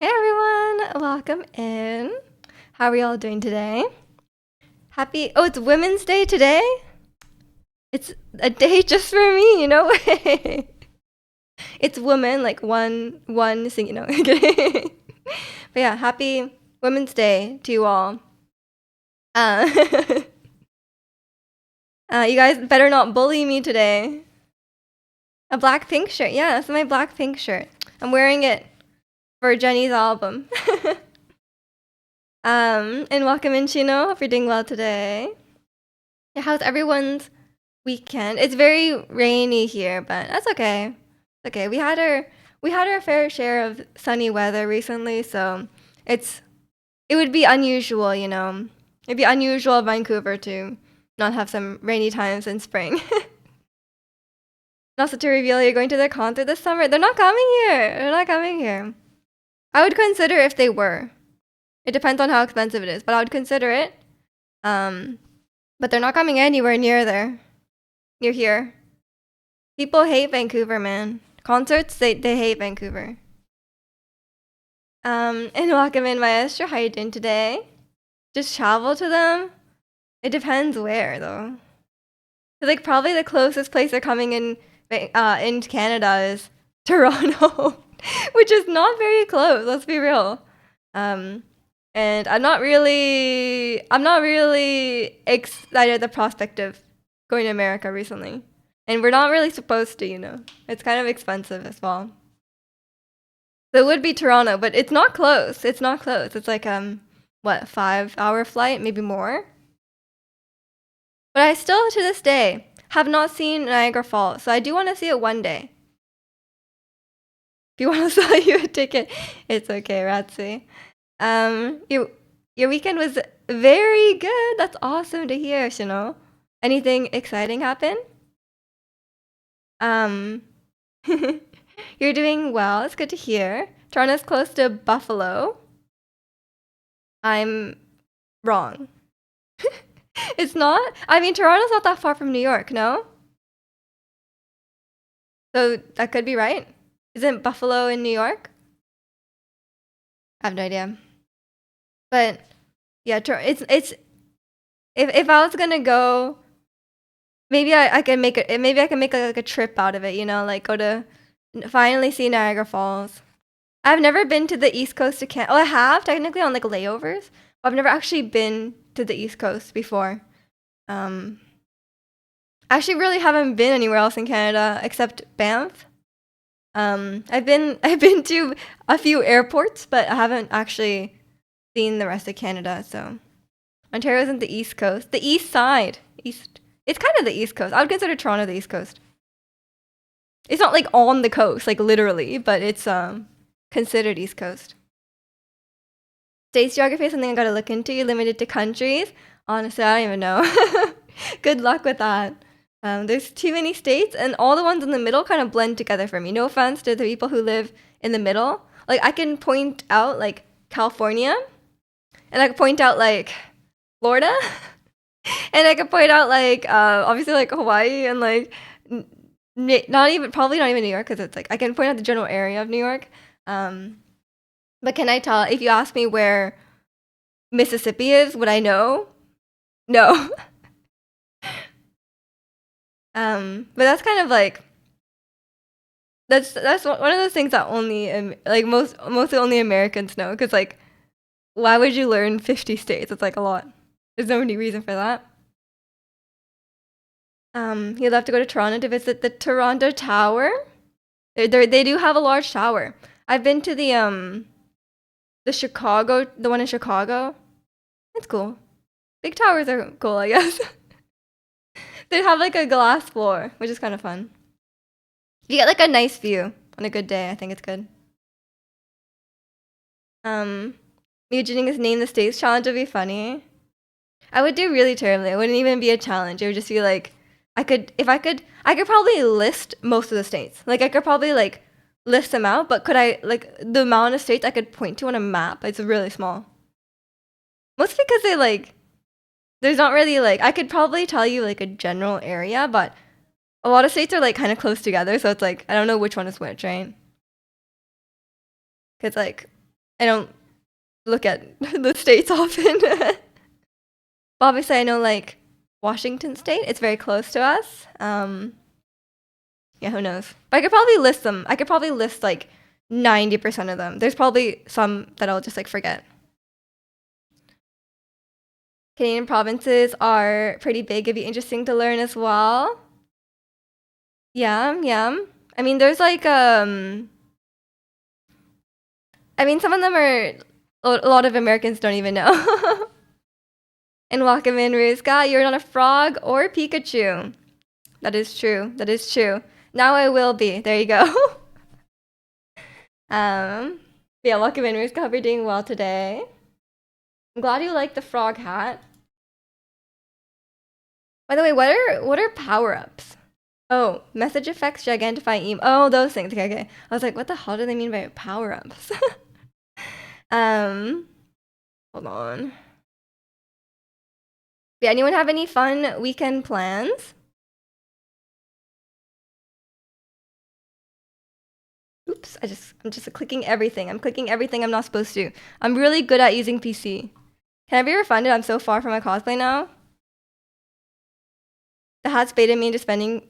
Hey everyone, welcome in. How are y'all doing today? It's Women's Day today? It's a day just for me, no way. It's woman, like one sing, But yeah, happy Women's Day to you all. Uh, you guys better not bully me today. A black pink shirt, yeah, that's my black pink shirt. I'm wearing it for Jenny's album. And welcome in, Chino. Hope you're doing well today. Yeah, how's everyone's weekend? It's very rainy here, but that's okay. It's okay. We had our fair share of sunny weather recently, so it would be unusual, It'd be unusual in Vancouver to not have some rainy times in spring. And also to reveal you're going to their concert this summer. They're not coming here. They're not coming here. I would consider if they were. It depends on how expensive it is, but I would consider it. But they're not coming anywhere near here. People hate Vancouver, man. Concerts, they hate Vancouver. And welcome in, Maestro. How you doing today? Just travel to them? It depends where, though. Like, probably the closest place they're coming in Canada is Toronto, which is not very close, let's be real. And I'm not really excited at the prospect of going to America recently. And we're not really supposed to, It's kind of expensive as well. So it would be Toronto, but it's not close. It's not close. It's like 5-hour flight, maybe more. But I still, to this day, have not seen Niagara Falls, so I do want to see it one day. If you want to sell you a ticket, it's okay, Ratsy. Your weekend was very good. That's awesome to hear, Anything exciting happen? You're doing well. It's good to hear. Toronto's close to Buffalo. I'm wrong. It's not? I mean, Toronto's not that far from New York, no? So that could be right. Isn't Buffalo in New York? I have no idea. But yeah, it's if I was gonna go, maybe I can make it. Maybe I can make like a trip out of it. Like go to finally see Niagara Falls. I've never been to the East Coast of Canada. Oh, I have technically on like layovers. But I've never actually been to the East Coast before. Actually, really haven't been anywhere else in Canada except Banff. I've been to a few airports, but I haven't actually seen the rest of Canada. So Ontario isn't the East Coast, the East Side. East. It's kind of the East Coast. I would consider Toronto the East Coast. It's not like on the coast, like literally, but it's considered East Coast. States geography is something I gotta look into. You're limited to countries. Honestly, I don't even know. Good luck with that. There's too many states, and all the ones in the middle kind of blend together for me. No offense to the people who live in the middle. Like, I can point out, like, California, and I can point out, like, Florida, and I can point out, like, obviously, like, Hawaii, and, like, probably not even New York, because it's, like, I can point out the general area of New York. But can I tell, if you ask me where Mississippi is, would I know? No. But that's kind of like that's one of those things that only like mostly only Americans know, because like why would you learn 50 states? It's like a lot. There's no any reason for that. You'll have to go to Toronto to visit the Toronto Tower. They do have a large tower. I've been to the one in Chicago. It's cool. Big towers are cool, I guess. They have like a glass floor, which is kind of fun. You get like a nice view on a good day. I think it's good. Imagining is name the states challenge would be funny. I would do really terribly. It wouldn't even be a challenge. It would just be like I could probably list most of the states. Like I could probably like list them out, but could I like the amount of states I could point to on a map? It's really small. Mostly because they like there's not really like I could probably tell you like a general area, but a lot of states are like kind of close together, so it's like I don't know which one is which, right? Because like I don't look at the states often. But obviously, I know like Washington State. It's very close to us. Yeah, who knows? But I could probably list them. I could probably list like 90% of them. There's probably some that I'll just like forget. Canadian provinces are pretty big. It'd be interesting to learn as well. Yeah, yeah. I mean, there's like I mean, some of them are a lot of Americans don't even know. And welcome in, Rizka. You're not a frog or Pikachu. That is true. That is true. Now I will be. There you go. Yeah, welcome in, Rizka. Hope you're doing well today. I'm glad you like the frog hat. By the way, what are power-ups? Oh, message effects, gigantify emo. Oh, those things. Okay, okay. I was like, what the hell do they mean by power-ups? Hold on. Yeah, anyone have any fun weekend plans? Oops, I'm just clicking everything. I'm clicking everything I'm not supposed to. I'm really good at using PC. Can I be refunded? I'm so far from my cosplay now. The hat's baited me into spending.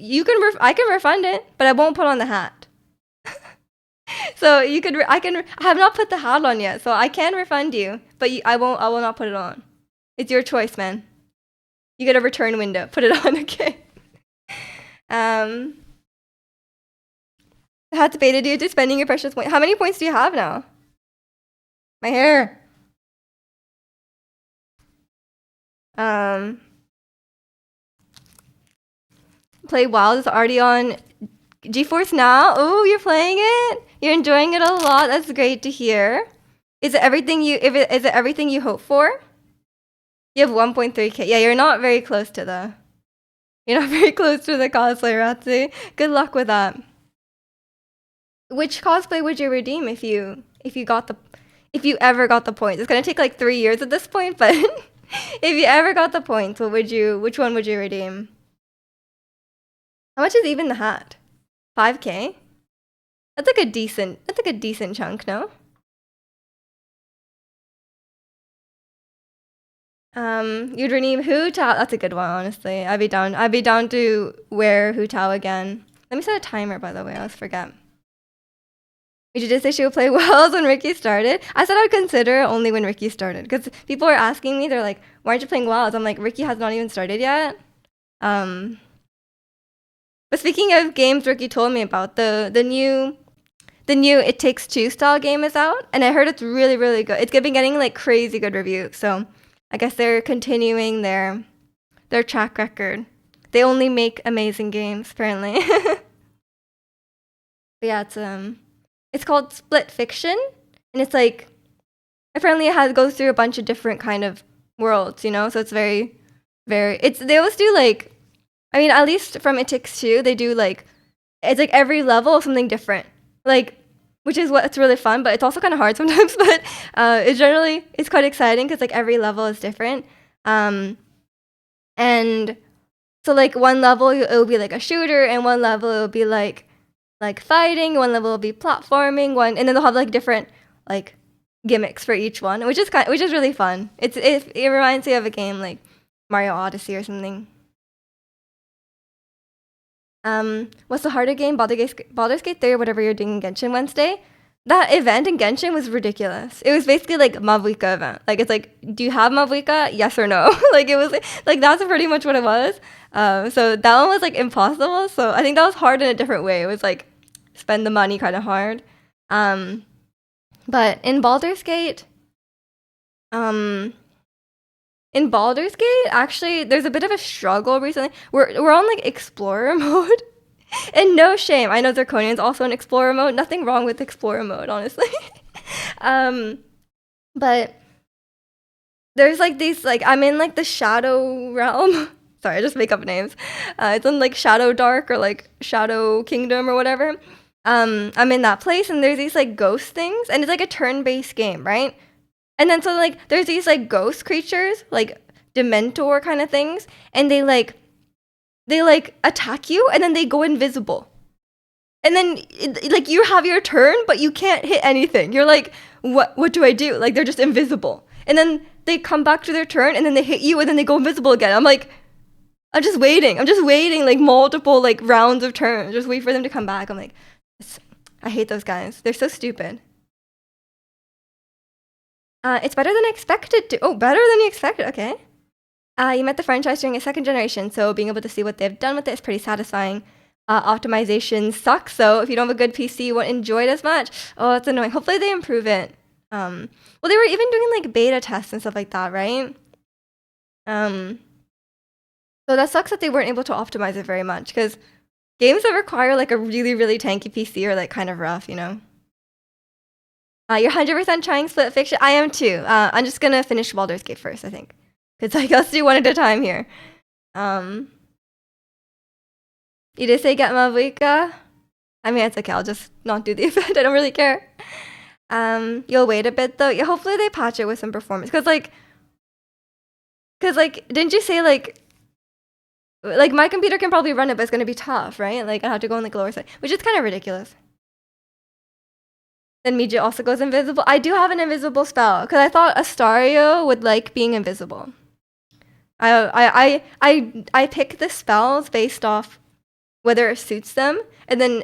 I can refund it, but I won't put on the hat. So you could, I have not put the hat on yet, so I can refund you, but I will not put it on. It's your choice, man. You get a return window. Put it on, okay? The hat's baited you into spending your precious points. How many points do you have now? My hair. Play WoW is already on GeForce Now. Oh, you're playing it? You're enjoying it a lot. That's great to hear. Is it everything you hope for? You have 1.3K. Yeah, you're not very close to the cosplay, Ratsi. Good luck with that. Which cosplay would you redeem if you ever got the points? It's gonna take like 3 years at this point, but if you ever got the points, which one would you redeem? How much is even the hat? 5K? That's like a decent chunk, no? You'd redeem Hu Tao. That's a good one, honestly. I'd be down to wear Hu Tao again. Let me set a timer, by the way. I always forget. You just say she would play Wells when Ricky started. I said I would consider only when Ricky started, because people are asking me. They're like, "Why aren't you playing Wells?" I'm like, Ricky has not even started yet. But speaking of games Ricky told me about, the new It Takes Two style game is out, and I heard it's really, really good. It's been getting like crazy good reviews, so I guess they're continuing their track record. They only make amazing games, apparently. But yeah, it's called Split Fiction, and it's like apparently it goes through a bunch of different kind of worlds, you know. So it's very, very. They always do like, I mean, at least from It Takes Two, they do like, it's like every level something different, like, which is what's really fun, but it's also kind of hard sometimes. But it's quite exciting because like every level is different, and so like one level it'll be like a shooter, and one level it'll be like fighting, one level will be platforming, and then they'll have like different like gimmicks for each one, which is really fun. It reminds me of a game like Mario Odyssey or something. What's the harder game? Baldur's Gate 3 or whatever you're doing in Genshin Wednesday. That event in Genshin was ridiculous. It was basically like Mavuika event. Like it's like, do you have Mavuika? Yes or no? Like it was like that's pretty much what it was. So that one was like impossible. So I think that was hard in a different way. It was like spend the money kind of hard. But in Baldur's Gate, actually, there's a bit of a struggle recently. We're on like explorer mode, and no shame. I know Zirconian's also in explorer mode. Nothing wrong with explorer mode, honestly. But there's like these like I'm in like the Shadow Realm. Sorry, I just make up names. It's in like Shadow Dark or like Shadow Kingdom or whatever. I'm in that place, and there's these like ghost things, and it's like a turn-based game, right? And then so like there's these like ghost creatures, like Dementor kind of things, and they like attack you, and then they go invisible. And then like you have your turn, but you can't hit anything. You're like, what do I do? Like they're just invisible. And then they come back to their turn and then they hit you and then they go invisible again. I'm like, I'm just waiting like multiple like rounds of turns. Just wait for them to come back. I'm like, I hate those guys. They're so stupid. It's better than I expected to. Oh, better than you expected. Okay. You met the franchise during a second generation, so being able to see what they've done with it is pretty satisfying. Optimization sucks, so if you don't have a good PC, you won't enjoy it as much. Oh, that's annoying. Hopefully they improve it. Well, they were even doing like beta tests and stuff like that, right? So that sucks that they weren't able to optimize it very much, because games that require like a really, really tanky PC are like kind of rough, you know? You're 100% trying Split Fiction? I am too. I'm just gonna finish Baldur's Gate first, I think. Because like, let's do one at a time here. You did say get Mavuika? I mean, it's okay. I'll just not do the event. I don't really care. You'll wait a bit though. Yeah, hopefully they patch it with some performance. Cause like, didn't you say like my computer can probably run it, but it's gonna be tough, right? Like I have to go on like lower side, which is kind of ridiculous. Then Mija also goes invisible. I do have an invisible spell because I thought Astario would like being invisible. I pick the spells based off whether it suits them, and then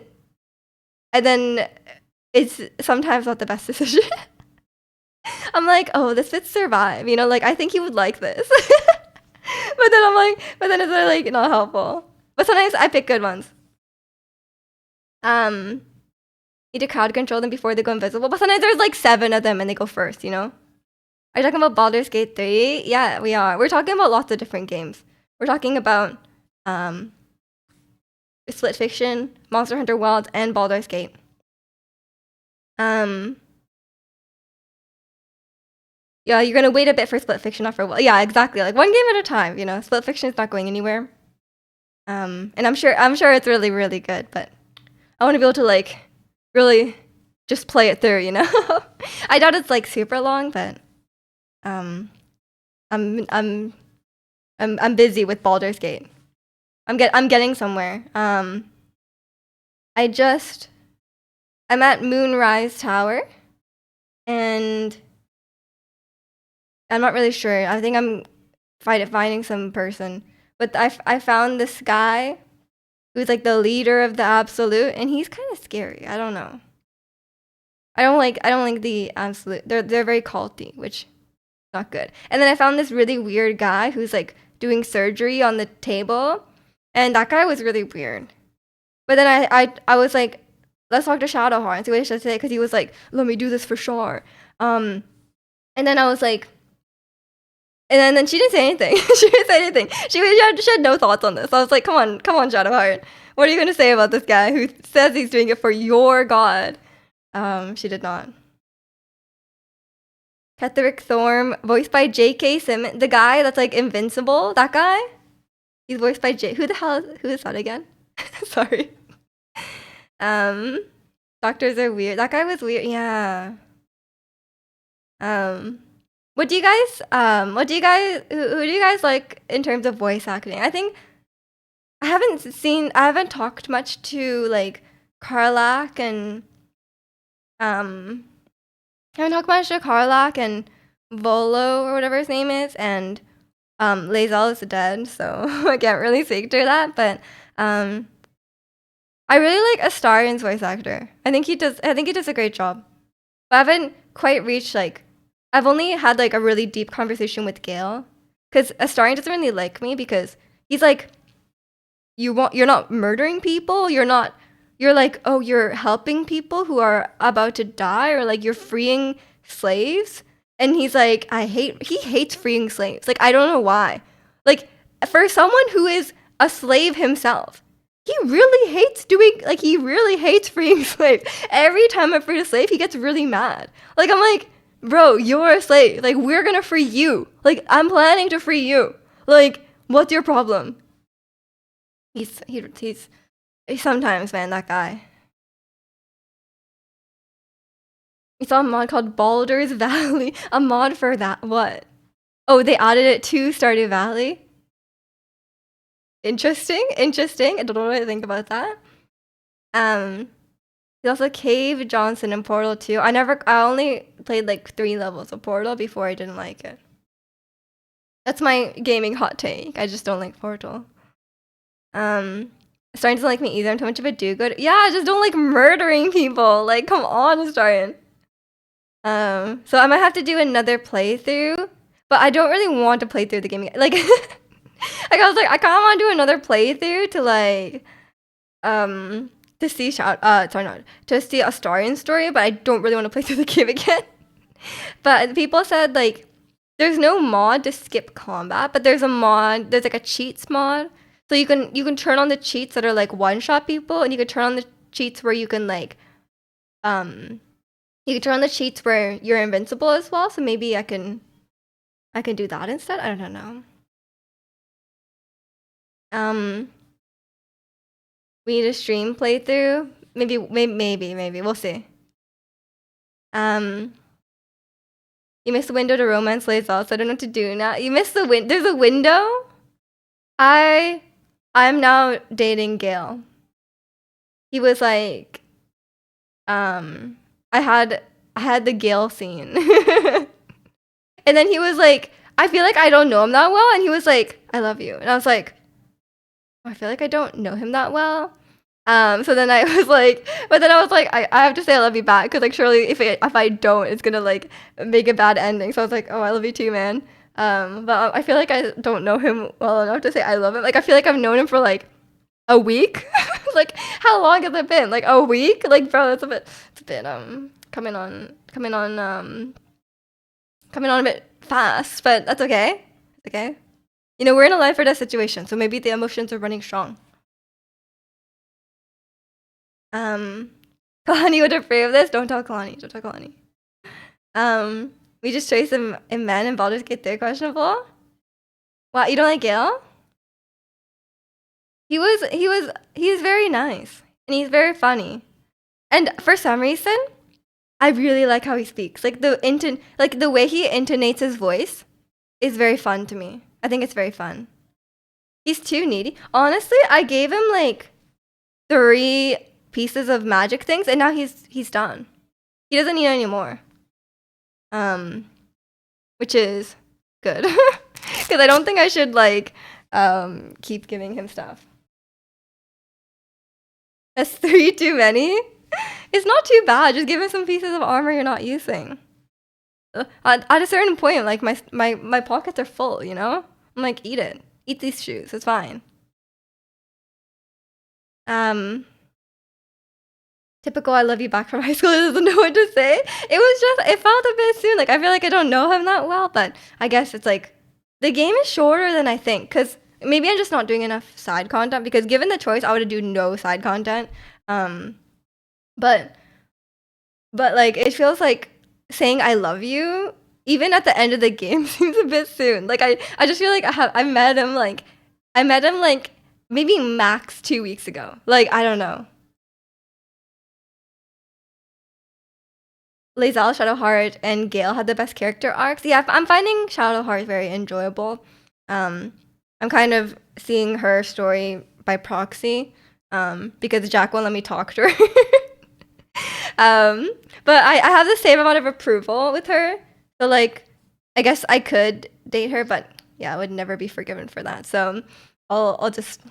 it's sometimes not the best decision. I'm like, oh, this fits survive, you know, like I think he would like this. but then it's like not helpful. But sometimes I pick good ones. Need to crowd control them before they go invisible. But sometimes there's like 7 of them and they go first, you know? Are you talking about Baldur's Gate 3? Yeah, we are. We're talking about lots of different games. We're talking about Split Fiction, Monster Hunter Wilds, and Baldur's Gate. Yeah, you're gonna wait a bit for Split Fiction, not for a while. Yeah, exactly. Like one game at a time, you know. Split Fiction is not going anywhere. And I'm sure it's really, really good, but I want to be able to like really just play it through, you know. I doubt it's like super long, but I'm busy with Baldur's Gate. I'm getting somewhere. I'm at Moonrise Tower, and I'm not really sure. I think I'm finding some person, but I found this guy who's like the leader of the Absolute, and he's kind of scary. I don't know. I don't like the Absolute. They're very culty, which is not good. And then I found this really weird guy who's like doing surgery on the table, and that guy was really weird. But then I was like, let's talk to Shadowheart and see what he should say, because he was like, let me do this for sure. And then I was like, and then she didn't say anything. She didn't say anything. She had no thoughts on this. I was like, come on, Shadowheart. What are you gonna say about this guy who says he's doing it for your god? She did not. Ketherick Thorm, voiced by J.K. Simmons, the guy that's like invincible. That guy, he's voiced by Who is that again? Sorry. Doctors are weird. That guy was weird. Yeah. Who do you guys like in terms of voice acting? I think I haven't talked much to like Karlach and I haven't talked much to Karlach and Volo or whatever his name is, and Lae'zel is dead, so I can't really speak to that, but I really like Astarion's voice actor. I think he does a great job. But I haven't quite reached like, I've only had like a really deep conversation with Gale, because Astarion doesn't really like me because he's like, you're not murdering people, you're like, oh, you're helping people who are about to die, or like you're freeing slaves. And he's like, he hates freeing slaves. Like, I don't know why. Like, for someone who is a slave himself, he really hates freeing slaves. Every time I free a slave, he gets really mad. Like, I'm like, bro, you're a slave. Like, we're gonna free you. Like, I'm planning to free you. Like, what's your problem? He's sometimes, man, that guy. We saw a mod called Baldur's Valley. A mod for that. What? Oh, they added it to Stardew Valley? Interesting. I don't know what to think about that. He's also Cave Johnson in Portal 2. I only played like 3 levels of Portal before I didn't like it. That's my gaming hot take. I just don't like Portal. Starting doesn't like me either. I'm too much of a do-good. Yeah, I just don't like murdering people. Like, come on, Starting. So I might have to do another playthrough, but I don't really want to play through the game again. Like, like I was like, I kind of want to do another playthrough to like, to see to see a Starian story, but I don't really want to play through the game again. But people said like, there's no mod to skip combat, but there's like a cheats mod. So you can turn on the cheats that are like one-shot people, and you can turn on the cheats where you can like, you can turn on the cheats where you're invincible as well. So maybe I can do that instead. I don't know. We need a stream playthrough. Maybe. We'll see. You missed the window to romance Lae'zel, so I don't know what to do now. You missed the there's a window? I'm now dating Gale. He was like, I had the Gale scene. And then he was like, I feel like I don't know him that well. And he was like, I love you. And I was like, I feel like I don't know him that well. So then I was like, but then I was like, I have to say I love you back, because like surely if I don't, it's gonna like make a bad ending. So I was like, oh, I love you too, man. But I feel like I don't know him well enough to say I love him. Like I feel like I've known him for like a week. Like how long has it been? Like a week? Like bro, it's a bit coming on a bit fast, but that's okay. It's okay. You know, we're in a life or death situation, so maybe the emotions are running strong. Kalani would approve of this. Don't tell Kalani. We just chose him in men and Baldur's Gate 3 questionable. Wow, you don't like Gale? He's very nice and he's very funny. And for some reason, I really like how he speaks. Like the way he intonates his voice is very fun to me. I think it's very fun. He's too needy. Honestly, I gave him like 3 pieces of magic things, and now he's done. He doesn't need any more. Which is good. Because I don't think I should like keep giving him stuff. That's 3 too many? It's not too bad. Just give him some pieces of armor you're not using. At a certain point, like my pockets are full, you know? I'm like, eat it. Eat these shoes. It's fine. Typical I love you back from high school. Doesn't know what to say. It felt a bit soon. Like I feel like I don't know him that well, but I guess it's like the game is shorter than I think, because maybe I'm just not doing enough side content, because given the choice, I would do no side content. But like it feels like saying I love you even at the end of the game seems a bit soon. Like I just feel like I met him like maybe max 2 weeks ago. Like I don't know. Lae'zel, Shadowheart, and Gale had the best character arcs. Yeah, I'm finding Shadowheart very enjoyable. I'm kind of seeing her story by proxy, because Jack won't let me talk to her. But I have the same amount of approval with her. So like, I guess I could date her, but yeah, I would never be forgiven for that. So I'll just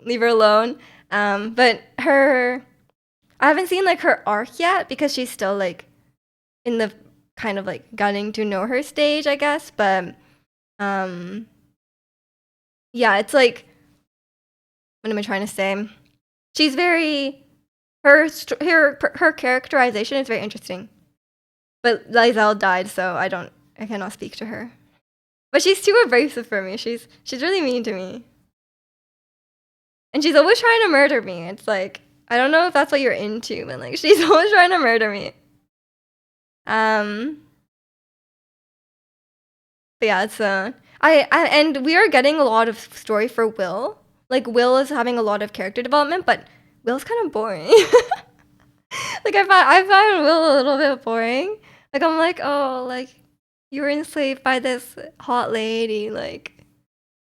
leave her alone. But I haven't seen like her arc yet, because she's still like in the kind of like gunning to know her stage, I guess. But yeah, it's like, what am I trying to say? She's very her characterization is very interesting. But Lae'zel died, so I cannot speak to her. But she's too abrasive for me. She's really mean to me. And she's always trying to murder me. It's like, I don't know if that's what you're into, but like she's always trying to murder me. But yeah, it's and we are getting a lot of story for Will. Like Will is having a lot of character development, but Will's kind of boring. Like I find Will a little bit boring. Like I'm like, oh, like you were enslaved by this hot lady. Like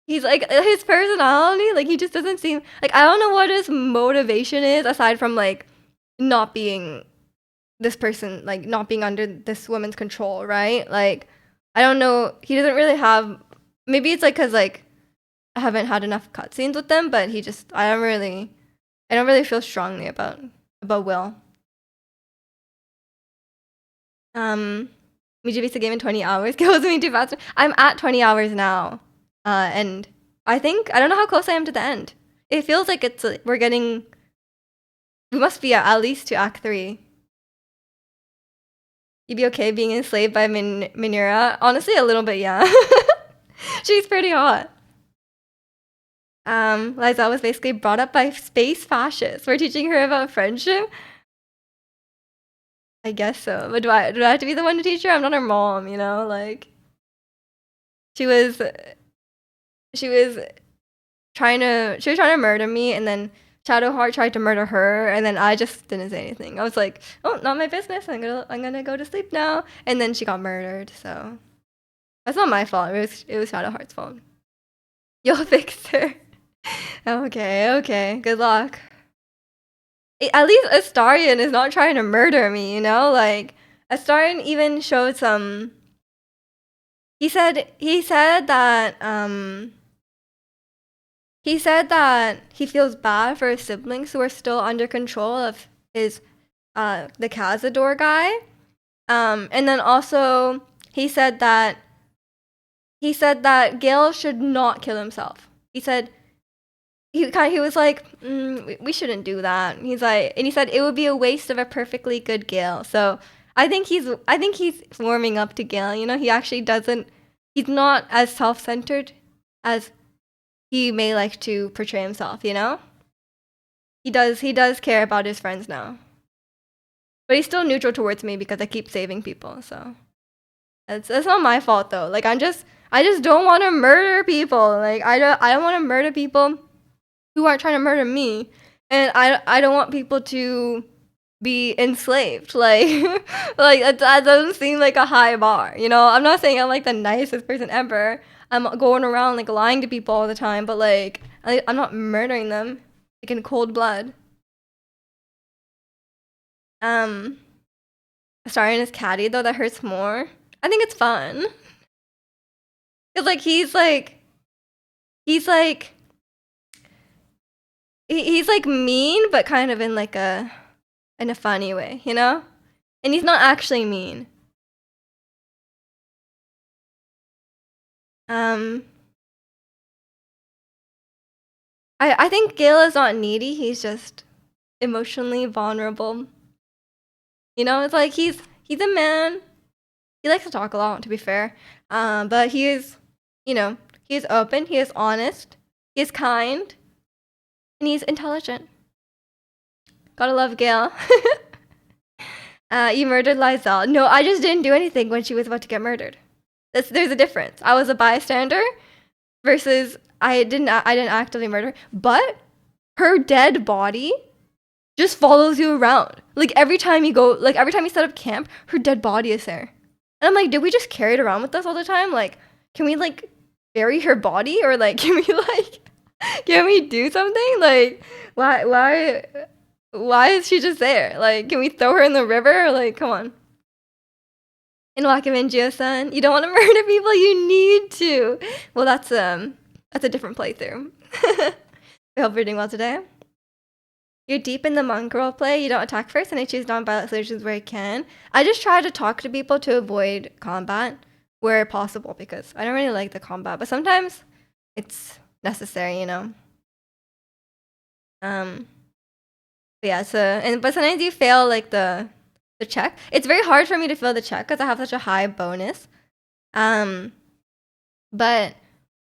he's like his personality, like he just doesn't seem like, I don't know what his motivation is aside from like not being this person, like not being under this woman's control, right? Like I don't know, he doesn't really have, maybe it's like cuz like I haven't had enough cutscenes with them, but he just I don't really feel strongly about Will. Would beats the game in 20 hours? Kills me too fast. I'm at 20 hours now. And I think, I don't know how close I am to the end. It feels like we must be at least to Act 3. You'd be okay being enslaved by Minera? Honestly, a little bit, yeah. She's pretty hot. Liza was basically brought up by space fascists. We're teaching her about friendship. I guess so. But do I have to be the one to teach her? I'm not her mom, you know? Like, she was trying to murder me, and then Shadowheart tried to murder her, and then I just didn't say anything. I was like, oh, not my business. I'm gonna go to sleep now. And then she got murdered. So that's not my fault. It was Shadowheart's fault. You'll fix her. Okay. Good luck. At least Astarion is not trying to murder me, you know? Like, Astarion even showed some. He said that he feels bad for his siblings who are still under control of his the Cazador guy. And then also he said that Gale should not kill himself. He said he was like, we shouldn't do that. He's like, and he said it would be a waste of a perfectly good Gale. So I think he's warming up to Gale. You know, he actually doesn't. He's not as self-centered as he may like to portray himself. You know, he does care about his friends now, but he's still neutral towards me because I keep saving people. So that's not my fault though. Like I just don't want to murder people. Like I don't want to murder people who aren't trying to murder me, and I don't want people to be enslaved. Like like that doesn't seem like a high bar, you know? I'm not saying I'm like the nicest person ever. I'm going around like lying to people all the time, but like I'm not murdering them like in cold blood. Starring as Caddy though, that hurts more. I think it's fun. Cause like he's like mean, but kind of in like in a funny way, you know? And he's not actually mean. I think Gale is not needy, he's just emotionally vulnerable. You know, it's like he's a man. He likes to talk a lot, to be fair. But he is, you know, he is open, he is honest, he is kind, and he's intelligent. Gotta love Gale. You murdered Lysel. No, I just didn't do anything when she was about to get murdered. There's a difference. I was a bystander versus I didn't actively murder, but her dead body just follows you around. Like every time you set up camp, her dead body is there. And I'm like, did we just carry it around with us all the time? Like, can we like bury her body, or like can we do something? Like why is she just there? Like, can we throw her in the river? Like, come on. In Wakaminjio-san, you don't want to murder people, you need to. Well, that's a different playthrough. I hope you're doing well today. You're deep in the monk role play, you don't attack first, and I choose non-violent solutions where I can. I just try to talk to people to avoid combat where possible, because I don't really like the combat, but sometimes it's necessary, you know? Yeah, but sometimes you fail like the check. It's very hard for me to fail the check because I have such a high bonus. But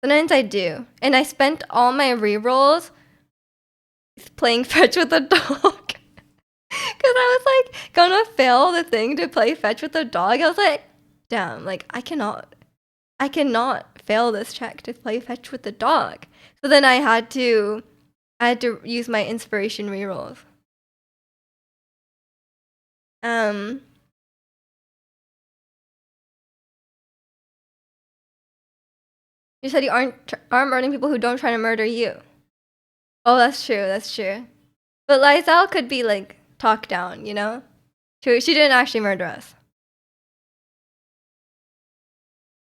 sometimes I do. And I spent all my rerolls playing fetch with the dog. Because I was like gonna fail the thing to play fetch with the dog. I was like, damn, like I cannot fail this check to play fetch with the dog. So then I had to use my inspiration rerolls. You said you aren't murdering people who don't try to murder you. Oh, that's true. But Lysel could be like talk down, you know? She didn't actually murder us.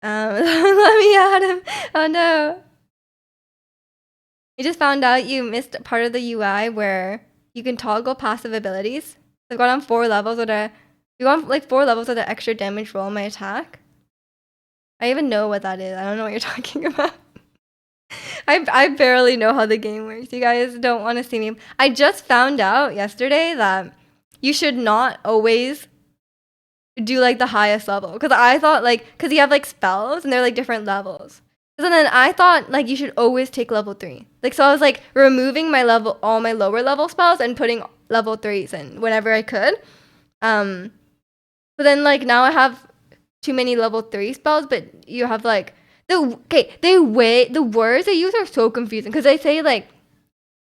Let me at him. Oh no. You just found out you missed part of the UI where you can toggle passive abilities. I've gone on 4 levels with a you want like 4 levels with an extra damage roll on my attack. I even know what that is. I don't know what you're talking about. I barely know how the game works. You guys don't want to see me. I just found out yesterday that you should not always do like the highest level, because I thought like because you have like spells and they're like different levels. So then I thought like you should always take level 3. Like so I was like removing all my lower level spells and putting level 3s in whenever I could. But then like now I have too many level 3 spells, but you have like the words they use are so confusing, because they say like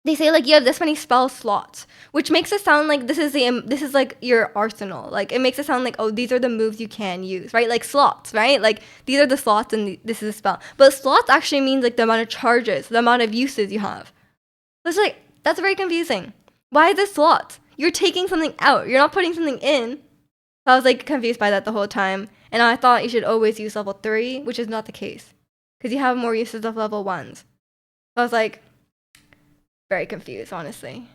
you have this many spell slots, which makes it sound like this is like your arsenal. Like it makes it sound like, oh, these are the moves you can use, right? Like slots, right? Like these are the slots and this is a spell. But slots actually means like the amount of charges, the amount of uses you have. So it's like that's very confusing. Why is this slots? You're taking something out. You're not putting something in. So I was like confused by that the whole time, and I thought you should always use level 3, which is not the case, because you have more uses of level 1s. So I was like very confused, honestly.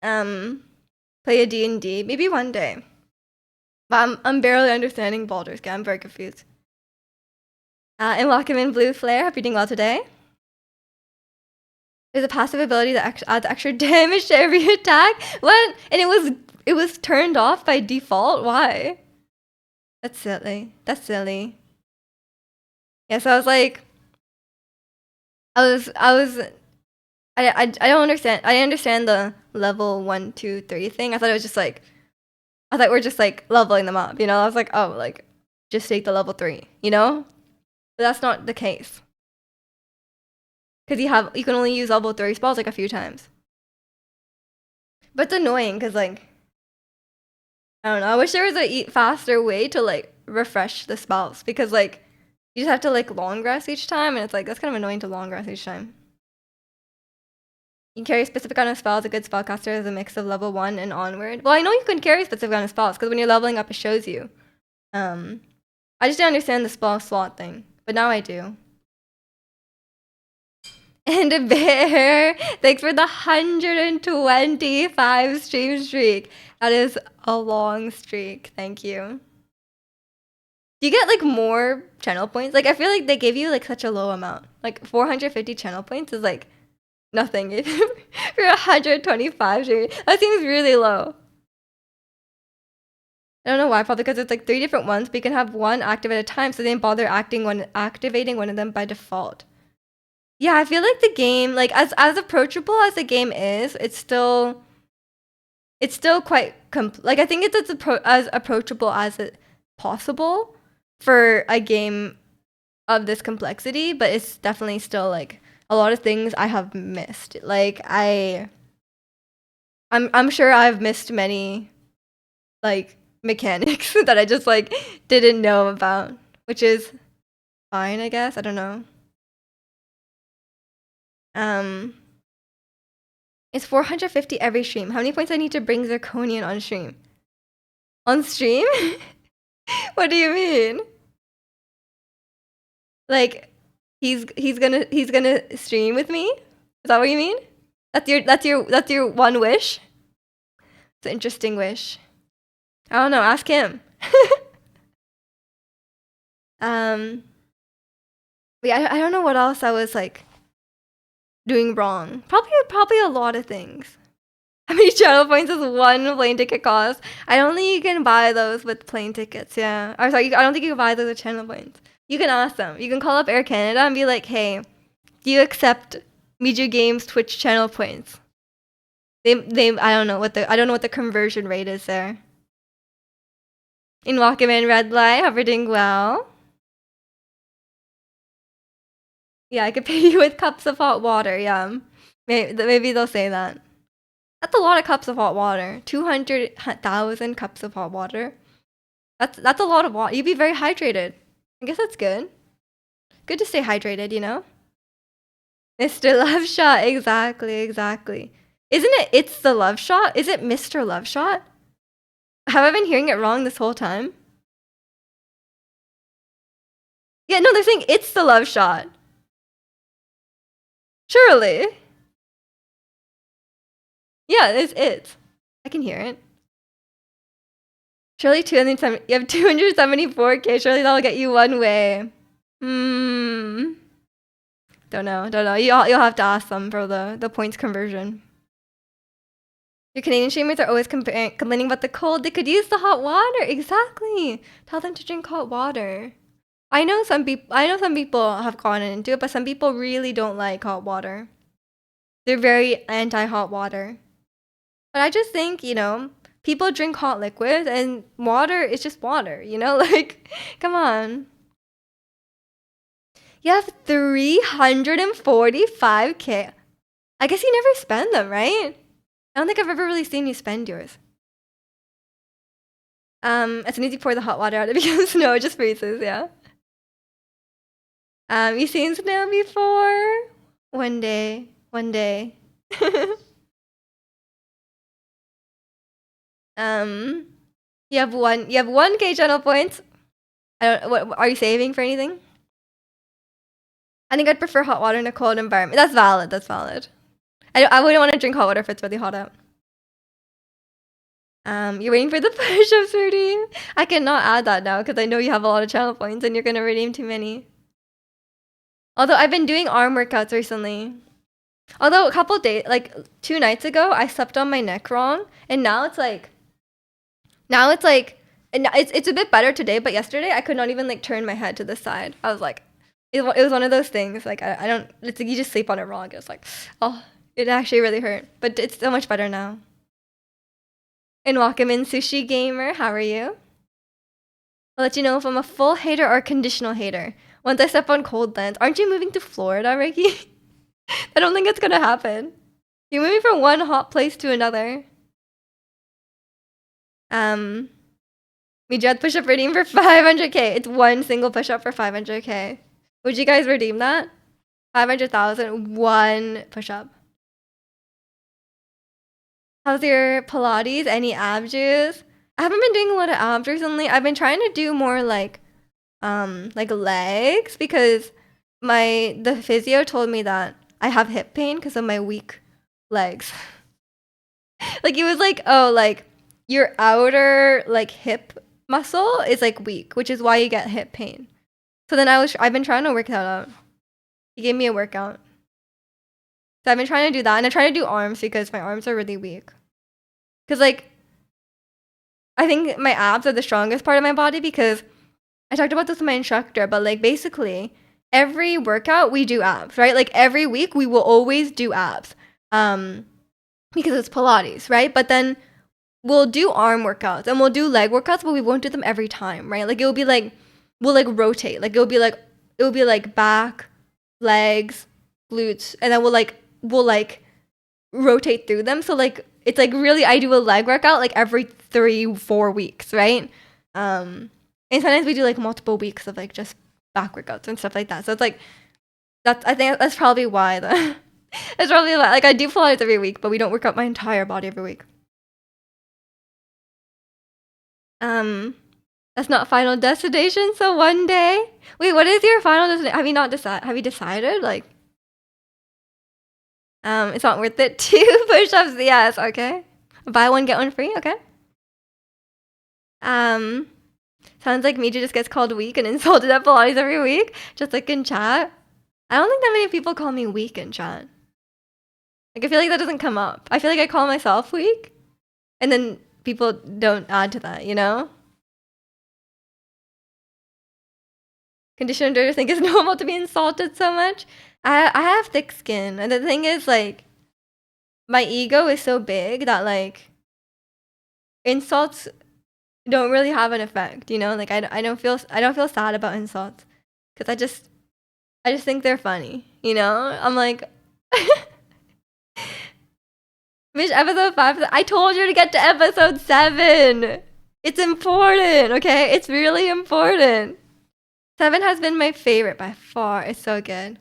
Play a D&D maybe one day, but I'm barely understanding Baldur's Gate. I'm very confused. And welcome in Blue Flare. Hope you're doing well today. There's a passive ability that adds extra damage to every attack. What? And it was turned off by default. Why? That's silly. That's silly. Yeah. So I was like, I don't understand. I understand the level 1, 2, 3 thing. I thought it was just like, I thought we're just like leveling them up, you know? I was like, oh, like just take the level 3, you know? But that's not the case. Because you can only use level 3 spells like a few times. But it's annoying because like, I don't know. I wish there was a faster way to like refresh the spells, because like you just have to like long rest each time, and it's like that's kind of annoying to long rest each time. You can carry a specific kind of spells. A good spellcaster is a mix of level 1 and onward. Well, I know you can carry specific kind of spells because when you're leveling up, it shows you. I just didn't understand the spell slot thing, but now I do. And a bear, thanks for the 125 stream streak. That is a long streak. Thank you. Do you get like more channel points? Like I feel like they gave you like such a low amount. Like 450 channel points is like nothing. For 125 stream, that seems really low. I don't know why, probably because it's like 3 different ones, but you can have one active at a time, so they didn't bother activating one of them by default. Yeah, I feel like the game, like as approachable as the game is, it's still quite like I think it's as approachable as it possible for a game of this complexity, but it's definitely still like a lot of things I have missed. Like I'm sure I've missed many like mechanics that I just like didn't know about, which is fine, I guess. I don't know. It's 450 every stream. How many points I need to bring Zirconian on stream? On stream? What do you mean? Like he's gonna stream with me? Is that what you mean? That's your one wish? It's an interesting wish. I don't know, ask him. But yeah, I don't know what else I was like doing wrong. Probably a lot of things. How many channel points does one plane ticket cost? I don't think you can buy those with plane tickets, yeah. Or sorry, I don't think you can buy those with channel points. You can ask them. You can call up Air Canada and be like, hey, do you accept Media Games Twitch channel points? I don't know what the conversion rate is there. In Walkman Red Light, hope you're doing well. Yeah, I could pay you with cups of hot water, yeah. Maybe they'll say that. That's a lot of cups of hot water. 200,000 cups of hot water. That's a lot of water. You'd be very hydrated. I guess that's good. Good to stay hydrated, you know? Mr. Love Shot, exactly. Isn't it It's the Love Shot? Is it Mr. Love Shot? Have I been hearing it wrong this whole time? Yeah, no, they're saying It's the Love Shot. Surely. Yeah, it's it. I can hear it. Surely 270, you have 274K. Surely that'll get you one way. Hmm. Don't know. You'll have to ask them for the points conversion. Your Canadian streamers are always complaining about the cold. They could use the hot water. Exactly. Tell them to drink hot water. I know some people have gone into it, but some people really don't like hot water. They're very anti-hot water. But I just think, people drink hot liquids and water is just water, like, come on. You have 345K. I guess you never spend them, right? I don't think I've ever really seen you spend yours. As soon as you pour the hot water out, it becomes snow. It just freezes, yeah. You seen snow before? One day. You have 1K channel points. What are you saving for anything? I think I'd prefer hot water in a cold environment. That's valid. I wouldn't want to drink hot water if it's really hot out. You're waiting for the push-ups redeem. I cannot add that now because I know you have a lot of channel points and you're gonna redeem too many. Although I've been doing arm workouts recently. Although a couple days, like 2 nights ago, I slept on my neck wrong, and now it's it's a bit better today. But yesterday, I could not even like turn my head to the side. I was like, it was one of those things. Like I don't. It's like you just sleep on it wrong. It's like, oh, it actually really hurt. But it's so much better now. And welcome in, Sushi Gamer. How are you? I'll let you know if I'm a full hater or a conditional hater. Once I step on cold lands. Aren't you moving to Florida, Ricky? I don't think it's gonna happen. You're moving from one hot place to another. We dread push-up redeem for 500K. It's one single push-up for 500K. Would you guys redeem that? 500,000, one push-up. How's your Pilates? Any ab juice? I haven't been doing a lot of abs recently. I've been trying to do more like legs because the physio told me that I have hip pain because of my weak legs. Like it was like, oh, like your outer like hip muscle is like weak, which is why you get hip pain. So then I've been trying to work that out. He gave me a workout. So I've been trying to do that, and I try to do arms because my arms are really weak. Cause like I think my abs are the strongest part of my body because I talked about this with my instructor, but like basically every workout we do abs, right? Like every week we will always do abs. Because it's Pilates, right? But then we'll do arm workouts and we'll do leg workouts, but we won't do them every time, right? Like it'll be like we'll like rotate. Like it'll be like back, legs, glutes, and then we'll rotate through them. So like it's like really I do a leg workout like every 3-4 weeks, right? And sometimes we do like multiple weeks of like just back workouts and stuff like that. So it's like I think that's probably why it's probably like I do Pilates every week, but we don't work out my entire body every week. That's not final destination. So one day, wait, what is your final destination? Have you decided? Like, it's not worth it. 2 push-ups. Yes. Okay. Buy one get one free. Okay. Sounds like Mija just gets called weak and insulted at Pilates every week, just like in chat. I don't think that many people call me weak in chat. Like I feel like that doesn't come up. I feel like I call myself weak, and then people don't add to that, you know? Conditioners think it's normal to be insulted so much. I have thick skin, and the thing is, like, my ego is so big that like insults don't really have an effect, you know? Like I don't feel sad about insults because I just think they're funny, you know? I'm like. Bitch, episode 5. I told you to get to episode 7. It's important, okay? It's really important. 7 has been my favorite by far. It's so good.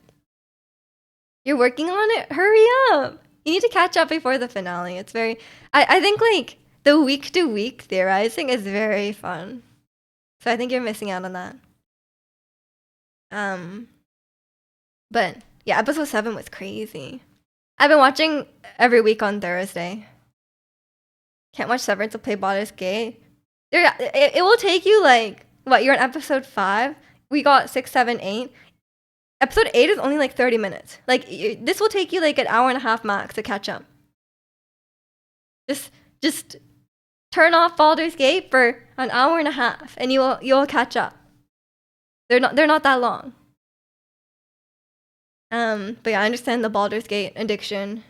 You're working on it? Hurry up. You need to catch up before the finale. It's very. I think like the week to week theorizing is very fun. So I think you're missing out on that. But yeah, episode 7 was crazy. I've been watching every week on Thursday. Can't watch Severance to play Baldur's Gate. It will take you like what? You're on episode 5. We got 6, 7, 8. Episode 8 is only like 30 minutes. Like this will take you like an hour and a half max to catch up. Just turn off Baldur's Gate for an hour and a half, and you'll catch up. They're not that long. But yeah, I understand the Baldur's Gate addiction.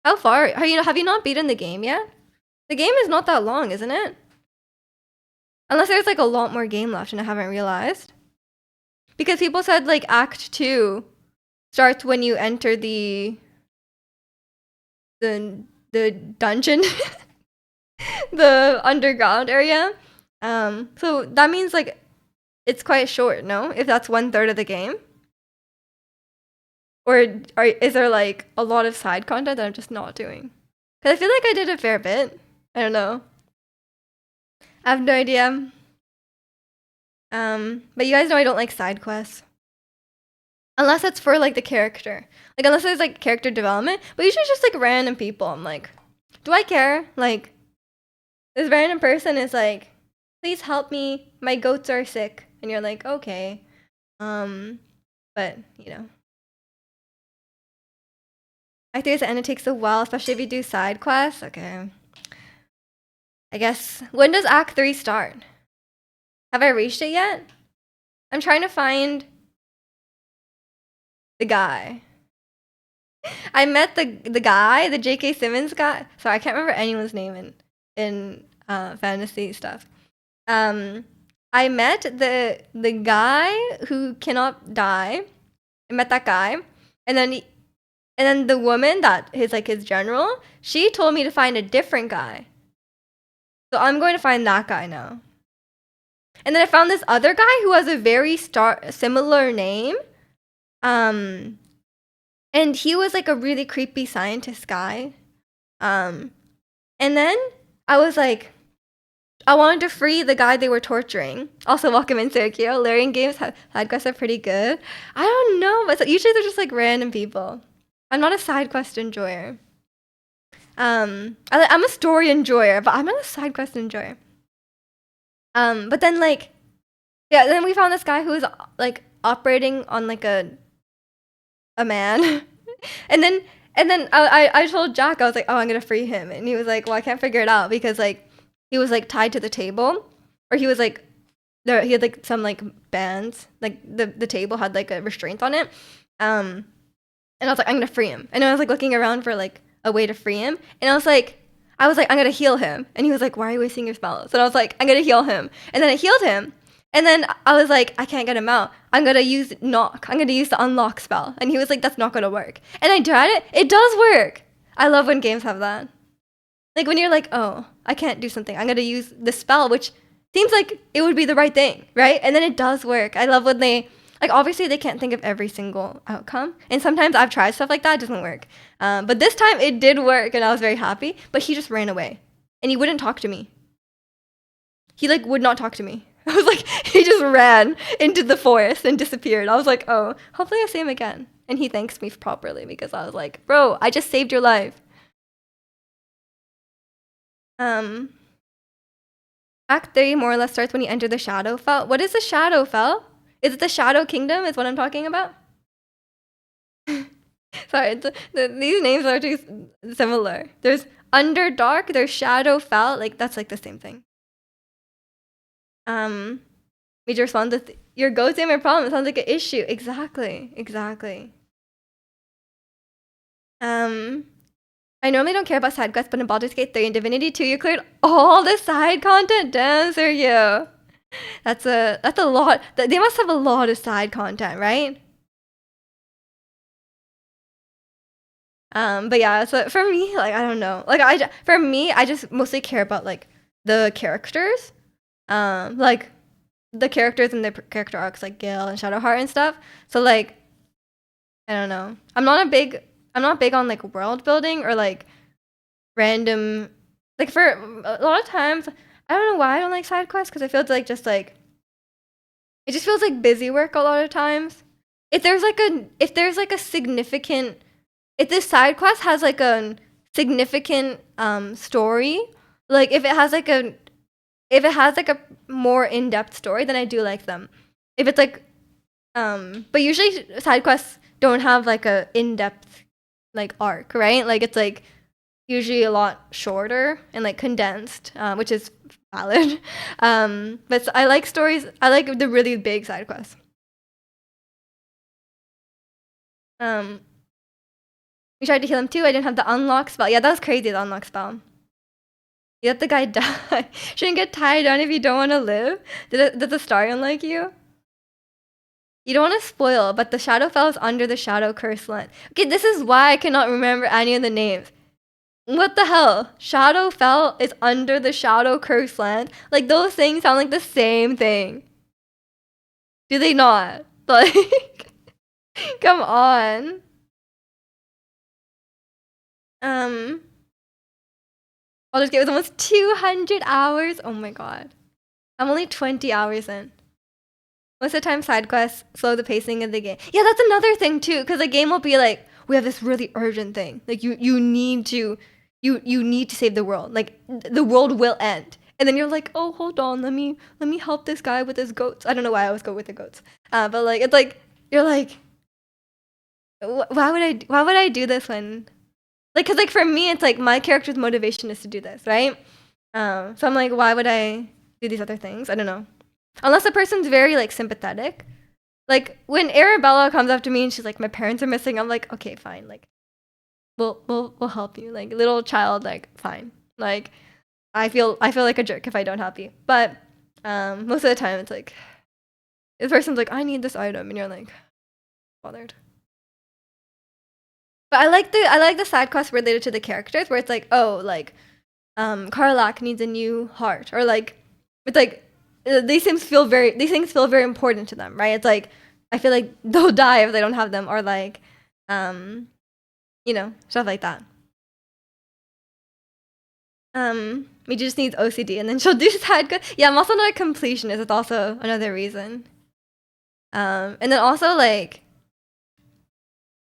How far have you not beaten the game yet? The game is not that long, isn't it? Unless there's like a lot more game left and I haven't realized. Because people said like Act 2 starts when you enter the dungeon, the underground area. So that means like it's quite short, no? If that's 1/3 of the game. Or is there like a lot of side content that I'm just not doing? Because I feel like I did a fair bit. I don't know. I have no idea. But you guys know I don't like side quests. Unless it's for like the character. Like unless there's like character development. But usually it's just like random people. I'm like, do I care? Like this random person is like, please help me. My goats are sick. And you're like, okay. But you know. I think the end it takes a while, especially if you do side quests. Okay. I guess when does Act 3 start? Have I reached it yet? I'm trying to find the guy. I met the guy, the J.K. Simmons guy. Sorry, I can't remember anyone's name in fantasy stuff. I met the guy who cannot die. I met that guy, and then the woman that is like his general, she told me to find a different guy. So I'm going to find that guy now. And then I found this other guy who has a very similar name. And he was like a really creepy scientist guy. And then I was like, I wanted to free the guy they were torturing. Also, welcome in, Sergio. Larian games side quests are pretty good. I don't know, but usually they're just like random people. I'm not a side quest enjoyer. I'm a story enjoyer, but I'm not a side quest enjoyer. But then like, yeah, then we found this guy who was like operating on like a man, and then I told Jack, I was like, oh, I'm gonna free him, and he was like, well, I can't figure it out because like he was like tied to the table, or he was like he had like some like bands, like the table had like a restraint on it, and I was like, I'm gonna free him, and I was like looking around for like a way to free him, and I was like, I'm gonna heal him, and he was like, why are you wasting your spells? And I was like, I'm gonna heal him, and then I healed him, and then I was like, I can't get him out. I'm gonna use knock. I'm gonna use the unlock spell, and he was like, that's not gonna work. And I tried it. It does work. I love when games have that. Like when you're like, oh, I can't do something. I'm gonna use the spell, which seems like it would be the right thing, right? And then it does work. I love when they like obviously they can't think of every single outcome, and sometimes I've tried stuff like that, it doesn't work. But this time it did work, and I was very happy. But he just ran away, and he wouldn't talk to me. He like would not talk to me. I was like, he just ran into the forest and disappeared. I was like, oh, hopefully I see him again. And he thanks me properly because I was like, bro, I just saved your life. Act 3 more or less starts when you enter the Shadowfell. What is the Shadowfell? Is it the Shadow Kingdom is what I'm talking about? Sorry, these names are too similar. There's Underdark, there's Shadowfell. Like, that's like the same thing. Major respond to your ghost name or problem. It sounds like an issue. Exactly. I normally don't care about side quests, but in Baldur's Gate 3 and Divinity 2, you cleared all the side content. Damn, Sergio. That's a lot. They must have a lot of side content, right? But yeah, so for me, like, I don't know. Like, I just mostly care about, like, the characters. Like, the characters and their character arcs, like Gale and Shadowheart and stuff. So, like, I don't know. I'm not a big I'm not big on like world building or like random, like for a lot of times I don't know why I don't like side quests because I feel it's like just like it just feels like busy work a lot of times. If there's like a significant, if this side quest has like a significant story, like if it has like a more in-depth story, then I do like them. If it's like but usually side quests don't have like a in-depth like arc, right? Like it's like usually a lot shorter and like condensed, which is valid. But I like stories. I like the really big side quests. Um, we tried to kill him too. I didn't have the unlock spell. Yeah, that was crazy. The unlock spell. You let the guy die. Shouldn't get tied down if you don't want to live. Did the star unlike you? You don't want to spoil, but the Shadowfell is under the Shadow Curse land. Okay, this is why I cannot remember any of the names. What the hell? Shadowfell is under the Shadow Curse land. Like those things sound like the same thing. Do they not? Like, come on. Baldur's Gate was almost 200 hours. Oh my god. I'm only 20 hours in. Most of the time, side quests slow the pacing of the game. Yeah, that's another thing too, because the game will be like, we have this really urgent thing. Like you need to save the world. Like the world will end. And then you're like, oh, hold on, let me help this guy with his goats. I don't know why I always go with the goats. But like it's like you're like, why would I do this when, like, cause like for me it's like my character's motivation is to do this, right? So I'm like, why would I do these other things? I don't know. Unless the person's very like sympathetic. Like when Arabella comes up to me and she's like, my parents are missing, I'm like, okay, fine. Like we'll help you. Like little child, like fine. Like I feel like a jerk if I don't help you. But most of the time it's like this person's like, I need this item, and you're like bothered. But I like the side quests related to the characters where it's like, oh, like Karlak needs a new heart, or like it's like these things feel very important to them, right? It's like I feel like they'll die if they don't have them, or like stuff like that. We just needs OCD, and then she'll do side quests. Yeah, I'm also not a completionist. It's also another reason. And then also like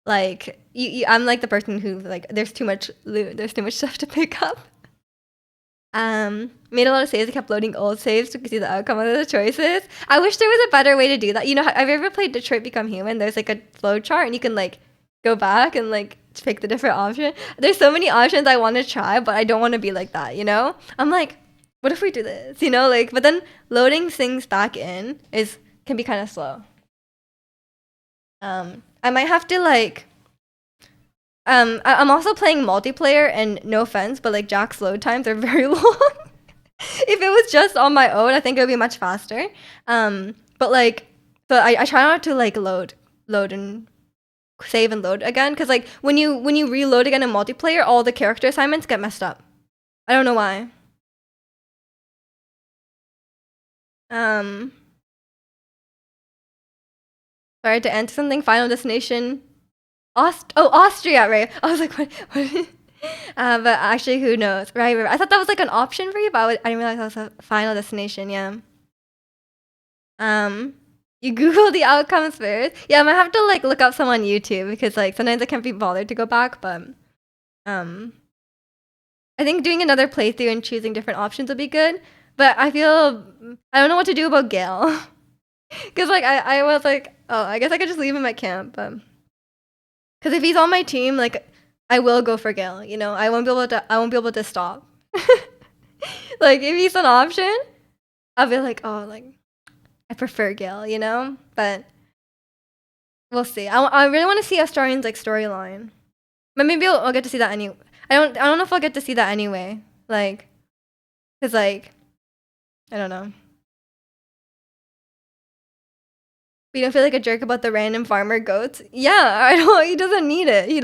I'm like the person who like there's too much loot, there's too much stuff to pick up. Made a lot of saves. I kept loading old saves to see the outcome of the choices. I wish there was a better way to do that. You know, have you ever played Detroit Become Human? There's like a flow chart, and you can like go back and like pick the different option. There's so many options I want to try, but I don't want to be like that. You know, I'm like, what if we do this? You know, like, but then loading things back in can be kind of slow. I might have to like. I'm also playing multiplayer, and no offense, but like Jack's load times are very long. If it was just on my own, I think it would be much faster. But like, so I try not to like load and save and load again, because like when you reload again in multiplayer, all the character assignments get messed up. I don't know why. Sorry to enter something. Final destination. Austria, right? I was like, what? But actually, who knows, right? I thought that was like an option for you, but I didn't realize that was a final destination. Yeah. You Google the outcomes first. Yeah, I might have to like look up some on YouTube, because like sometimes I can't be bothered to go back. But I think doing another playthrough and choosing different options would be good. But I don't know what to do about Gale, because like I was like, oh, I guess I could just leave him at camp, but. Because if he's on my team, like, I will go for Gale. You know, I won't be able to stop. Like, if he's an option, I'll be like, oh, like, I prefer Gale. You know, but we'll see. I really want to see Astarian's like storyline, but maybe I'll get to see that anyway. I don't know if I'll get to see that anyway. Like, cause like, I don't know. You don't feel like a jerk about the random farmer goats? Yeah, I don't. He doesn't need it. He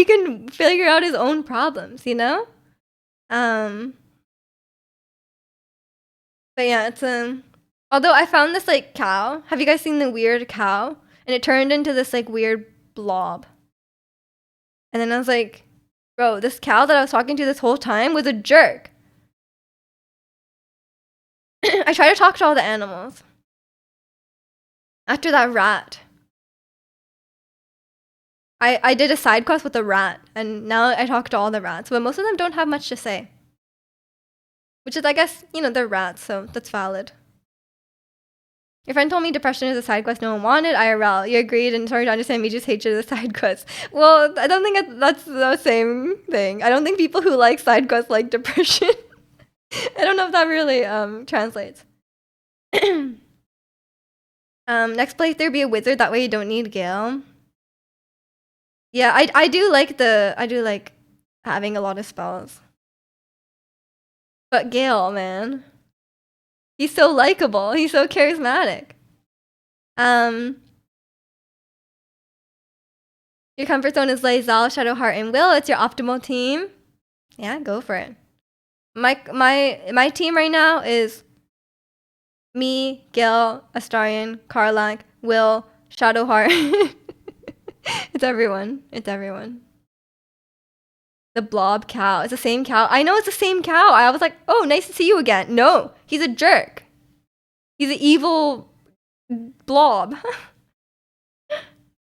can figure out his own problems. You know. But yeah, it's Although I found this like cow. Have you guys seen the weird cow? And it turned into this like weird blob. And then I was like, bro, this cow that I was talking to this whole time was a jerk. I try to talk to all the animals. After that rat, I did a side quest with a rat, and now I talk to all the rats, but most of them don't have much to say. Which is, I guess, you know, they're rats, so that's valid. Your friend told me depression is a side quest no one wanted. IRL, you agreed and started to understand Miju's hatred of the side quest. Well, I don't think that's the same thing. I don't think people who like side quests like depression. I don't know if that really translates. Next playthrough, be a wizard. That way you don't need Gale. Yeah, I do like having a lot of spells. But Gale, man. He's so likable. He's so charismatic. Your comfort zone is Lae'zel, Shadowheart, and Will. It's your optimal team. Yeah, go for it. My team right now is me, Gil, Astarion, Karlak, Will, Shadowheart. It's everyone. It's everyone. The blob cow. It's the same cow. I know it's the same cow. I was like, oh, nice to see you again. No, he's a jerk. He's an evil blob.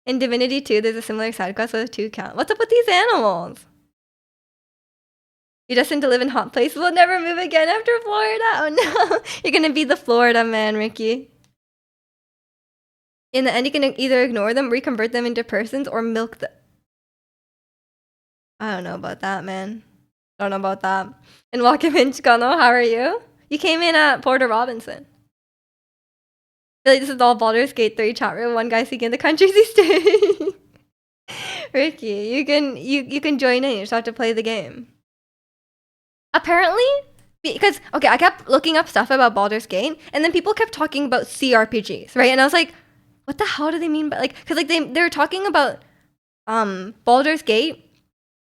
In Divinity 2, there's a similar side quest with a 2 count. What's up with these animals? You're destined to live in hot places. We'll never move again after Florida. Oh no. You're gonna be the Florida man, Ricky. In the end, you can either ignore them, reconvert them into persons, or milk them. I don't know about that, man. I don't know about that. And welcome in, Chicano. How are you? You came in at Porter Robinson. I feel like this is all Baldur's Gate 3 chat room. One guy speaking the countries he's staying. Ricky, you can join in. You just have to play the game. Apparently, because okay, I kept looking up stuff about Baldur's Gate, and then people kept talking about CRPGs, right? And I was like, what the hell do they mean by like? Because like they were talking about Baldur's Gate.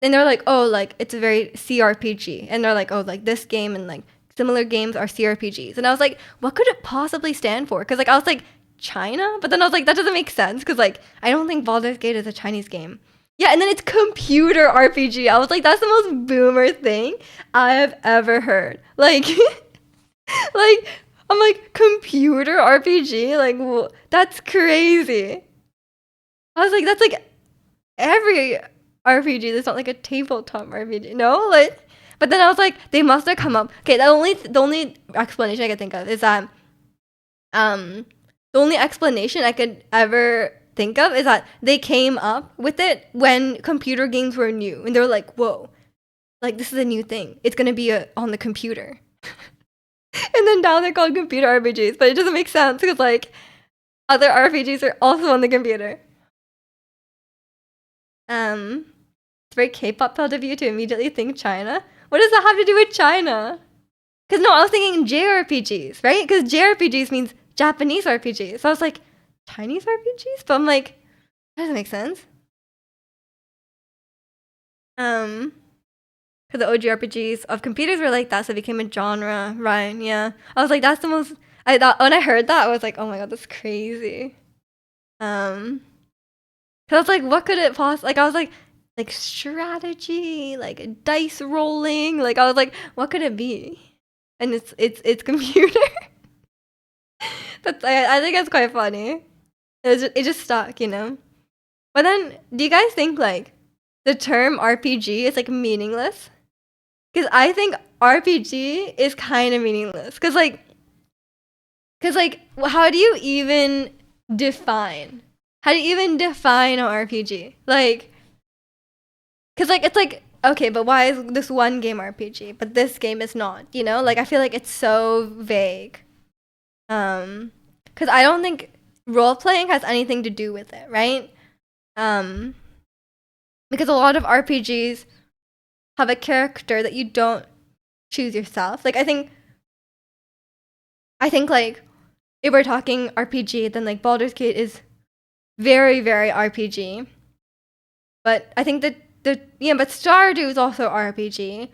And they're like, oh, like, it's a very CRPG. And they're like, oh, like, this game and, like, similar games are CRPGs. And I was like, what could it possibly stand for? Because, like, I was like, China? But then I was like, that doesn't make sense. Because, like, I don't think Baldur's Gate is a Chinese game. Yeah, and then it's computer RPG. I was like, that's the most boomer thing I have ever heard. Like, like, I'm like, computer RPG? Like, that's crazy. I was like, that's like every RPG. There's not like a tabletop RPG. No, like, but then I was like, they must have come up. Okay, the only explanation I could think of is that, the only explanation I could ever think of is that they came up with it when computer games were new, and they were like, whoa, like this is a new thing. It's gonna be on the computer, and then now they're called computer RPGs. But it doesn't make sense because like other RPGs are also on the computer. It's very K-pop of you to immediately think China. What does that have to do with China? Because no, I was thinking JRPGs, right? Because JRPGs means Japanese RPGs. So I was like, Chinese RPGs? But I'm like, that doesn't make sense. Because the OG RPGs of computers were like that, so it became a genre, right? Yeah. I was like, that's the most. I thought when I heard that, I was like, oh my god, that's crazy. Cause I was like, what could it possibly? Like, I was like strategy, like dice rolling. Like I was like, what could it be? And it's computer. That's I think it's quite funny. It just stuck, you know. But then, do you guys think like the term RPG is like meaningless? Because I think RPG is kind of meaningless. Because how do you even define? How do you even define an RPG? Like, because like it's like, okay, but why is this one game RPG, but this game is not? You know, like I feel like it's so vague. Because I don't think role playing has anything to do with it, right? Because a lot of RPGs have a character that you don't choose yourself. Like I think like if we're talking RPG, then like Baldur's Gate is very, very RPG. But I think that but Stardew is also RPG. It's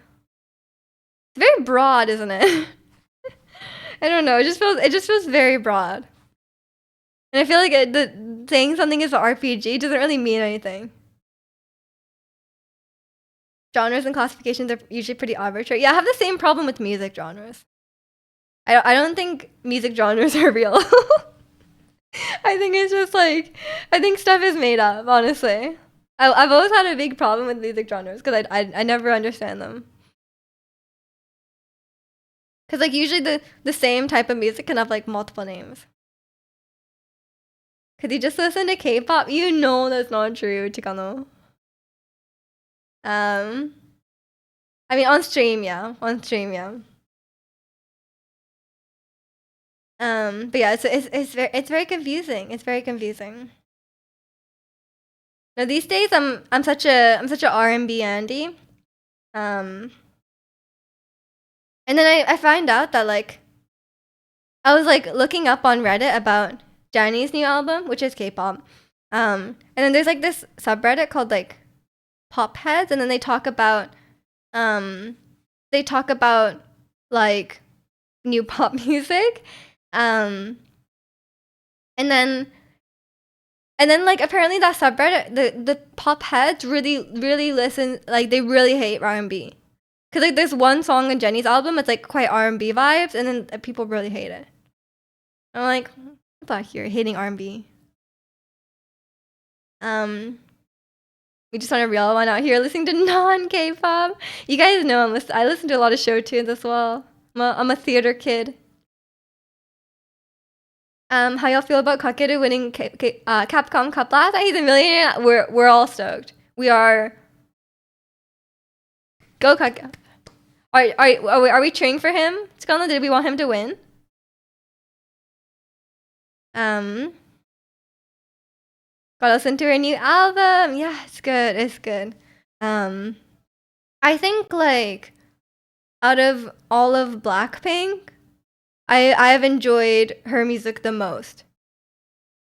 very broad, isn't it? I don't know. It just feels very broad. And I feel like saying something is an RPG doesn't really mean anything. genres and classifications are usually pretty arbitrary. Yeah, I have the same problem with music genres. I don't think music genres are real. I think it's just like I think stuff is made up. Honestly, I've always had a big problem with music genres because I never understand them. Because like usually the same type of music can have like multiple names. Because you just listen to K-pop, you know that's not true, Chicano. Um, I mean on stream, yeah, on stream, yeah. But yeah, it's very confusing. It's very confusing. Now these days, I'm such a R&B Andy. Um, and then I find out that like I was like looking up on Reddit about Johnny's new album, which is K-pop. And then there's like this subreddit called like Pop Heads, and then um they talk about like new pop music. Um, and then like apparently that subreddit the pop heads really listen, like they really hate R&B. Cause like there's one song on Jenny's album, it's like quite R&B vibes, and then people really hate it. I'm like, what's out here hating R&B? We just want a real one out here listening to non K-pop. You guys know I listen to a lot of show tunes as well. I'm a theater kid. How y'all feel about Kakeru winning Capcom Cup last night? He's a millionaire. We're all stoked. We are. Go Kakeru. Are we cheering for him? Skana, did we want him to win? Gotta listen to her new album. Yeah, it's good. It's good. I think like out of all of Blackpink, I've enjoyed her music the most,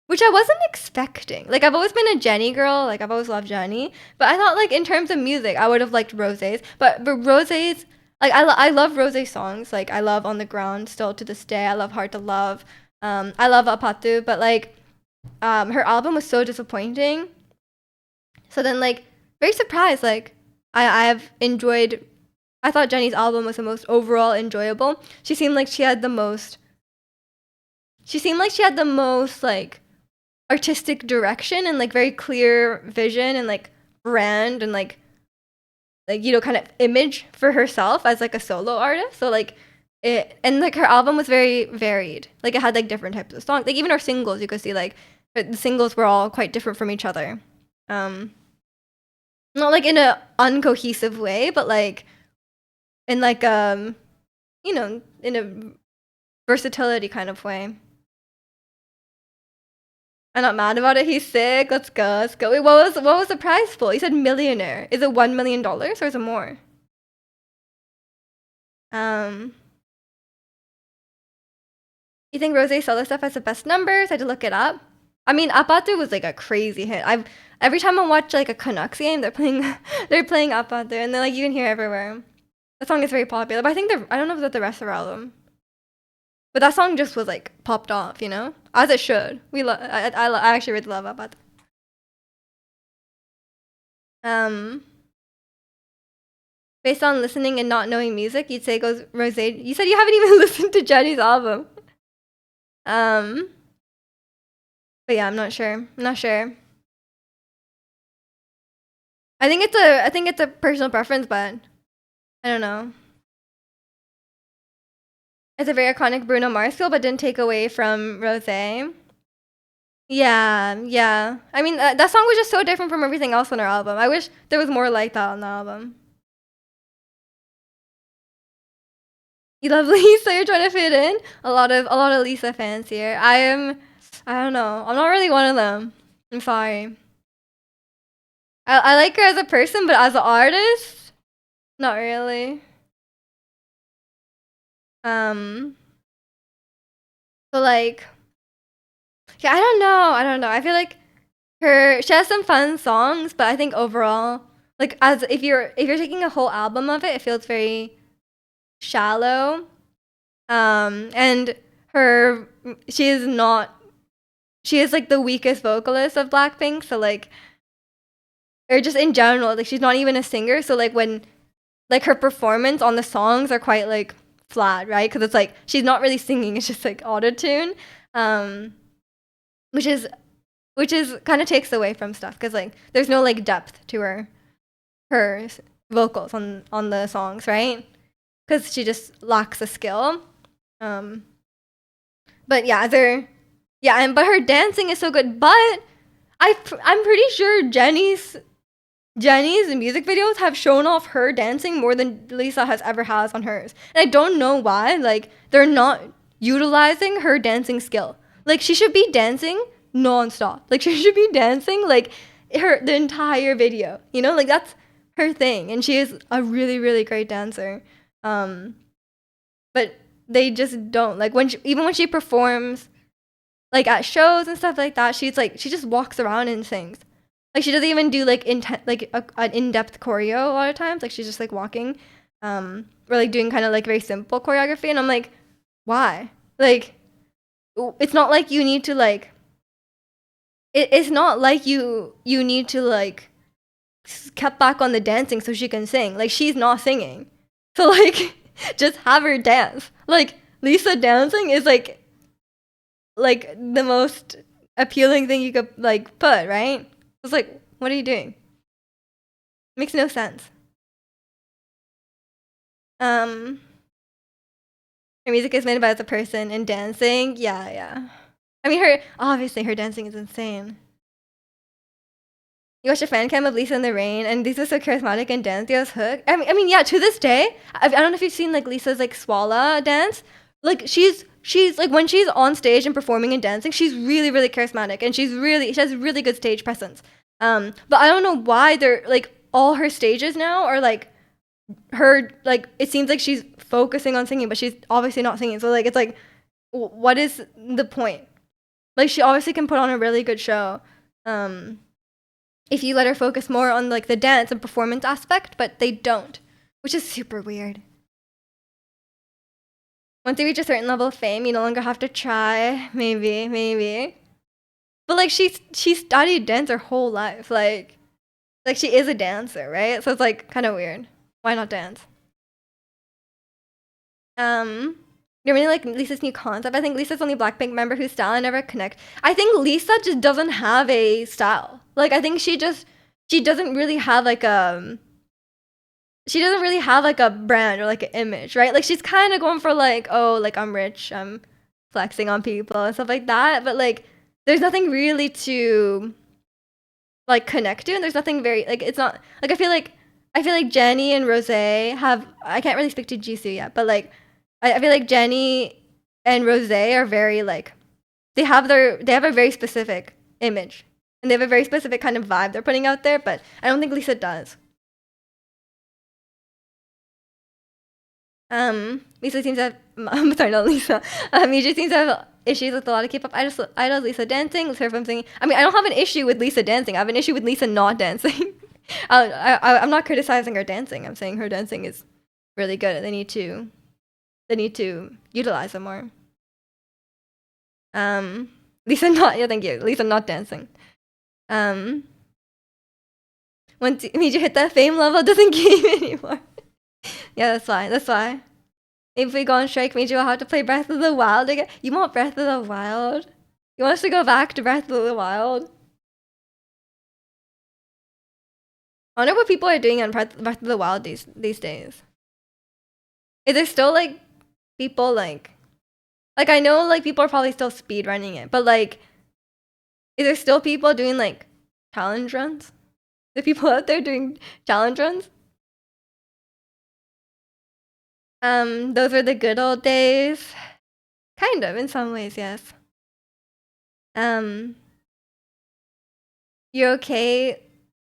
which I wasn't expecting. Like I've always been a Jennie girl. Like I've always loved Jennie, but I thought like in terms of music, I would have liked Rosé's. But Rosé's, like I love Rosé's songs. Like I love On the Ground still to this day. I love Hard to Love. I love Apatu, but like her album was so disappointing. So then like very surprised. Like I've enjoyed. I thought Jennie's album was the most overall enjoyable. She seemed like she had the most. She seemed like she had the most like artistic direction and like very clear vision and like brand and like you know kind of image for herself as like a solo artist. So like it, and like her album was very varied. Like it had like different types of songs. Like even her singles, you could see like the singles were all quite different from each other. Not like in a uncohesive way, but like in like you know, in a versatility kind of way. I'm not mad about it. He's sick. Let's go. Let's go. Wait, what was the prize pool? You said millionaire. Is it $1 million or is it more? You think Rosé solo stuff has the best numbers? I had to look it up. I mean, Apatu was like a crazy hit. Every time I watch like a Canucks game, they're playing Apatu, and then like you can hear everywhere. The song is very popular, but I think I don't know about the rest of her album. But that song just was like popped off, you know, as it should. I actually really love Apatu. Based on listening and not knowing music, you'd say it goes Rosé. You said you haven't even listened to Jennie's album. But yeah, I'm not sure. I'm not sure. I think it's a personal preference, but I don't know. It's a very iconic Bruno Mars feel, but didn't take away from Rosé. Yeah, yeah. I mean, that song was just so different from everything else on her album. I wish there was more like that on the album. You love Lisa. You're trying to fit in. A lot of Lisa fans here. I don't know. I'm not really one of them. I'm sorry. I like her as a person, but as an artist, not really. So like, yeah, I don't know. I don't know. I feel like she has some fun songs, but I think overall, like as if you're taking a whole album of it, it feels very shallow. And she is like the weakest vocalist of Blackpink, so like or just in general, like she's not even a singer. So like when like her performance on the songs are quite like flat, right? Because it's like she's not really singing; it's just like auto tune, um, which is kind of takes away from stuff because like there's no like depth to her vocals on the songs, right? Because she just lacks a skill. Um, but yeah, but her dancing is so good. But I'm pretty sure Jenny's music videos have shown off her dancing more than Lisa has on hers. And I don't know why. Like, they're not utilizing her dancing skill. Like, she should be dancing nonstop. Like, she should be dancing, like, the entire video. You know? Like, that's her thing. And she is a really, really great dancer. But they just don't. Like, even when she performs, like, at shows and stuff like that, she just walks around and sings. Like she doesn't even do like an in-depth choreo a lot of times. Like she's just like walking, or like doing kind of like very simple choreography. And I'm like, why? Like, it's not like you need to like. It's not like you need to like cut back on the dancing so she can sing. Like she's not singing, so like just have her dance. Like Lisa dancing is like the most appealing thing you could like put, right? It's like, what are you doing? Makes no sense. Her music is made about the person and dancing. Yeah. I mean, obviously her dancing is insane. You watch a fan cam of Lisa in the Rain, and Lisa's so charismatic and dancey. I was hooked. I mean, yeah. To this day, I don't know if you've seen like Lisa's like Swala dance. Like she's like when she's on stage and performing and dancing, she's really really charismatic, and she has really good stage presence. But I don't know why they're like all her stages now are like her like it seems like she's focusing on singing, but she's obviously not singing. So like it's like, what is the point? Like she obviously can put on a really good show. If you let her focus more on like the dance and performance aspect, but they don't, which is super weird. Once you reach a certain level of fame, you no longer have to try. Maybe. But like she studied dance her whole life. Like she is a dancer, right? So it's like kind of weird. Why not dance? You really like Lisa's new concept. I think Lisa's the only Blackpink member whose style I never connect. I think Lisa just doesn't have a style. Like I think she doesn't really have like a brand or like an image, right? Like she's kind of going for like, oh, like I'm rich, I'm flexing on people and stuff like that. But like there's nothing really to like connect to, and there's nothing very like it's not like I feel like Jenny and Rose have. I can't really speak to Jisoo yet, but like I feel like Jenny and Rose are very like they have a very specific image and they have a very specific kind of vibe they're putting out there, but I don't think Lisa does. Lisa seems to have I'm sorry, not Lisa. Miju seems to have issues with a lot of K-pop. I love Lisa dancing, her from singing. I mean, I don't have an issue with Lisa dancing. I have an issue with Lisa not dancing. I'm not criticizing her dancing. I'm saying her dancing is really good. They need to utilize it more. Lisa not thank you. Lisa not dancing. Once Miju hit that fame level, it doesn't game anymore. Yeah, that's why. If we go on strike, Miju will have to play Breath of the Wild again. You want Breath of the Wild? You want us to go back to Breath of the Wild? I wonder what people are doing on Breath of the Wild these days. Is there still like people like I know like people are probably still speed running it, but like is there still people doing like challenge runs? The people out there doing challenge runs? Those were the good old days. Kind of, in some ways, yes. You're okay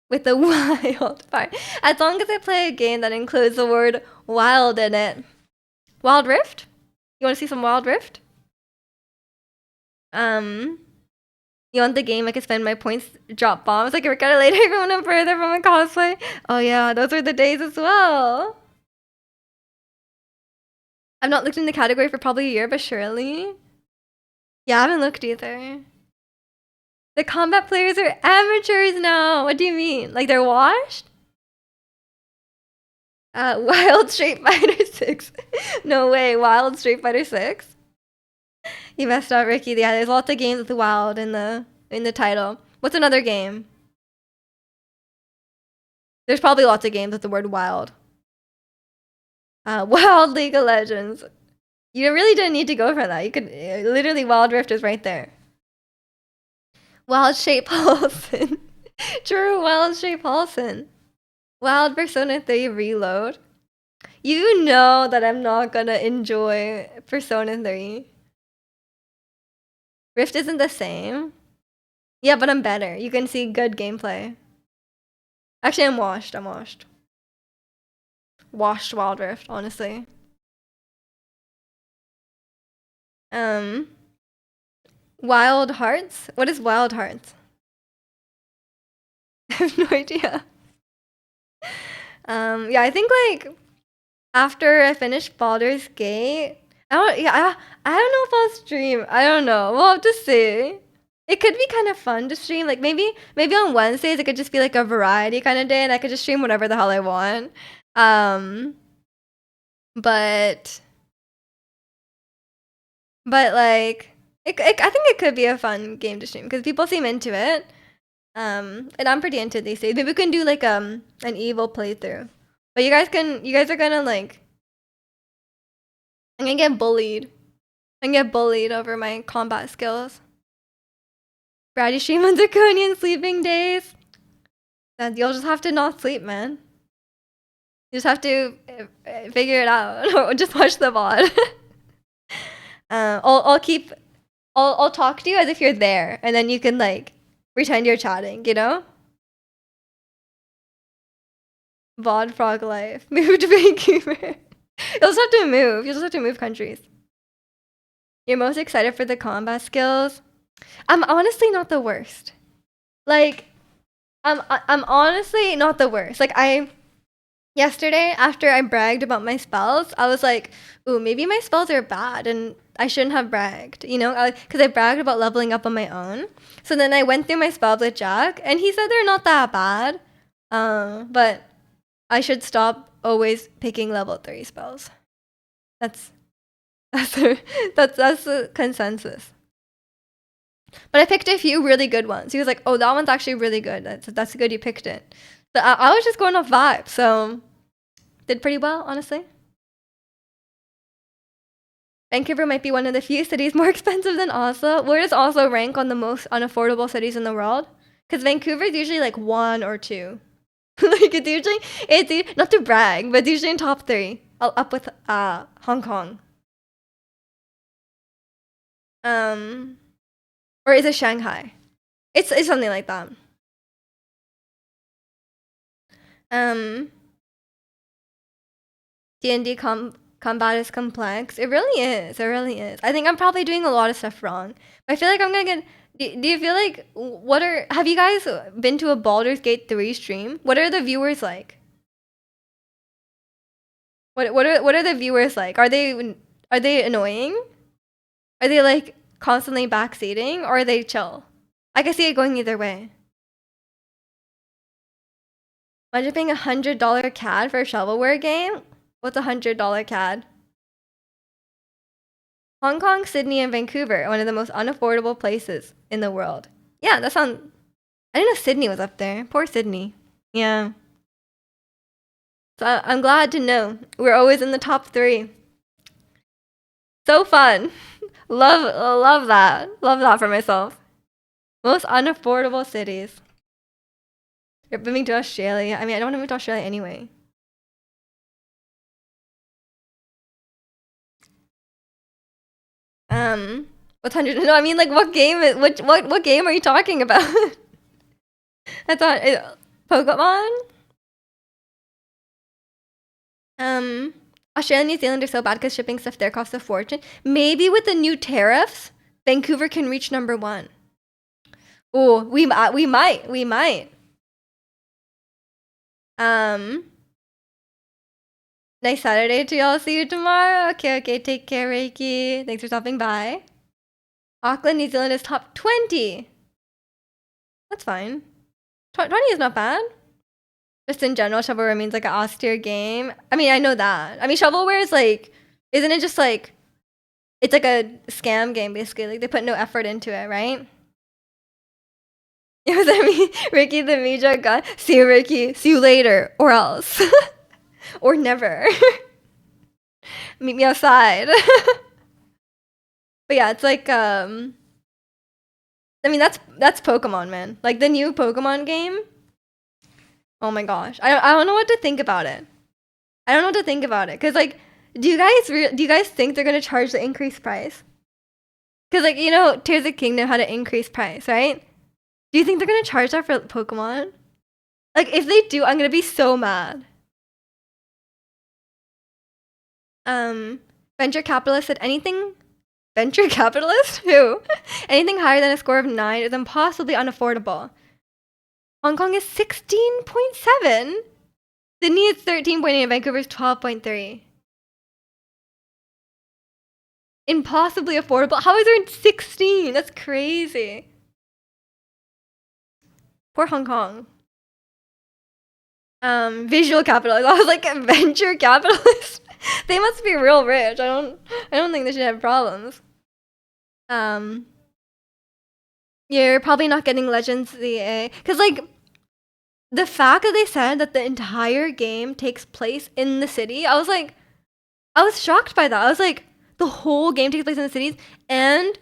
with the wild part. As long as I play a game that includes the word wild in it. Wild Rift? You want to see some Wild Rift? You want the game I can spend my points, drop bombs, I can work out it later even when I'm further from a cosplay? Oh yeah, those were the days as well. I've not looked in the category for probably a year, but surely. Yeah, I haven't looked either. The combat players are amateurs now. What do you mean? Like they're washed? Wild Street Fighter 6. No way, Wild Street Fighter 6. You messed up, Ricky. Yeah, there's lots of games with wild in the title. What's another game? There's probably lots of games with the word wild. Wild League of Legends. You really didn't need to go for that. You could literally Wild Rift is right there. Wild Shape Paulson. True, Wild Shape Paulson. Wild Persona 3 Reload. You know that I'm not gonna enjoy Persona 3. Rift isn't the same. Yeah, but I'm better. You can see good gameplay. Actually, I'm washed. Washed Wild Rift, honestly. Wild Hearts? What is Wild Hearts? I have no idea. Yeah, I think like after I finish Baldur's Gate, I don't know if I'll stream. I don't know. We'll have to see. It could be kind of fun to stream. Like maybe on Wednesdays it could just be like a variety kind of day, and I could just stream whatever the hell I want. But like I think it could be a fun game to stream because people seem into it. And I'm pretty into these days. Maybe we can do like an evil playthrough. But you guys are gonna like I'm gonna get bullied. I'm gonna get bullied over my combat skills. Brady stream on Draconian sleeping days. Then you'll just have to not sleep, man. You just have to figure it out or just watch the VOD. I'll talk to you as if you're there, and then you can like pretend you're chatting, you know? VOD Frog Life. Move to Vancouver. You'll just have to move. You'll just have to move countries. You're most excited for the combat skills? I'm honestly not the worst. Like, I'm honestly not the worst. Like, yesterday, after I bragged about my spells, I was like, ooh, maybe my spells are bad and I shouldn't have bragged, you know? Because I bragged about leveling up on my own. So then I went through my spells with Jack, and he said they're not that bad. But I should stop always picking level 3 spells. That's the consensus. But I picked a few really good ones. He was like, "Oh, that one's actually really good. That's good. You picked it." So I was just going off vibe. So did pretty well, honestly. Vancouver might be one of the few cities more expensive than Oslo. Where does Oslo rank on the most unaffordable cities in the world? Because Vancouver is usually like 1 or 2. Like it's not to brag, but it's usually in top 3. Up with Hong Kong. Or is it Shanghai? It's something like that. D&D combat is complex. It really is. It really is. I think I'm probably doing a lot of stuff wrong. But I feel like I'm gonna get. Do you feel like have you guys been to a Baldur's Gate 3 stream? What are the viewers like? What are the viewers like? Are they annoying? Are they like constantly backseating, or are they chill? I can see it going either way. Imagine paying $100 CAD for a shovelware game. What's $100 CAD? Hong Kong, Sydney, and Vancouver are one of the most unaffordable places in the world. Yeah, that sounds. I didn't know Sydney was up there. Poor Sydney. Yeah. So I'm glad to know we're always in the top 3. So fun. Love that. Love that for myself. Most unaffordable cities. You're moving to Australia. I mean, I don't want to move to Australia anyway. What's 100? No, I mean, like, what game? What game are you talking about? I thought Pokemon. Australia and New Zealand are so bad because shipping stuff there costs a fortune. Maybe with the new tariffs, Vancouver can reach number 1. Oh, we might. Nice Saturday to y'all. See you tomorrow. Okay, take care, Reiki. Thanks for stopping by. Auckland, New Zealand is top 20. That's fine. 20 is not bad. Just in general, shovelware means like an austere game. I mean, I know that. I mean, shovelware is like, isn't it just like, it's like a scam game basically. Like they put no effort into it, right? Yeah, was that me? Ricky the Media guy. See you, Ricky. See you later, or else, or never. Meet me outside. But yeah, it's like I mean that's Pokemon, man. Like the new Pokemon game. Oh my gosh, I don't know what to think about it. I don't know what to think about it, cause like, do you guys think they're gonna charge the increased price? Cause like, you know, Tears of the Kingdom had an increased price, right? Do you think they're gonna charge that for Pokemon? Like if they do, I'm gonna be so mad. Venture capitalist said anything. Venture capitalist? Who? Anything higher than a score of 9 is impossibly unaffordable. Hong Kong is 16.7. Sydney is 13.8 and Vancouver is 12.3. Impossibly affordable. How is there 16? That's crazy. Poor Hong Kong. Visual capitalist. I was like, venture capitalist. They must be real rich. I don't think they should have problems. You're probably not getting Legends ZA. Cause like the fact that they said that the entire game takes place in the city, I was shocked by that. I was like, the whole game takes place in the cities, and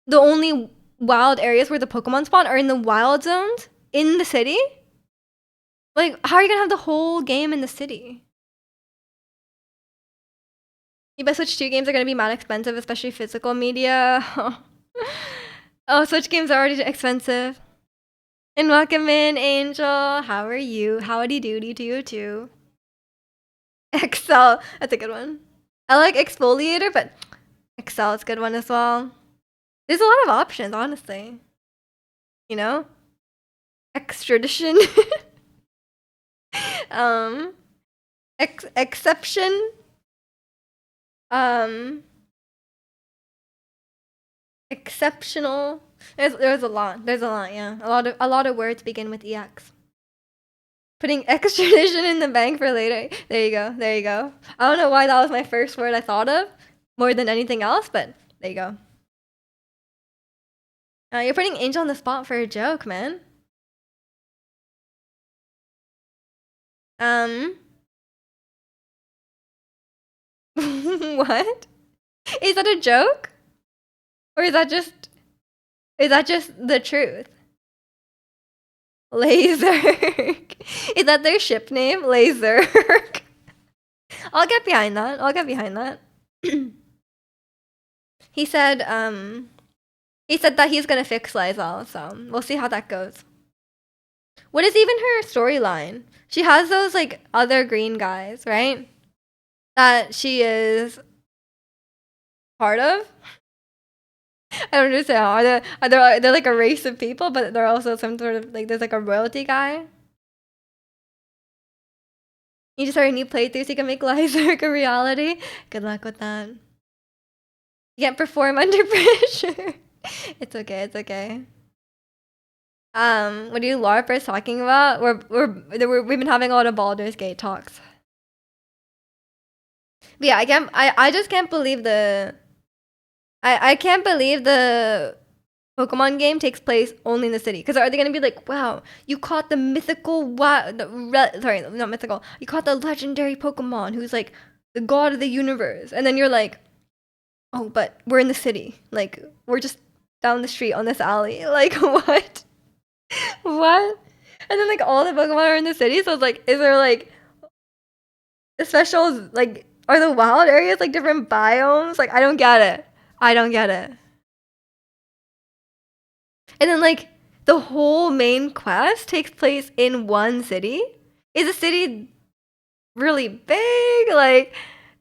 the only wild areas where the Pokemon spawn are in the wild zones in the city? Like, how are you gonna have the whole game in the city? You bet Switch 2 games are gonna be mad expensive, especially physical media. Oh, Switch games are already expensive. And welcome in, Angel. How are you? Howdy doody to you too. Excel. That's a good one. I like Exfoliator, but Excel is a good one as well. There's a lot of options, honestly. You know? Extradition. Exception. Exceptional. There's a lot. There's a lot, yeah. A lot of words begin with EX. Putting extradition in the bank for later. There you go. There you go. I don't know why that was my first word I thought of more than anything else, but there you go. You're putting Angel on the spot for a joke, man. What? Is that a joke? Or is that just the truth? Laser. Is that their ship name? Laser. I'll get behind that. I'll get behind that. He said that he's gonna fix Lysol, so we'll see how that goes. What is even her storyline? She has those like other green guys, right? That she is part of. I don't understand. Are they like a race of people, but they're also some sort of like there's like a royalty guy. You just start a new playthrough so you can make Lyserg a reality. Good luck with that. You can't perform under pressure. It's okay. It's okay. What are you LARPers talking about? We've been having a lot of Baldur's Gate talks. But yeah, I just can't believe I can't believe the Pokemon game takes place only in the city. Because are they gonna be like, wow, you caught the mythical sorry, not mythical. You caught the legendary Pokemon who's like the god of the universe, and then you're like, oh, but we're in the city. Like we're just down the street on this alley. Like what? What? And then like all the Pokemon are in the city. So it's like, is there like special like are the wild areas like different biomes? Like I don't get it. I don't get it. And then like the whole main quest takes place in one city. Is the city really big? Like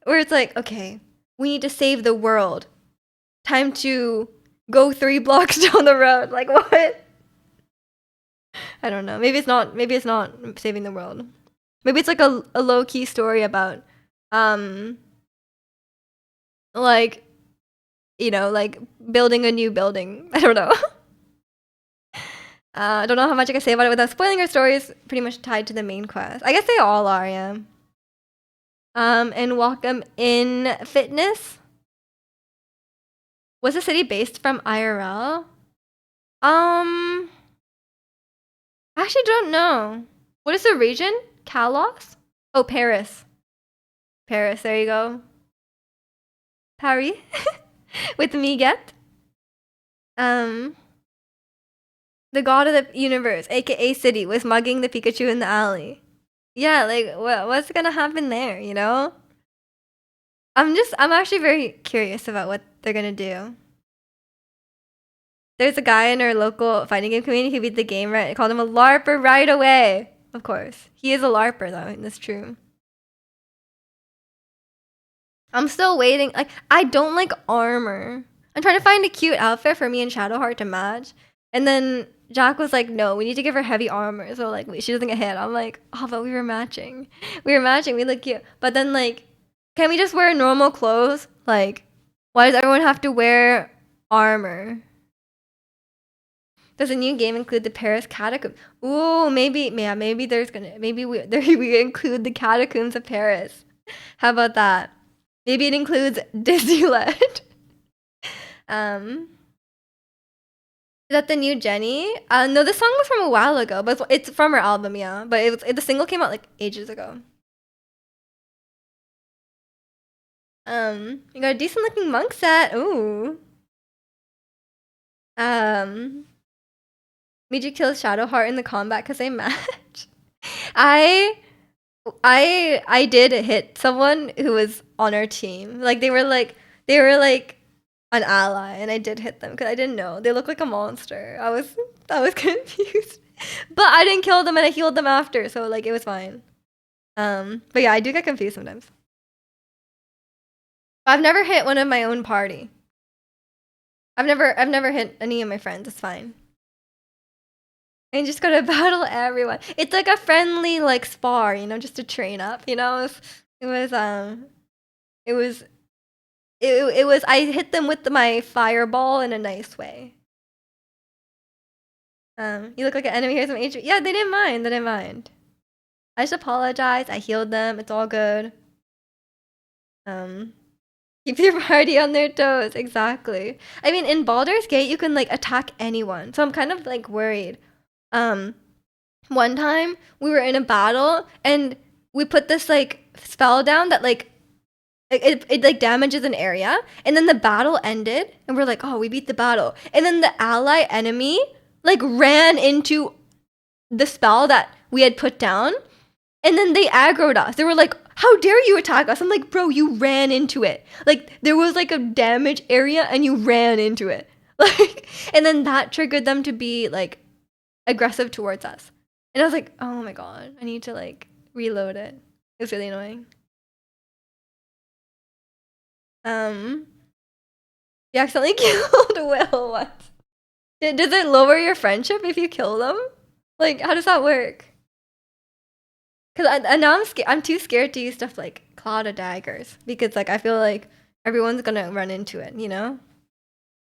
where it's like, okay, we need to save the world. Time to go 3 blocks down the road. Like what? I don't know. Maybe it's not saving the world. Maybe it's like a low key story about like you know, like building a new building. I don't know. I don't know how much I can say about it without spoiling her story. Is pretty much tied to the main quest. I guess they all are, yeah. And welcome in fitness. Was the city based from IRL? I actually don't know. What is the region? Kalos? Oh, Paris. Paris, there you go. Paris. With Miguet. The god of the universe, aka City, was mugging the Pikachu in the alley. Yeah, like what's gonna happen there, you know? I'm actually very curious about what they're gonna do. There's a guy in our local fighting game community who beat the game right. I called him a LARPer right away. Of course. He is a LARPer though, and that's true. I'm still waiting. Like, I don't like armor. I'm trying to find a cute outfit for me and Shadowheart to match. And then Jack was like, no, we need to give her heavy armor. So, like, wait, she doesn't get hit. I'm like, oh, but we were matching. We were matching. We look cute. But then, like, can we just wear normal clothes? Like, why does everyone have to wear armor? Does a new game include the Paris catacombs? Ooh, maybe, yeah, maybe we include the catacombs of Paris. How about that? Maybe it includes Disneyland. Is that the new Jenny? No, this song was from a while ago, but it's from her album, yeah. But the single came out like ages ago. You got a decent looking monk set. Ooh. Miju kills Shadowheart in the combat because they match. I did hit someone who was on our team. Like they were like an ally, and I did hit them because I didn't know they looked like a monster. I was confused, but I didn't kill them, and I healed them after, so like it was fine. But yeah, I do get confused sometimes. I've never hit one of my own party. I've never hit any of my friends. It's fine. And just gotta battle everyone. It's like a friendly like spar, you know, just to train up. You know, it was. I hit them with my fireball in a nice way. You look like an enemy. Here's some HP. Yeah, they didn't mind. They didn't mind. I just apologize. I healed them. It's all good. Keep your party on their toes. Exactly. I mean, in Baldur's Gate, you can like attack anyone. So I'm kind of like worried. One time we were in a battle and we put this like spell down that like it like damages an area, and then the battle ended and we're like, oh, we beat the battle, and then the ally enemy like ran into the spell that we had put down, and then they aggroed us. They were like, how dare you attack us? I'm like, bro, you ran into it. Like there was like a damage area and you ran into it. Like, and then that triggered them to be like aggressive towards us. And I was like, oh my god, I need to like reload it. It was really annoying. You accidentally killed Will once. Does it lower your friendship if you kill them? Like, how does that work? Because now I'm too scared to use stuff like Cloud of Daggers, because like I feel like everyone's gonna run into it, you know?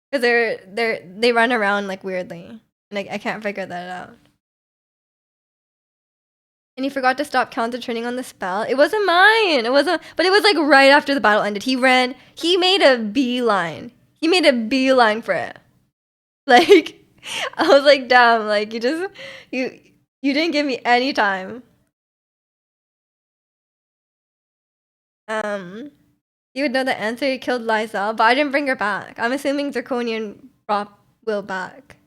Because they run around like weirdly, and I can't figure that out. And he forgot to stop concentrating on the spell. It wasn't mine. It wasn't, but it was like right after the battle ended. He made a beeline. He made a beeline for it. Like, I was like, damn, like you didn't give me any time. You would know the answer. You killed Liza, but I didn't bring her back. I'm assuming Draconian brought Will back.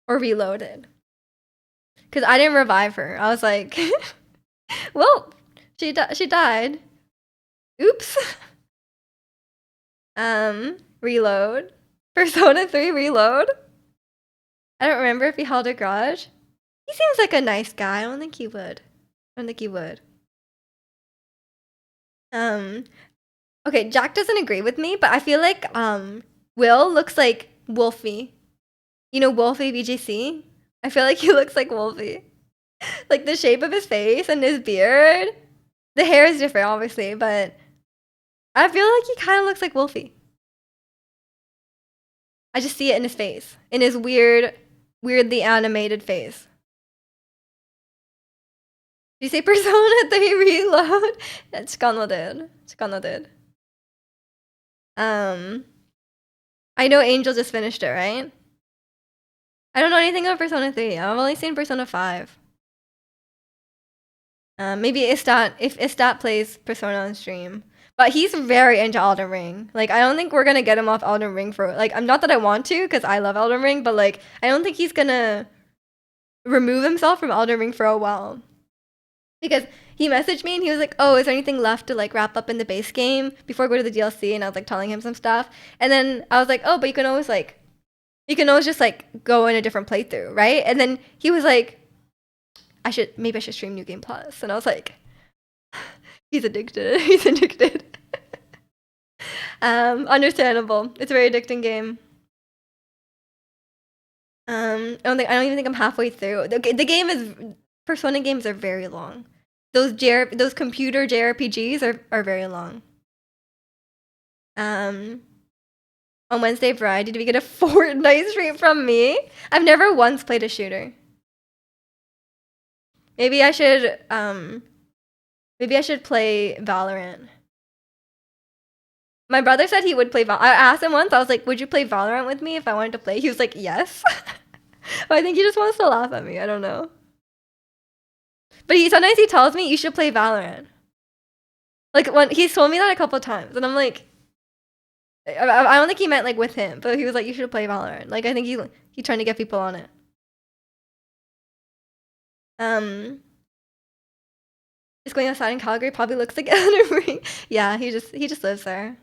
Or reloaded. Because I didn't revive her. I was like, well, she died. Oops. Reload. Persona 3 reload. I don't remember if he held a grudge. He seems like a nice guy. I don't think he would. Okay, Jack doesn't agree with me, but I feel like Will looks like Wolfie. You know Wolfie VGC? I feel like he looks like Wolfie. Like the shape of his face and his beard. The hair is different, obviously, but I feel like he kind of looks like Wolfie. I just see it in his face. In his weird weirdly animated face. Did you say Persona 3 Reload? Chikanoden. Chikanoden. I know Angel just finished it, right? I don't know anything about Persona 3. I've only seen Persona 5. Maybe Istat, if Istat plays Persona on stream. But he's very into Elden Ring. Like, I don't think we're gonna get him off Elden Ring for, like, I'm not that I want to, because I love Elden Ring, but, like, I don't think he's gonna remove himself from Elden Ring for a while. Because he messaged me and he was like, oh, is there anything left to, like, wrap up in the base game before I go to the DLC? And I was, like, telling him some stuff. And then I was like, oh, but you can always just, like, go in a different playthrough, right? And then he was like, maybe I should stream New Game Plus. And I was like, he's addicted. He's addicted. Understandable. It's a very addicting game. I don't even think I'm halfway through. The game is, Persona games are very long. Those computer JRPGs are very long. On Wednesday Variety, did we get a Fortnite stream from me? I've never once played a shooter. Maybe I should play Valorant. My brother said he would play Valorant. I asked him once, I was like, would you play Valorant with me if I wanted to play? He was like, yes. But I think he just wants to laugh at me. I don't know. But sometimes he tells me you should play Valorant. Like, when he's told me that a couple times, and I'm like, I don't think he meant like with him, but he was like, you should play Valorant. Like, I think he's trying to get people on it. Just going outside in Calgary probably looks like Elden Ring. Yeah, he just lives there.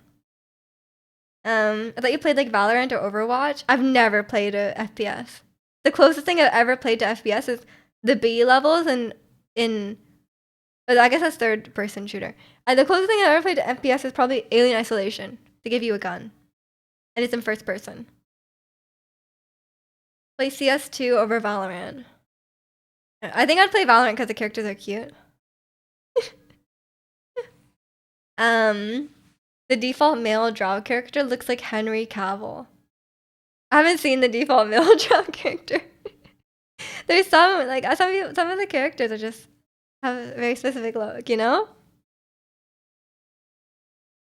I thought you played like Valorant or Overwatch. I've never played a FPS. The closest thing I've ever played to FPS is the B levels and I guess that's third person shooter. The closest thing I've ever played to FPS is probably Alien Isolation. They give you a gun. And it's in first person. Play CS2 over Valorant. I think I'd play Valorant because the characters are cute. The default male draw character looks like Henry Cavill. I haven't seen the default male draw character. There's some of the characters are just have a very specific look, you know?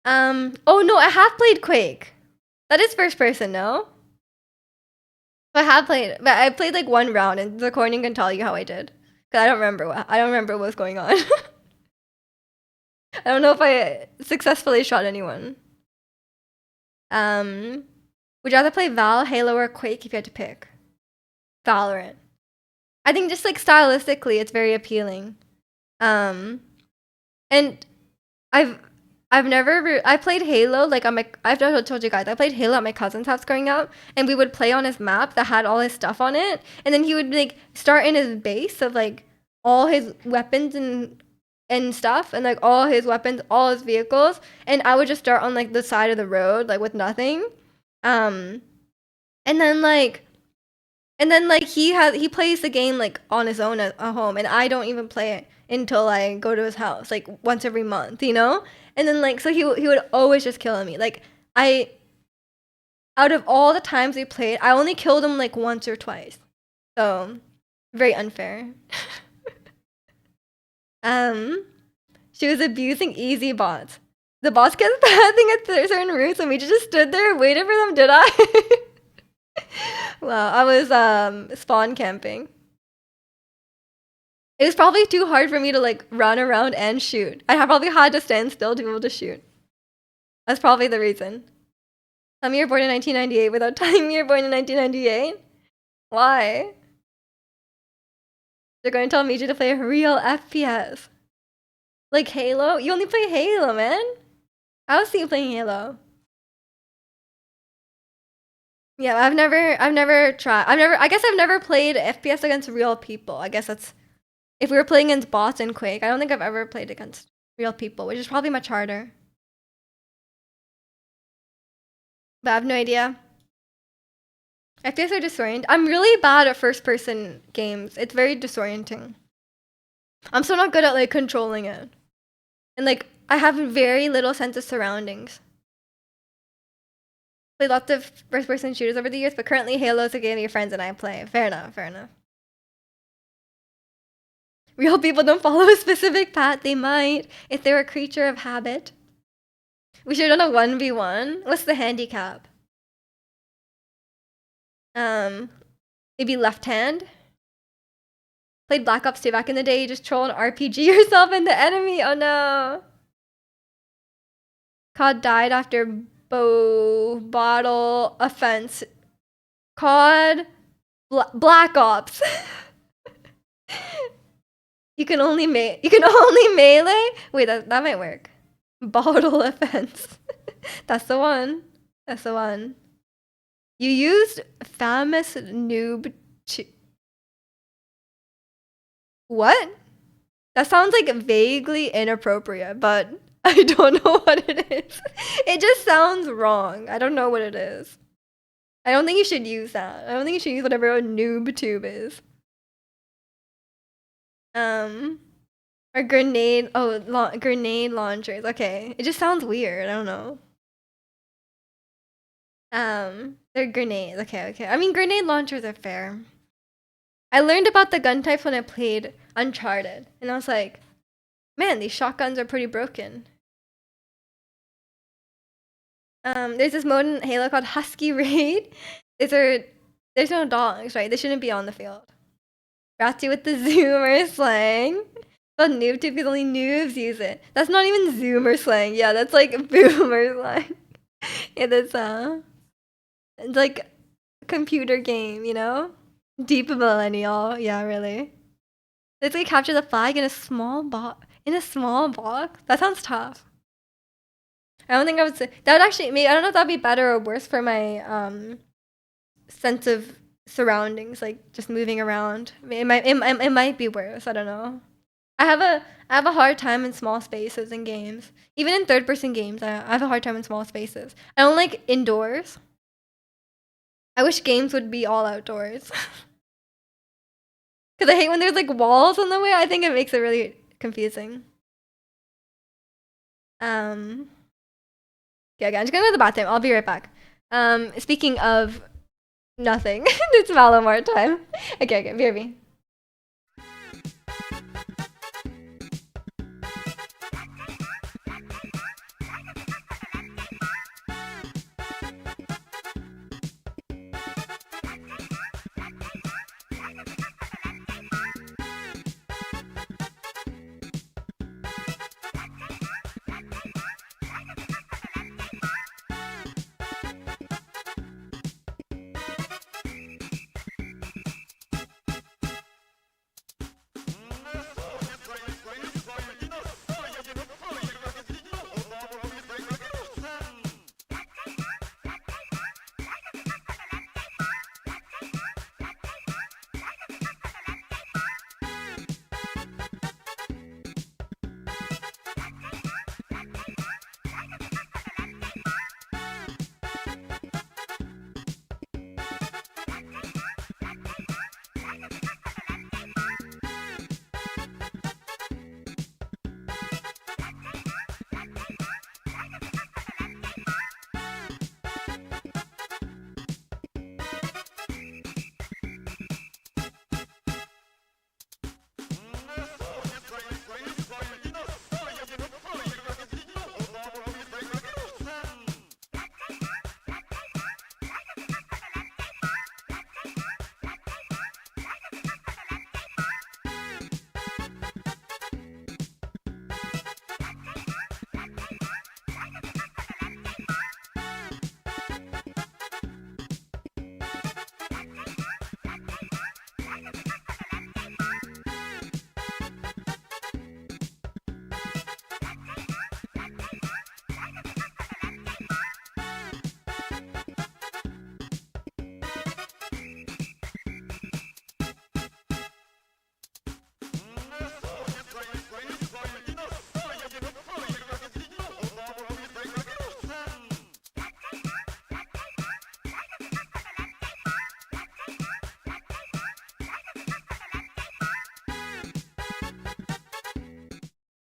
Oh no, I have played Quake. That is first person, no? I have played, but I played like one round, and the recording can tell you how I did. Cause I don't remember what was going on. I don't know if I successfully shot anyone. Would you rather play Val, Halo, or Quake if you had to pick? Valorant. I think just like stylistically, it's very appealing. And I played Halo like I've told you guys I played Halo at my cousin's house growing up, and we would play on his map that had all his stuff on it, and then he would like start in his base of like all his weapons and stuff, and like all his weapons, all his vehicles, and I would just start on like the side of the road like with nothing, and then he plays the game like on his own at home, and I don't even play it until I go to his house like once every month, you know? And then like so he would always just kill me. Like out of all the times we played, I only killed him like once or twice. So very unfair. She was abusing easy bots. The bots kept passing at certain routes, and we just stood there and waited for them, did I? Well, I was spawn camping. It was probably too hard for me to like run around and shoot. I probably had to stand still to be able to shoot. That's probably the reason. Tell me you're born in 1998 without telling me you're born in 1998? Why? They're going to tell me to play a real FPS. Like Halo? You only play Halo, man. I was see you playing Halo. Yeah, I guess I've never played FPS against real people. I guess that's, if we were playing against bots in Quake, I don't think I've ever played against real people, which is probably much harder. But I have no idea. FPS are disorienting. I'm really bad at first-person games. It's very disorienting. I'm still not good at like controlling it. And like, I have very little sense of surroundings. Played lots of first-person shooters over the years, but currently Halo's a game your friends and I play. Fair enough, fair enough. Real people don't follow a specific path. They might if they're a creature of habit. We should have done a 1v1. What's the handicap? Maybe left hand. Played Black Ops 2 back in the day. You just troll an RPG yourself and the enemy. Oh no. COD died after bottle offense. COD Black Ops. You can only melee. Wait, that might work. Bottle offense. That's the one. That's the one. You used famous noob to. What? That sounds like vaguely inappropriate, but I don't know what it is. It just sounds wrong. I don't know what it is. I don't think you should use that. I don't think you should use whatever a noob tube is. Or grenade. Oh, grenade launchers. Okay, it just sounds weird. I don't know. They're grenades. Okay. I mean, grenade launchers are fair. I learned about the gun types when I played Uncharted, and I was like, man, these shotguns are pretty broken. There's this mode in Halo called Husky Raid. There's no dogs, right? They shouldn't be on the field. Ratsy with the zoomer slang. But noob tube because only noobs use it. That's not even zoomer slang. Yeah, that's like boomer slang. Yeah, that's it's like a computer game, you know? Deep millennial. Yeah, really. Let's like capture the flag in a small box. In a small box? That sounds tough. I don't think I would say that would actually I don't know if that'd be better or worse for my sense of surroundings, like just moving around. It might be worse. I don't know. I have a hard time in small spaces in games. Even in third-person games, I have a hard time in small spaces. I don't like indoors. I wish games would be all outdoors. Because I hate when there's like walls on the way. I think it makes it really confusing. Yeah, again, I'm just gonna go to the bathroom. I'll be right back. Speaking of nothing, it's Malamar time. Okay, BRB.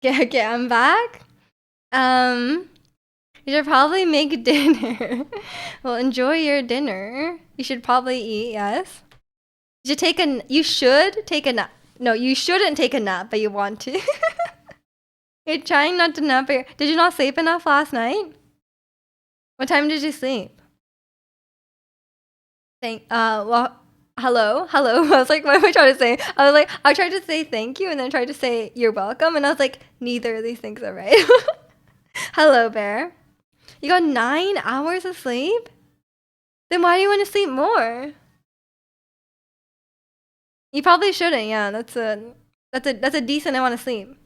Okay, I'm back. You should probably make dinner. Well, enjoy your dinner. You should probably eat, yes. You should take a nap. No, you shouldn't take a nap, but you want to. You're trying not to nap. Did you not sleep enough last night? What time did you sleep? Well, hello. I was like, what am I trying to say? I was like, I tried to say thank you and then tried to say you're welcome, and I was like, neither of these things are right. Hello, bear. You got 9 hours of sleep? Then why do you want to sleep more? You probably shouldn't. Yeah, that's a decent amount of sleep.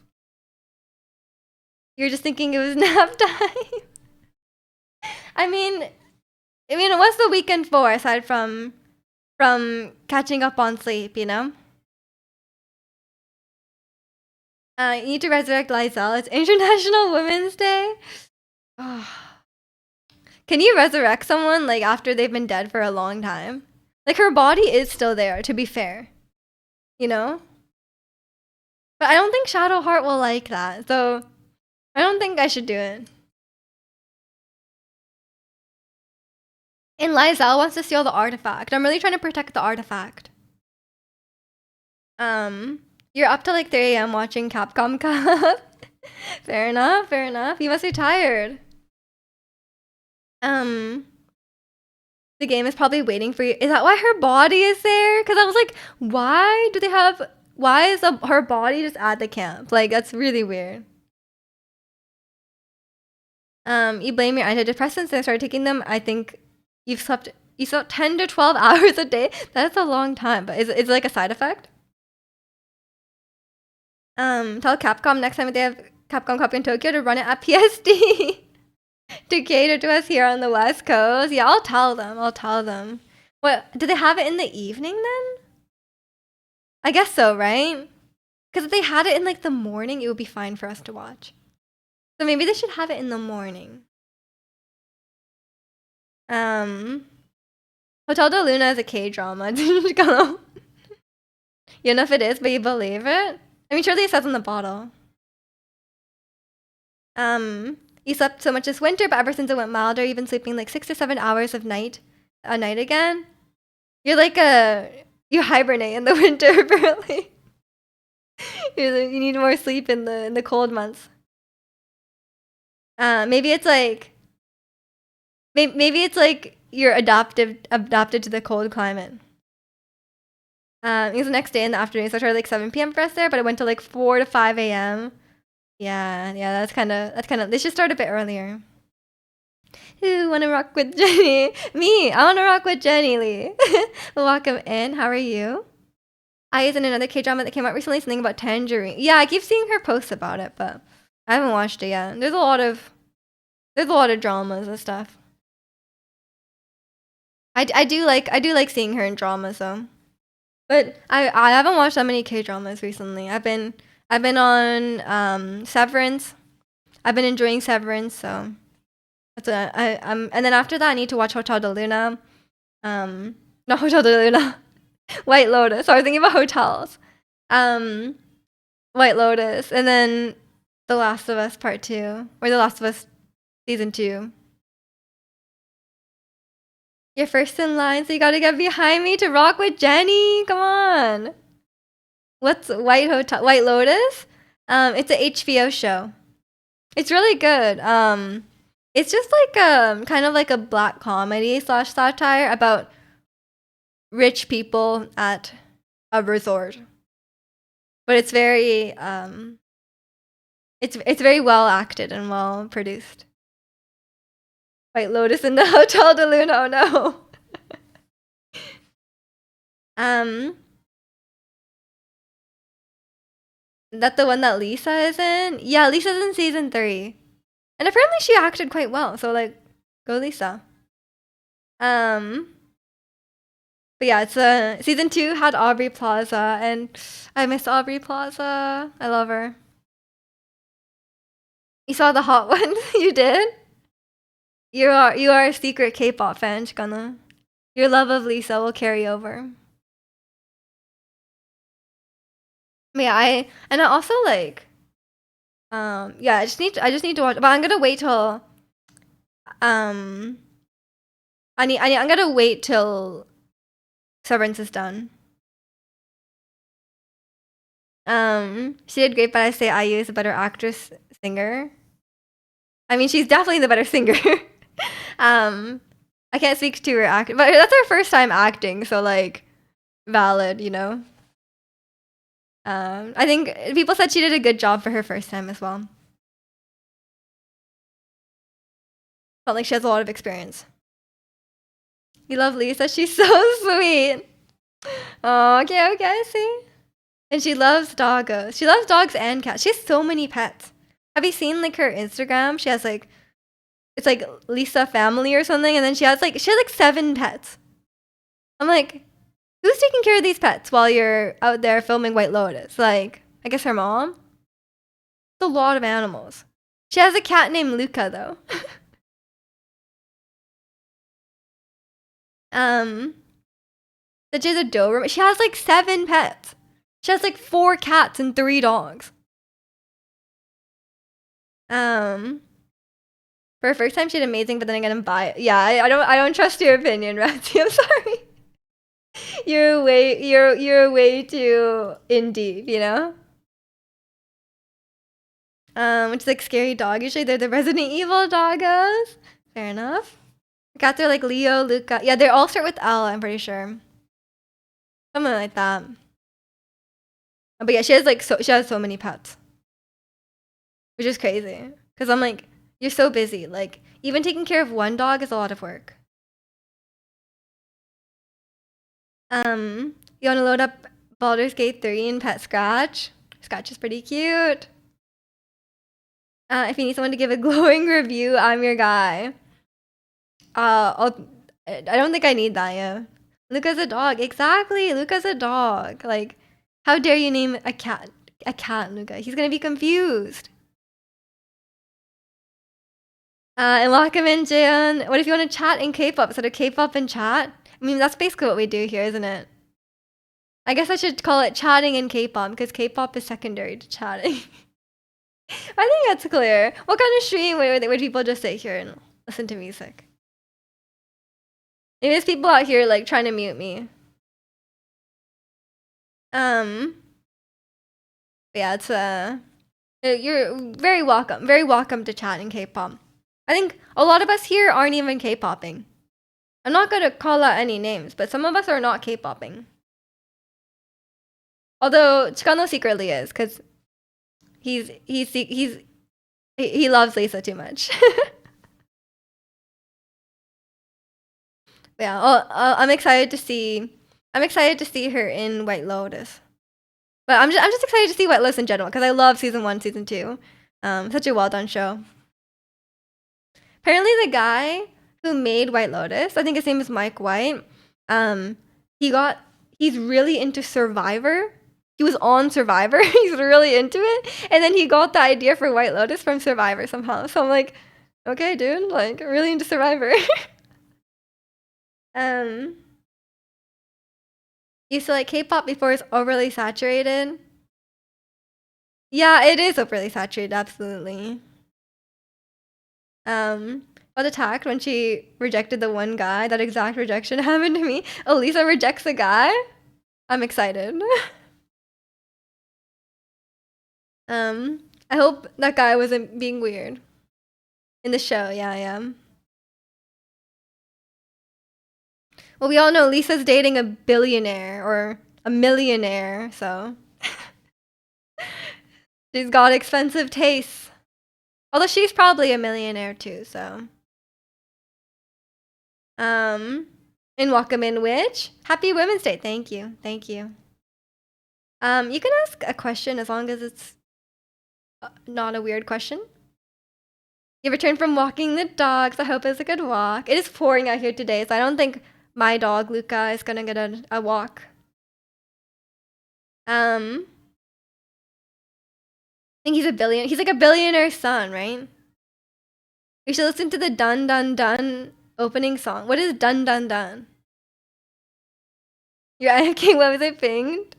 You're just thinking it was nap time. I mean, what's the weekend for aside from catching up on sleep? You know. You need to resurrect Lysel. It's International Women's Day. Oh. Can you resurrect someone like after they've been dead for a long time? Like her body is still there, to be fair. You know? But I don't think Shadowheart will like that. So I don't think I should do it. And Lysel wants to steal the artifact. I'm really trying to protect the artifact. You're up to like 3 a.m. watching Capcom Cup. Fair enough, fair enough. You must be tired. The game is probably waiting for you. Is that why her body is there? Because I was like, why is her body just at the camp? Like, that's really weird. You blame your antidepressants and started taking them. I think you slept 10 to 12 hours a day. That's a long time, but is it like a side effect? Tell Capcom next time they have Capcom Cup in Tokyo to run it at PSD. To cater to us here on the West Coast. Yeah, I'll tell them. What, do they have it in the evening then? I guess so, right? Because if they had it in like the morning, it would be fine for us to watch. So maybe they should have it in the morning. Hotel de Luna is a K-drama. You know if it is, but you believe it? I mean, surely it says on the bottle. You slept so much this winter, but ever since it went milder, you've been sleeping like 6 to 7 hours a night again. You're like you hibernate in the winter, apparently. You need more sleep in the cold months. Maybe it's like you're adapted to the cold climate. It was the next day in the afternoon, so I started like 7 p.m. for us there, but it went to like 4 to 5 a.m. Yeah, that's kind of. They should start a bit earlier. Who wanna rock with Jenny? Me, I wanna rock with Jenny Lee. Welcome in. How are you? I is in another K-drama that came out recently, something about Tangerine. Yeah, I keep seeing her posts about it, but I haven't watched it yet. There's a lot of dramas and stuff. I do like seeing her in dramas though. But I haven't watched that many K-dramas recently. I've been on Severance. I've been enjoying Severance, so and then after that I need to watch Hotel de Luna. Not Hotel de Luna. White Lotus. I was thinking about hotels. White Lotus, and then The Last of Us Part 2 or The Last of Us Season 2. You're first in line, so you gotta get behind me to rock with Jenny. Come on. What's White Lotus? It's a HBO show. It's really good. It's just like kind of like a black comedy / satire about rich people at a resort. But it's very it's very well acted and well produced. White Lotus in the Hotel de Luna. Oh no. That the one that Lisa is in? Yeah, Lisa's in season 3. And apparently she acted quite well, so like, go Lisa. But yeah, it's season 2 had Aubrey Plaza, and I miss Aubrey Plaza. I love her. You saw the hot one? You did? You are a secret K-pop fan, Chikana. Your love of Lisa will carry over. But yeah, I also like yeah, I just need to watch, but I'm gonna wait till I'm gonna wait till Severance is done. She did great, but I say IU is a better actress singer. I mean, she's definitely the better singer. um, I can't speak to her act, but that's her first time acting, so like, valid, you know. I think people said she did a good job for her first time as well. Felt like she has a lot of experience. You love Lisa. She's so sweet. Oh, okay, I see. And she loves doggos. She loves dogs and cats. She has so many pets. Have you seen like her Instagram? She has like, it's like Lisa family or something, and then she has like 7 pets. I'm like, who's taking care of these pets while you're out there filming White Lotus? Like, I guess her mom. It's a lot of animals. She has a cat named Luca though. That she's a Doberman. She has like 7 pets. She has like 4 cats and 3 dogs. For her first time, she did amazing, but then again, I'm biased. Yeah, I don't trust your opinion, Ratsy. I'm sorry. You're way too in deep, you know. Which is like scary dog. Usually they're the Resident Evil doggos. Fair enough. Cats are like Leo, Luca. Yeah, they all start with L. I'm pretty sure. Something like that. But yeah, she has so many pets, which is crazy. Cause I'm like, you're so busy. Like even taking care of one dog is a lot of work. You wanna load up Baldur's Gate 3 and pet Scratch? Scratch is pretty cute. If you need someone to give a glowing review, I'm your guy. I don't think I need that, yeah. Luca's a dog. Exactly. Luca's a dog. Like, how dare you name a cat Luca? He's gonna be confused. And lock him in, Jaeon. What if you want to chat in K-pop? So to K-pop and chat? I mean, that's basically what we do here, isn't it? I guess I should call it chatting in K-pop because K-pop is secondary to chatting. I think that's clear. What kind of stream would people just sit here and listen to music? Maybe there's people out here like trying to mute me. Yeah, it's you're very welcome to chat in K-pop. I think a lot of us here aren't even K-popping. I'm not gonna call out any names, but some of us are not K-popping. Although Chikano secretly is, cause he loves Lisa too much. Yeah, I'm excited to see her in White Lotus. But I'm just excited to see White Lotus in general because I love season 1, season 2. Such a well done show. Apparently, the guy who made White Lotus, I think his name is Mike White. He's really into Survivor. He was on Survivor. He's really into it, and then he got the idea for White Lotus from Survivor somehow. So I'm like, okay, dude, like really into Survivor. Used to like K-pop before it's overly saturated. Yeah, it is overly saturated, absolutely. Got attacked when she rejected the one guy. That exact rejection happened to me. Oh, Lisa rejects a guy? I'm excited. I hope that guy wasn't being weird. In the show, yeah. Well, we all know Lisa's dating a billionaire or a millionaire, so she's got expensive tastes. Although she's probably a millionaire too, so. And welcome in Witch. Happy Women's Day. Thank you. You can ask a question as long as it's not a weird question. You returned from walking the dogs. I hope it's a good walk. It is pouring out here today, so I don't think my dog Luca is gonna get a walk. I think he's like a billionaire's son, right? You should listen to the Dun Dun Dun opening song. What is Dun Dun Dun? Your IFK website pinged?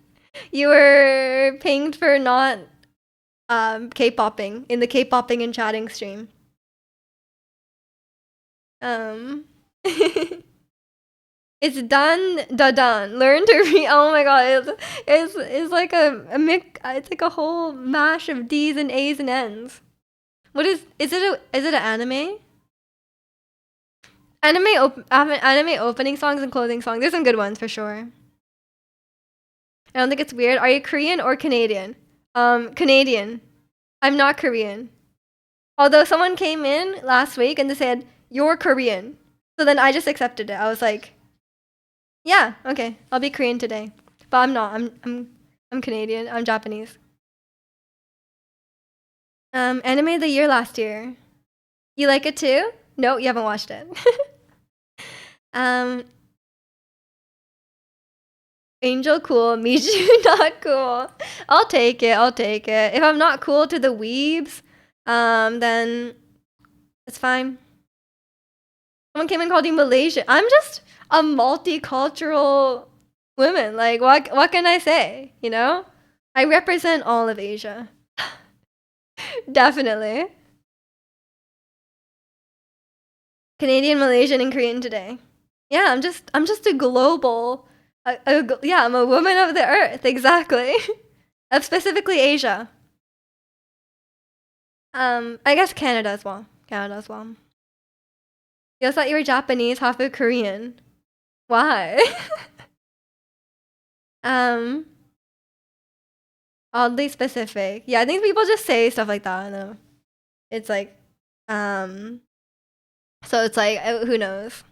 You were pinged for not K-popping in the K-popping and chatting stream. It's done, da done. Learn to read. Oh my god, it's like a mix. It's like a whole mash of D's and A's and N's. What is it? Is it an anime? Anime opening songs and closing songs. There's some good ones for sure. I don't think it's weird. Are you Korean or Canadian? Canadian. I'm not Korean. Although someone came in last week and they said you're Korean, so then I just accepted it. I was like, yeah, okay, I'll be Korean today, but I'm not. I'm Canadian. I'm Japanese. Anime of the year last year. You like it too? No, you haven't watched it. um, Angel cool, Michu not cool. I'll take it. I'll take it. If I'm not cool to the weebs, then it's fine. Someone came and called you Malaysian. I'm just a multicultural woman. Like, what can I say? You know, I represent all of Asia. Definitely. Canadian, Malaysian, and Korean today. Yeah, I'm just a global. Yeah, I'm a woman of the earth. Exactly. Of specifically Asia. I guess Canada as well. Canada as well. You also thought you were Japanese, half of Korean. Why? um, Oddly specific. Yeah, I think people just say stuff like that. I know. It's like, um, so it's like, who knows?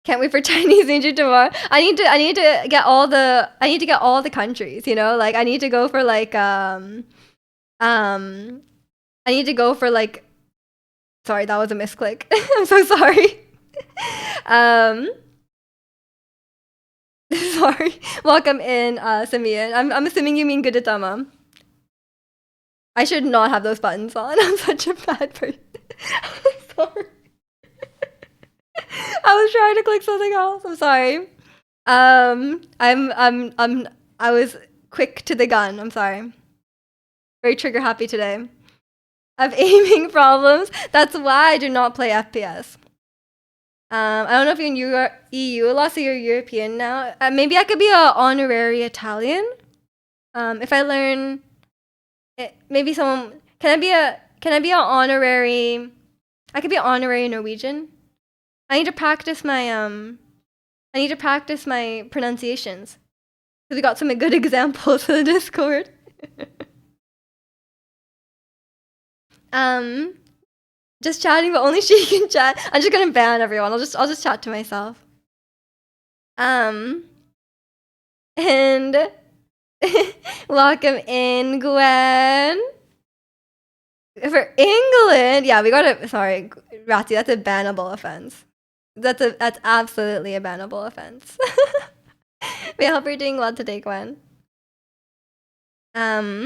Can't wait for Chinese New Year tomorrow. I need to get all the countries, you know? Like I need to go for like I need to go for like sorry, that was a misclick. I'm so sorry. um sorry. Welcome in, Simeon. I'm assuming you mean Gudetama. I should not have those buttons on. I'm such a bad person. Sorry. I was trying to click something else. I'm sorry. I was quick to the gun. I'm sorry. Very trigger happy today. I have aiming problems. That's why I do not play FPS. I don't know if you're in EU a lot, so you're European now. Maybe I could be a honorary Italian. If I learn, maybe someone can I be an honorary? I could be an honorary Norwegian. I need to practice my pronunciations because we got some good examples in the Discord. Just chatting, but only she can chat. I'm just gonna ban everyone. I'll just chat to myself. And welcome in, Gwen. For England, yeah, we gotta. Sorry, Ratty, that's a bannable offense. That's absolutely a bannable offense. We hope you're doing well today, Gwen. Yeah,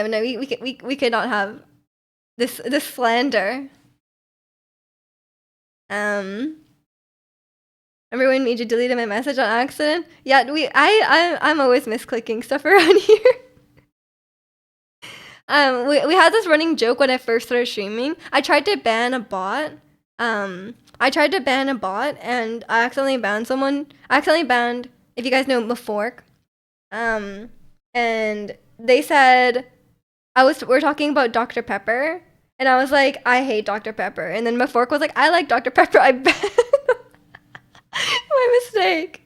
no, we could not have this slander. Remember when Miju deleted my message on accident? Yeah, I'm always misclicking stuff around here. We had this running joke when I first started streaming. I tried to ban a bot. And I accidentally banned someone. I accidentally banned, if you guys know Mafork. And they said we're talking about Dr. Pepper, and I was like, I hate Dr. Pepper, and then Mafork was like, I like Dr. Pepper. I banned. My mistake.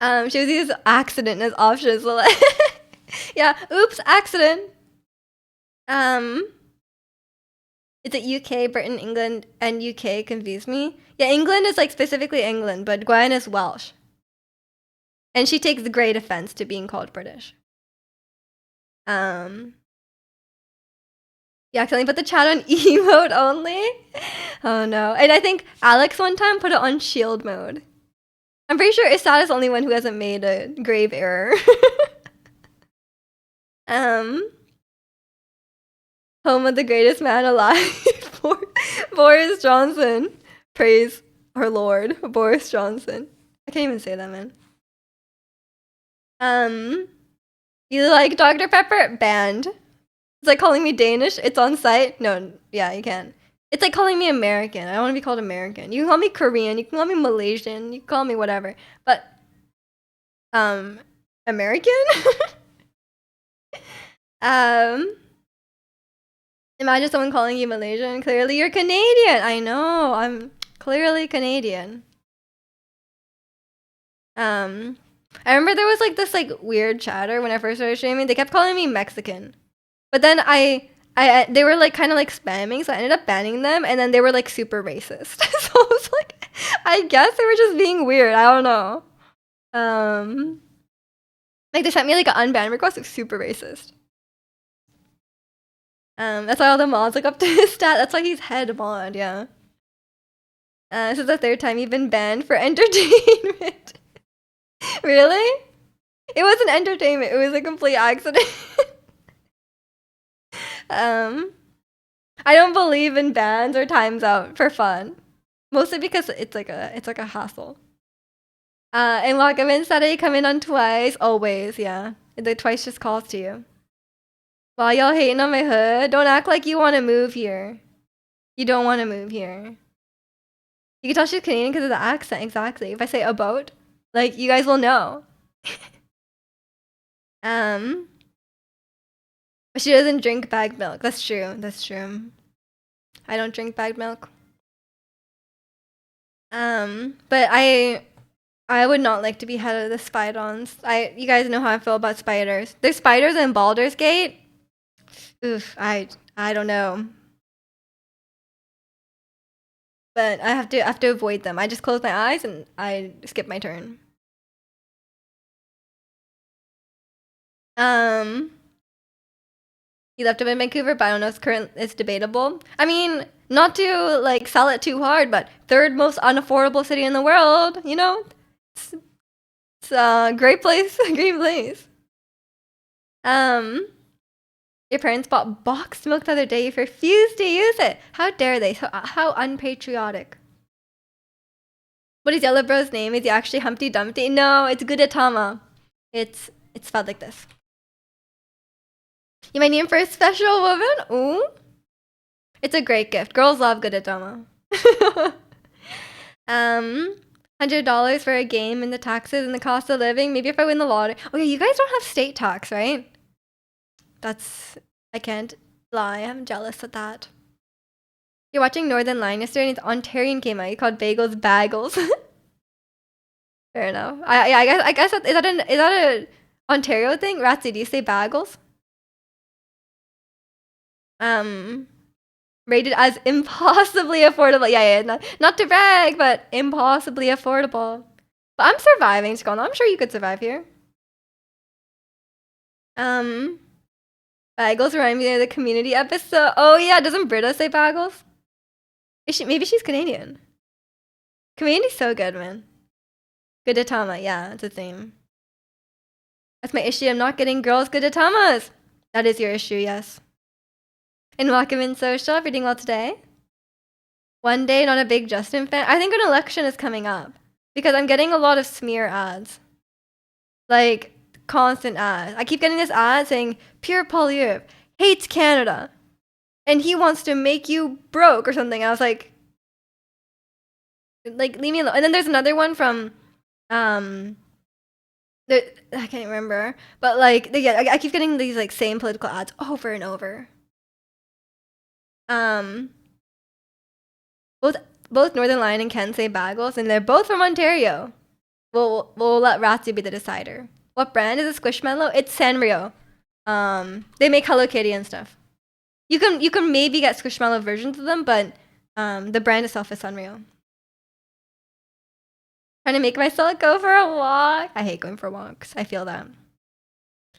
She was using accident as options. So like yeah, oops, accident. Is it UK, Britain, England, and UK confuse me? Yeah, England is like specifically England, but Gwen is Welsh. And she takes great offense to being called British. Yeah, accidentally put the chat on E mode only. Oh no. And I think Alex one time put it on shield mode. I'm pretty sure Isad is the only one who hasn't made a grave error. Home of the greatest man alive, Boris Johnson. Praise our Lord, Boris Johnson. I can't even say that, man. You like Dr. Pepper? Banned. It's like calling me Danish. It's on site. No, yeah, you can. It's like calling me American. I don't want to be called American. You can call me Korean. You can call me Malaysian. You can call me whatever. But um, American. um, imagine someone calling you Malaysian. Clearly, you're Canadian. I know. I'm clearly Canadian. I remember there was like this like weird chatter when I first started streaming. They kept calling me Mexican, but then they were like kind of like spamming, so I ended up banning them, and then they were like super racist. So I was like, I guess they were just being weird. I don't know. Like they sent me like an unban request, like super racist. That's why all the mods look up to his stat. That's why he's head mod. Yeah. This is the third time you've been banned for entertainment. Really? It wasn't entertainment. It was a complete accident. I don't believe in bans or times out for fun, mostly because it's like a hassle. And Wakamin Saturday come in on twice, always, yeah. The twice just calls to you. While y'all hating on my hood, don't act like you want to move here. You don't want to move here. You can tell she's Canadian because of the accent, exactly. If I say about, like, you guys will know. But she doesn't drink bagged milk. That's true. That's true. I don't drink bagged milk. But I would not like to be head of the Spidons. You guys know how I feel about spiders. There's spiders in Baldur's Gate. Oof, I don't know. But I have to avoid them. I just close my eyes and I skip my turn. He left him in Vancouver, but I don't know. It's debatable. I mean, not to like sell it too hard, but third most unaffordable city in the world. You know, it's a great place. Great place. Your parents bought boxed milk the other day. You refused to use it. How dare they? How unpatriotic. What is Yellow Bro's name? Is he actually Humpty Dumpty? No, it's Gudetama. It's spelled like this. You might need him for a special woman? Ooh. It's a great gift. Girls love Gudetama. $100 for a game and the taxes and the cost of living. Maybe if I win the lottery. Oh yeah, you guys don't have state tax, right? I can't lie. I'm jealous of that. You're watching Northern Line yesterday and it's Ontarian came out. You called bagels bagels. Fair enough. I guess is that a Ontario thing? Ratsy, do you say bagels? Rated as impossibly affordable. Yeah, not to brag, but impossibly affordable. But I'm surviving, Scone. I'm sure you could survive here. Bagels remind me of the Community episode. Oh yeah, doesn't Britta say bagels? Maybe she's Canadian. Community's so good, man. Gudetama, yeah, it's a theme. That's my issue. I'm not getting girls Gudetamas. That is your issue, yes. And welcome in social. If you're doing well today. One day, not a big Justin fan. I think an election is coming up because I'm getting a lot of smear ads. Like constant ads. I keep getting this ad saying Pure Polyurb hates Canada and he wants to make you broke or something. I was like leave me alone. And then there's another one from I can't remember, but like I keep getting these like same political ads over and over. Both Northern Lion and Ken say bagels, and they're both from Ontario. We'll let Ratsu be the decider. What brand is a Squishmallow? It's Sanrio. They make Hello Kitty and stuff. You can maybe get Squishmallow versions of them, but the brand itself is Sanrio. Trying to make myself go for a walk. I hate going for walks. I feel that.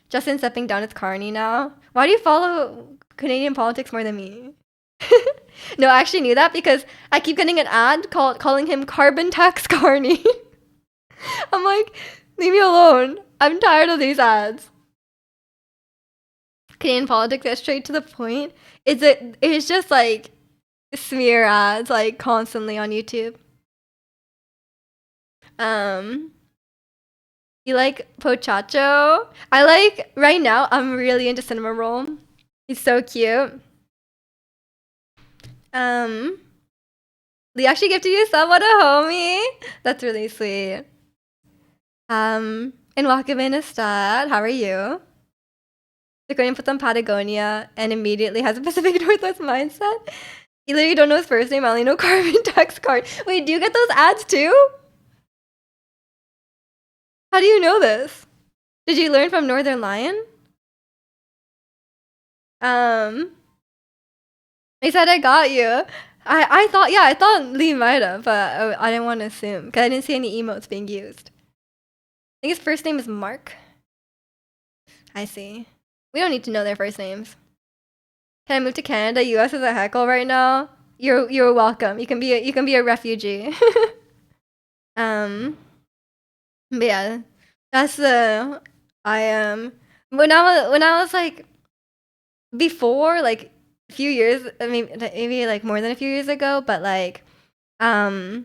Justin stepping down as Carney now. Why do you follow Canadian politics more than me? No, I actually knew that because I keep getting an ad calling him Carbon Tax Carney. I'm like, leave me alone. I'm tired of these ads. Canadian politics is straight to the point. It's just like smear ads like constantly on YouTube. You like pochacho? I like right now. I'm really into cinnamon roll. He's so cute. Um, Lee actually gifted you sub. What a homie. That's really sweet. And welcome in Estad. How are you? They're going to put on Patagonia and immediately has a Pacific Northwest mindset. You literally don't know his first name. I only know Carbon Tax Card. Wait, do you get those ads too? How do you know this? Did you learn from Northern Lion? They said I got you. I thought, yeah, I thought Lee might have, but I didn't want to assume because I didn't see any emotes being used. I think his first name is Mark. I see. We don't need to know their first names. Can I move to Canada? US is a heckle right now. You're welcome. You can be a refugee. But yeah, that's the I am. When I was like before, like a few years, maybe like more than a few years ago, but like I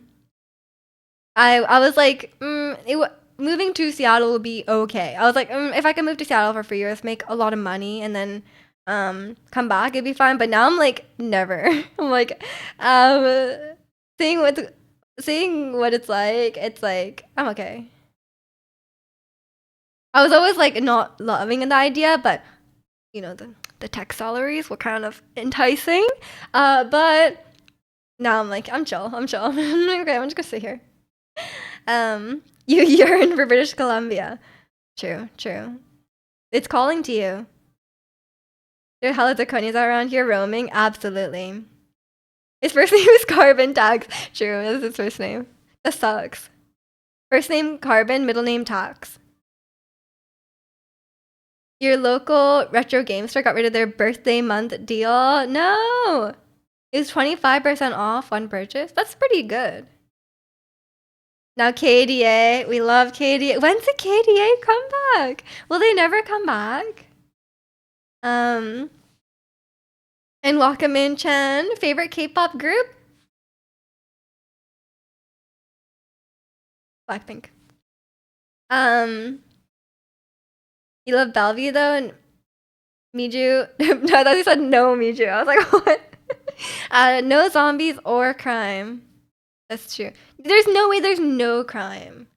was like moving to Seattle would be okay. I was like if I can move to Seattle for 3 years, make a lot of money, and then come back, it'd be fine. But now I'm like never. I'm like seeing what it's like I'm okay. I was always like not loving the idea, but you know the tech salaries were kind of enticing. But now I'm like I'm chill. I'm chill. Okay, I'm just gonna sit here. You yearn for British Columbia. True. It's calling to you. There are hella Draconians around here roaming. Absolutely. His first name is Carbon Tax. True, that's his first name. That sucks. First name Carbon, middle name Tax. Your local retro game store got rid of their birthday month deal. No! It was 25% off one purchase. That's pretty good. Now KDA. We love KDA. When's the KDA come back? Will they never come back? And welcome in Chen. Favorite K-pop group? Blackpink. You love Bellevue though, and Miju. No, I thought you said no Miju. I was like, what? No zombies or crime. That's true. There's no way there's no crime.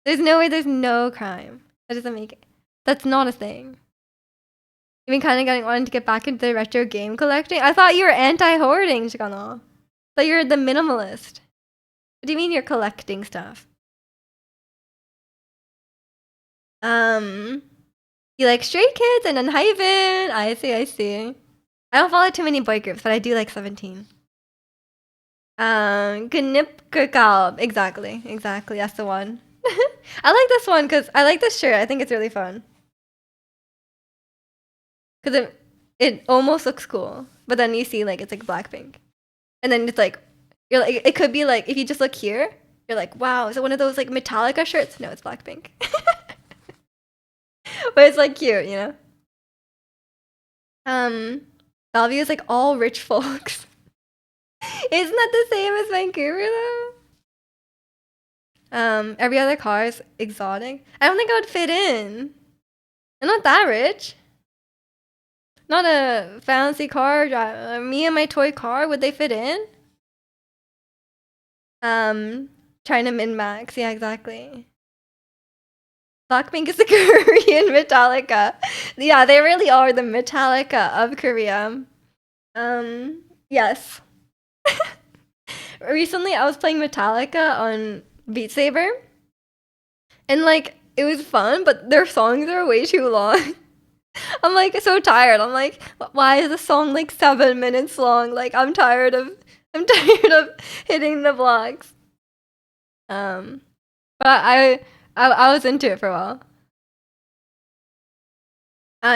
There's no way there's no crime. That doesn't make it. That's not a thing. You've been kind of wanting to get back into the retro game collecting. I thought you were anti-hoarding, Chicano. I thought you were the minimalist. What do you mean you're collecting stuff? You like Stray Kids and Unhyven. I see. I don't follow too many boy groups, but I do like 17. Knip Kakao. Exactly. That's the one. I like this one because I like this shirt. I think it's really fun. Because it almost looks cool, but then you see like it's like Blackpink, and then it's like you're like it could be like if you just look here, you're like wow, is it one of those like Metallica shirts? No, it's Blackpink. But it's like cute, you know. Bellevue is like all rich folks. Isn't that the same as Vancouver though? Every other car is exotic. I don't think I would fit in. I'm not that rich. Not a fancy car. Me and my toy car, would they fit in? Trying to min-max. Yeah, exactly. Blackpink is the Korean Metallica. Yeah, they really are the Metallica of Korea. Yes. Recently, I was playing Metallica on Beat Saber, and like it was fun, but their songs are way too long. I'm like so tired. I'm like, why is the song like 7 minutes long? Like I'm tired of hitting the blocks. But I was into it for a while.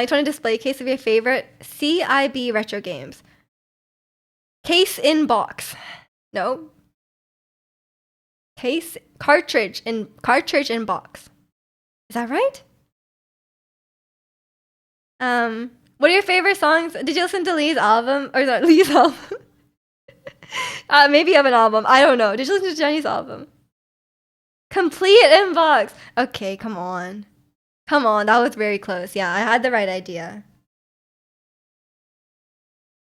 Each one a display case of your favorite CIB retro games. Case in box. No. Case cartridge in box. Is that right? What are your favorite songs? Did you listen to Lee's album? Or not Lee's album? Maybe you have an album. I don't know. Did you listen to Jenny's album? Complete inbox. Okay, come on. That was very close. Yeah, I had the right idea.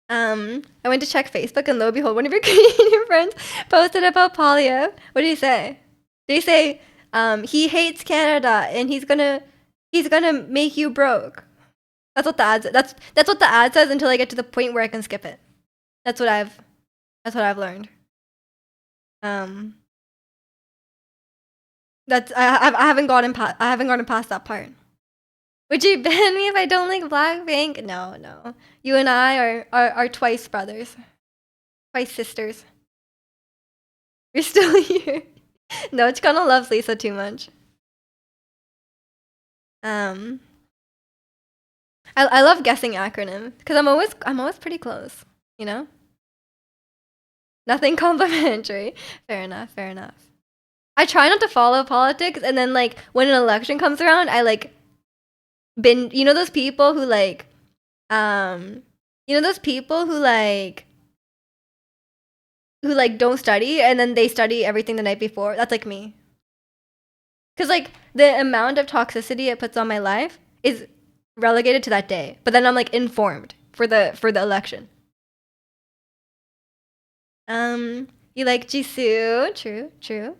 I went to check Facebook, and lo and behold, one of your Canadian friends posted about Polyev. What did he say? Did he say, he hates Canada and he's gonna make you broke? That's what the ad that's what the ad says until I get to the point where I can skip it. That's what I've learned. Um, I haven't gotten past that part. Would you ban me if I don't like Blackpink? No, no. You and I are twice brothers, twice sisters. You're still here. No, Chicano loves Lisa too much. Um, I love guessing acronyms because I'm always pretty close. You know, nothing complimentary. Fair enough. Fair enough. I try not to follow politics, and then like when an election comes around, I like you know those people who like you know those people who like don't study and then they study everything the night before. That's like me. Cuz like the amount of toxicity it puts on my life is relegated to that day. But then I'm like informed for the election. You like Jisoo? True, true.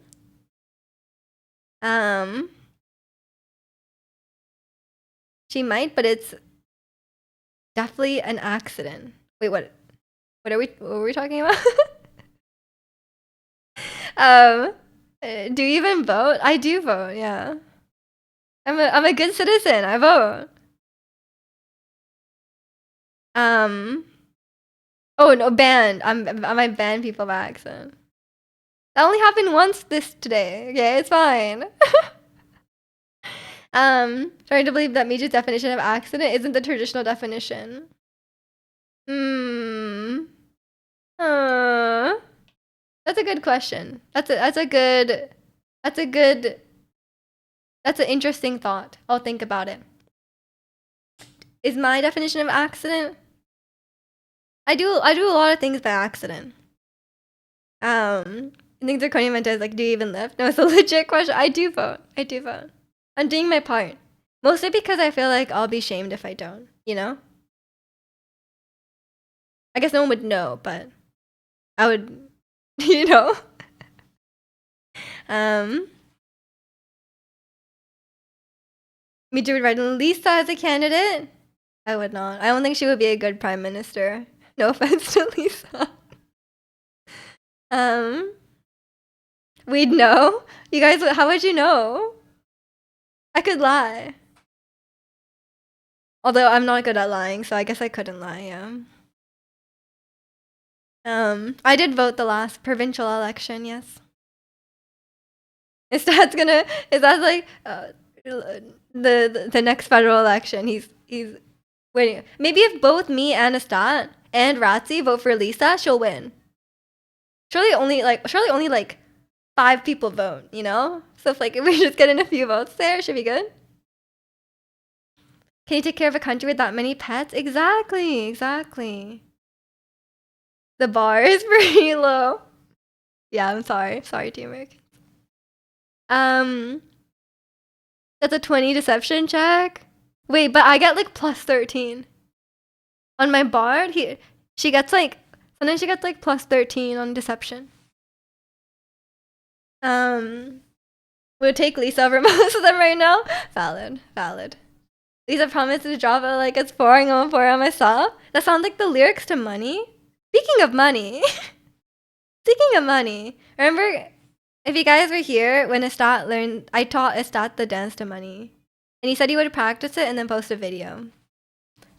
She might, but it's definitely an accident. Wait, what? What were we talking about? Do you even vote? I do vote, yeah. I'm a good citizen. I vote. Oh no, banned. I might ban people by accident. That only happened once today. Okay, it's fine. Trying to believe that Miju's definition of accident isn't the traditional definition. That's a good question. That's an interesting thought. I'll think about it. Is my definition of accident? I do a lot of things by accident. I think the Coney is like, do you even live? No, it's a legit question. I do vote. I'm doing my part. Mostly because I feel like I'll be shamed if I don't, you know? I guess no one would know, but I would, you know? Miju would write Lisa as a candidate? I would not. I don't think she would be a good prime minister. No offense to Lisa. We'd know. You guys, how would you know? I could lie. Although I'm not good at lying, so I guess I couldn't lie, yeah. I did vote the last provincial election, yes. Is that like the next federal election? He's waiting. Maybe if both me and Estat and Ratzi vote for Lisa, she'll win. Surely only like 5 people vote, you know? So if we just get in a few votes there, it should be good. Can you take care of a country with that many pets? Exactly. The bar is pretty low. Yeah, I'm sorry. Sorry, teamwork. That's a 20 deception check. Wait, but I get like plus 13. On my bard, she gets sometimes she gets like plus 13 on deception. We'll take Lisa over most of them right now. Valid. Lisa promised to drop it like it's pouring on myself. That sounds like the lyrics to Money. Speaking of money, remember if you guys were here when Estat I taught Estat the dance to Money. And he said he would practice it and then post a video.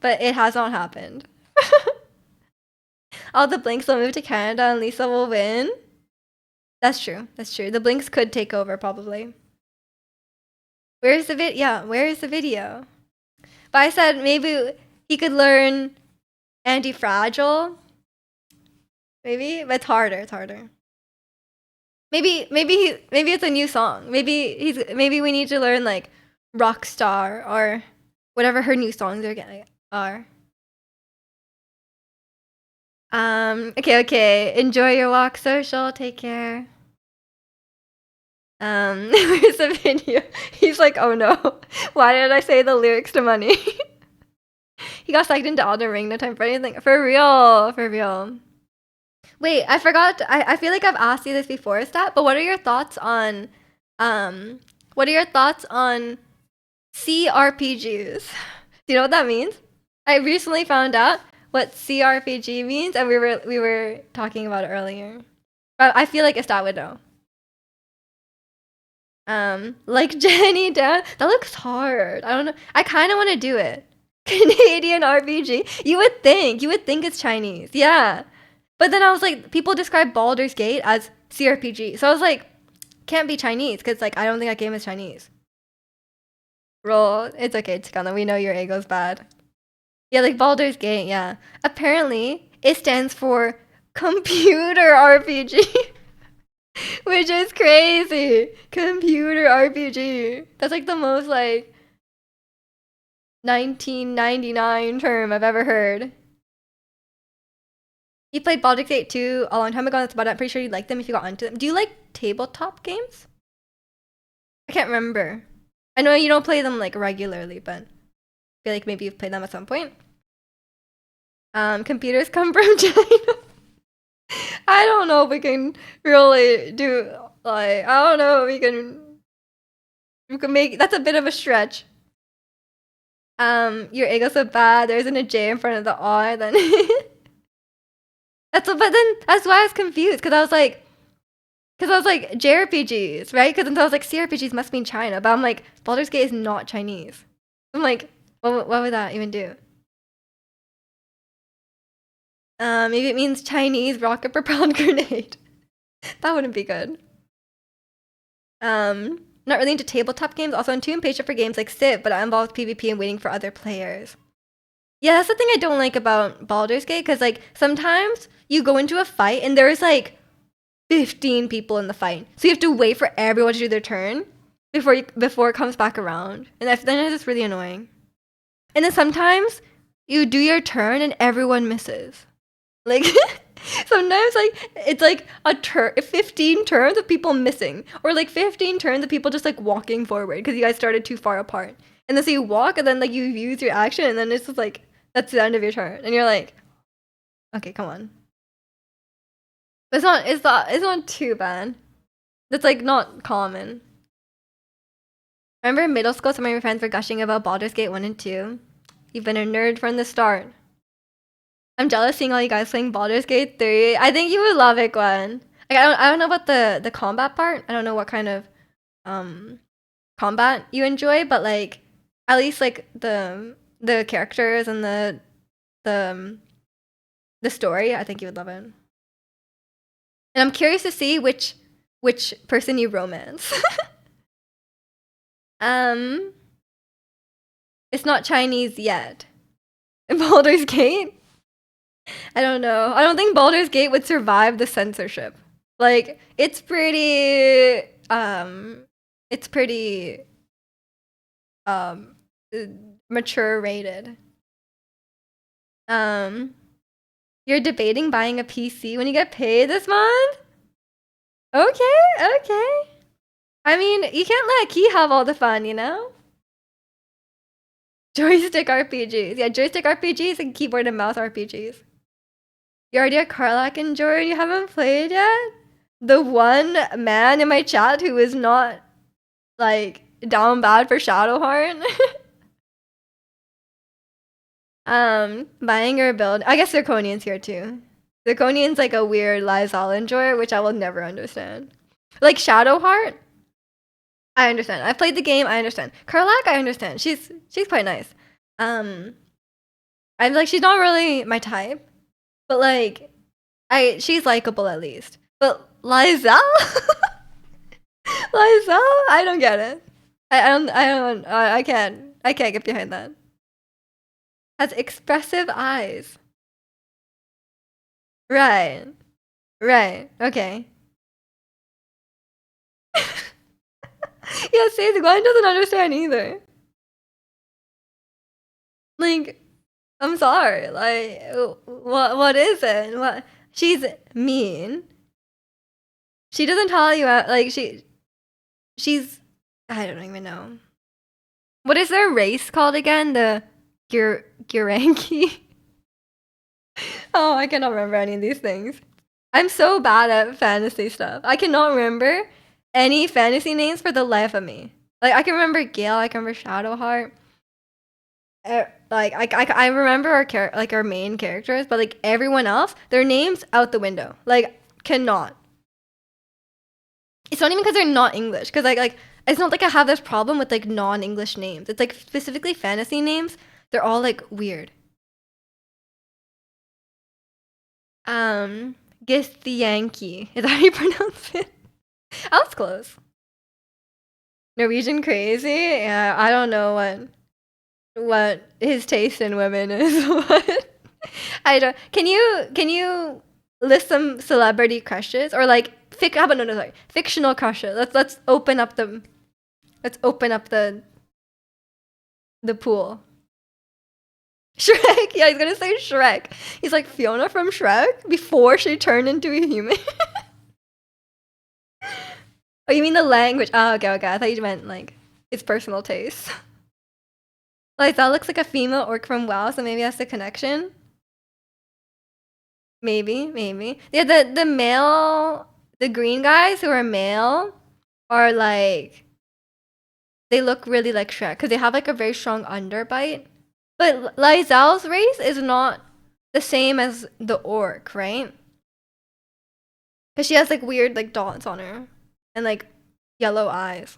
But it has not happened. All the Blinks will move to Canada and Lisa will win. That's true. The Blinks could take over probably. Where's the video? But I said maybe he could learn Anti-Fragile. Maybe, but it's harder. Maybe it's a new song. Maybe we need to learn like Rockstar or whatever her new songs are. Okay. Enjoy your walk, social. Take care. Where's the video? He's like, oh no, why did I say the lyrics to Money? He got sucked into Elden Ring. No time for anything. For real. For real. Wait, I forgot. I feel like I've asked you this before, Stat, but what are your thoughts on what are your thoughts on CRPGs? Do you know what that means? I recently found out what CRPG means, and we were talking about it earlier. But I feel like Stat would know. Like Jenny down. That looks hard. I don't know. I kind of want to do it. Canadian RPG. You would think it's Chinese. Yeah. But then I was like, people describe Baldur's Gate as CRPG. So I was like, can't be Chinese because like I don't think that game is Chinese. Roll. It's okay, Chikana. We know your ego's bad. Yeah, like Baldur's Gate, yeah. Apparently, it stands for computer RPG. Which is crazy. Computer RPG. That's like the most like 1999 term I've ever heard. You played Baldur's Gate 2 a long time ago. That's about it. I'm pretty sure you liked them if you got onto them. Do you like tabletop games? I can't remember. I know you don't play them like regularly, but I feel like maybe you've played them at some point. Computers come from China. I don't know if we can really do like I don't know if we can make that's a bit of a stretch. Your ego's so bad. There isn't a J in front of the R. Then but then that's why I was confused because I was like JRPGs, right? Because then I was like CRPGs must mean China, but I'm like Baldur's Gate is not Chinese. I'm like, what would that even do? Maybe it means Chinese rocket propelled grenade. That wouldn't be good. Not really into tabletop games. Also, I'm too impatient for games like Civ, but I involved PvP and waiting for other players. Yeah, that's the thing I don't like about Baldur's Gate, because like sometimes you go into a fight and there's like 15 people in the fight, so you have to wait for everyone to do their turn before it comes back around, and then it's just really annoying. And then sometimes you do your turn and everyone misses. Like sometimes like it's like 15 turns of people missing, or like 15 turns of people just like walking forward because you guys started too far apart. And then so you walk and then like you use your action and then it's just like that's the end of your turn. And you're like, okay, come on. It's not too bad. That's like not common. Remember in middle school some of your friends were gushing about Baldur's Gate 1 and 2? You've been a nerd from the start. I'm jealous seeing all you guys playing Baldur's Gate 3. I think you would love it, Gwen. Like I don't know about the combat part. I don't know what kind of combat you enjoy, but like at least like the characters and the story, I think you would love it. And I'm curious to see which person you romance. It's not Chinese yet. In Baldur's Gate? I don't know. I don't think Baldur's Gate would survive the censorship. Like, it's pretty mature rated. You're debating buying a PC when you get paid this month? Okay. I mean, you can't let Key have all the fun, you know? Joystick RPGs. Yeah, joystick RPGs and keyboard and mouse RPGs. You're already a Karlak enjoyer and you haven't played yet? The one man in my chat who is not, like, down bad for Shadowheart? Buying or build. I guess Zirconian's here too. Zirconian's like a weird Lysol enjoyer, which I will never understand. Like Shadowheart, I understand. I played the game, I understand. Karlak, I understand. She's quite nice. I'm like she's not really my type, but like she's likable at least. But Lysol? Lysol? I don't get it. I can't get behind that. Has expressive eyes. Right. Okay. Yeah, see, the Gwen doesn't understand either. Like, I'm sorry. Like, what is it? What? She's mean. She doesn't tell you like she's I don't even know. What is their race called again? The Guranki. Oh, I cannot remember any of these things. I'm so bad at fantasy stuff. I cannot remember any fantasy names for the life of me. Like I can remember Gale, I can remember Shadowheart. Like I remember our main characters, but like everyone else, their names out the window. Like cannot. It's not even because they're not English. Because like it's not like I have this problem with like non-English names. It's like specifically fantasy names. They're all like weird. Githyanki. Is that how you pronounce it? I was close. Norwegian crazy? Yeah, I don't know what his taste in women is. What? I don't. Can you list some celebrity crushes or like how about no, sorry, fictional crushes? Let's open up the pool. Shrek. Yeah, he's gonna say Shrek. He's like Fiona from Shrek before she turned into a human. Oh, you mean the language? Oh, okay. I thought you meant like his personal taste. Like that looks like a female orc from WoW, so maybe that's the connection. Maybe. Yeah, the male, the green guys who are male are like they look really like Shrek because they have like a very strong underbite. But Lysel's race is not the same as the orc, right? Because she has like weird like dots on her and like yellow eyes.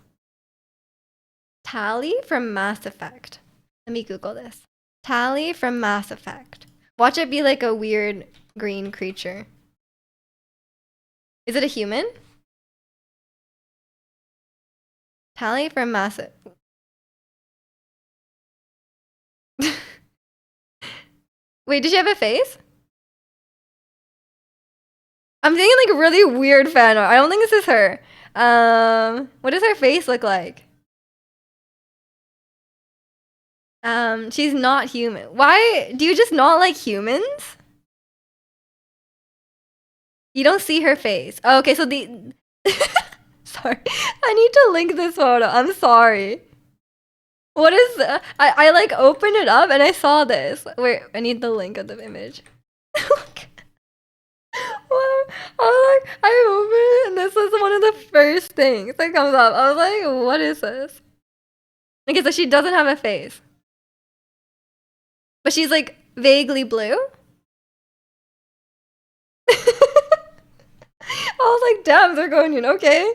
Tally from Mass Effect. Let me Google this. Tally from Mass Effect. Watch it be like a weird green creature. Is it a human? Tally from Mass Effect. Wait, did she have a face? I'm thinking like really weird fan art. I don't think this is her. What does her face look like? She's not human. Why do you just not like humans? You don't see her face. Oh, okay, so the sorry. I need to link this photo. I'm sorry. What is I like opened it up and I saw this. Wait, I need the link of the image. What? I opened it and this was one of the first things that comes up. I was like, what is this? Okay, so she doesn't have a face. But she's like vaguely blue. I was like, damn, they're going in, okay.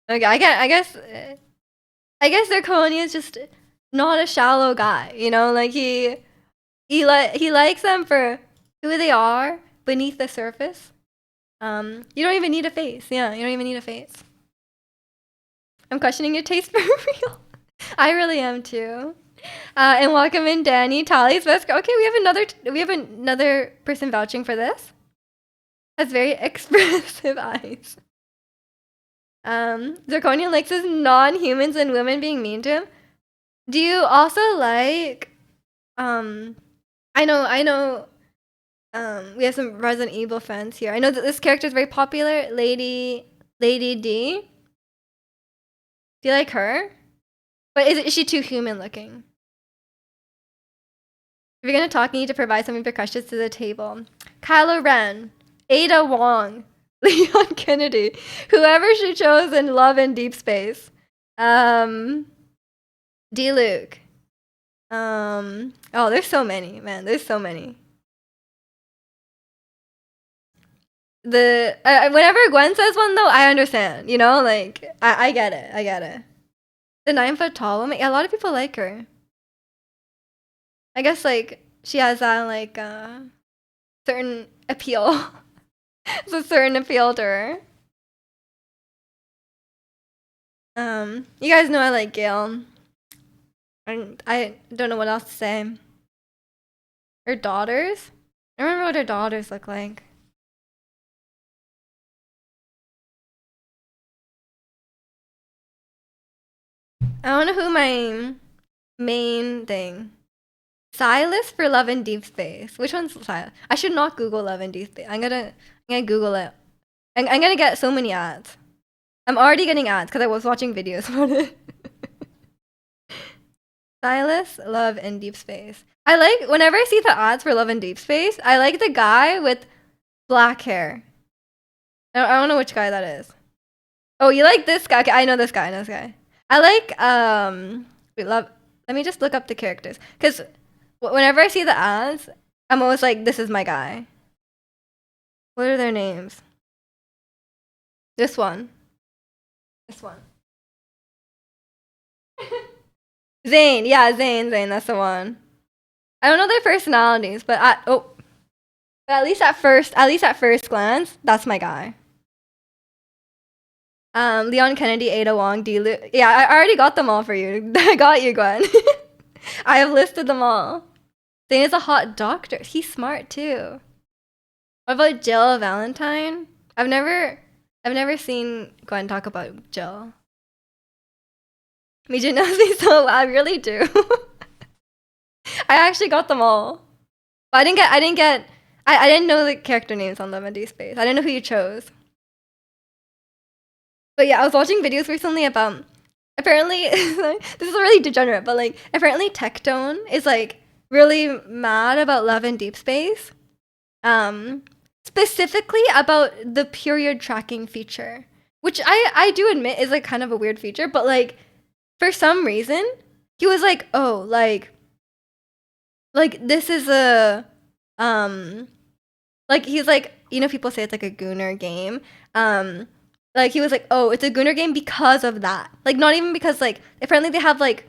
Okay, I guess Zirconia is just not a shallow guy, you know? Like he likes them for who they are beneath the surface. You don't even need a face. Yeah, you don't even need a face. I'm questioning your taste for real. I really am too. And welcome in Danny, Tally's best. Okay, we have another person vouching for this. Has very expressive eyes. Zirconia likes his non-humans and women being mean to him. Do you also like I know we have some Resident Evil fans here. I know that this character is very popular, Lady D. Do you like her? But is she too human looking? If you're gonna talk, you need to provide some repercussions to the table. Kylo Ren, Ada Wong, Leon Kennedy, whoever she chose in Love in Deep Space. D. Luke. Oh, there's so many, man. There's so many. Whenever Gwen says one though, I understand. You know, like I get it. I get it. The 9 foot tall woman. Yeah, a lot of people like her. I guess like she has that like certain appeal. It's a certain appeal to her. You guys know I like Gail. I don't know what else to say. Her daughters? I remember what her daughters look like. I don't know who my main thing. Silas for Love in Deep Space. Which one's Silas? I should not Google Love in Deep Space. I'm gonna Google it. I'm gonna get so many ads. I'm already getting ads because I was watching videos about it. Silas, Love and Deep Space. I like whenever I see the ads for Love and Deep Space, I like the guy with black hair. I don't know which guy that is. Oh, you like this guy? Okay, I know this guy. I know this guy. I like wait, love. Let me just look up the characters because whenever I see the ads, I'm always like, this is my guy. What are their names? This one. This one. Zayn. Yeah, Zayn. Zayn. That's the one. I don't know their personalities, but at least at first glance, that's my guy. Leon Kennedy, Ada Wong, D. Yeah, I already got them all for you. I got you, Gwen. I have listed them all. Zayn is a hot doctor. He's smart too. What about Jill Valentine? I've never seen Gwen talk about Jill. Miju knows me so well. I really do. I actually got them all. But I didn't know the character names on Love and Deep Space. I didn't know who you chose. But yeah, I was watching videos recently about apparently this is really degenerate, but like apparently Tectone is like really mad about Love and Deep Space. Specifically about the period tracking feature, which I do admit is like kind of a weird feature, but like for some reason he was like, oh, like this is a like he's like, you know, people say it's like a gooner game. Like he was like, oh, it's a gooner game because of that. Like not even because like apparently they have like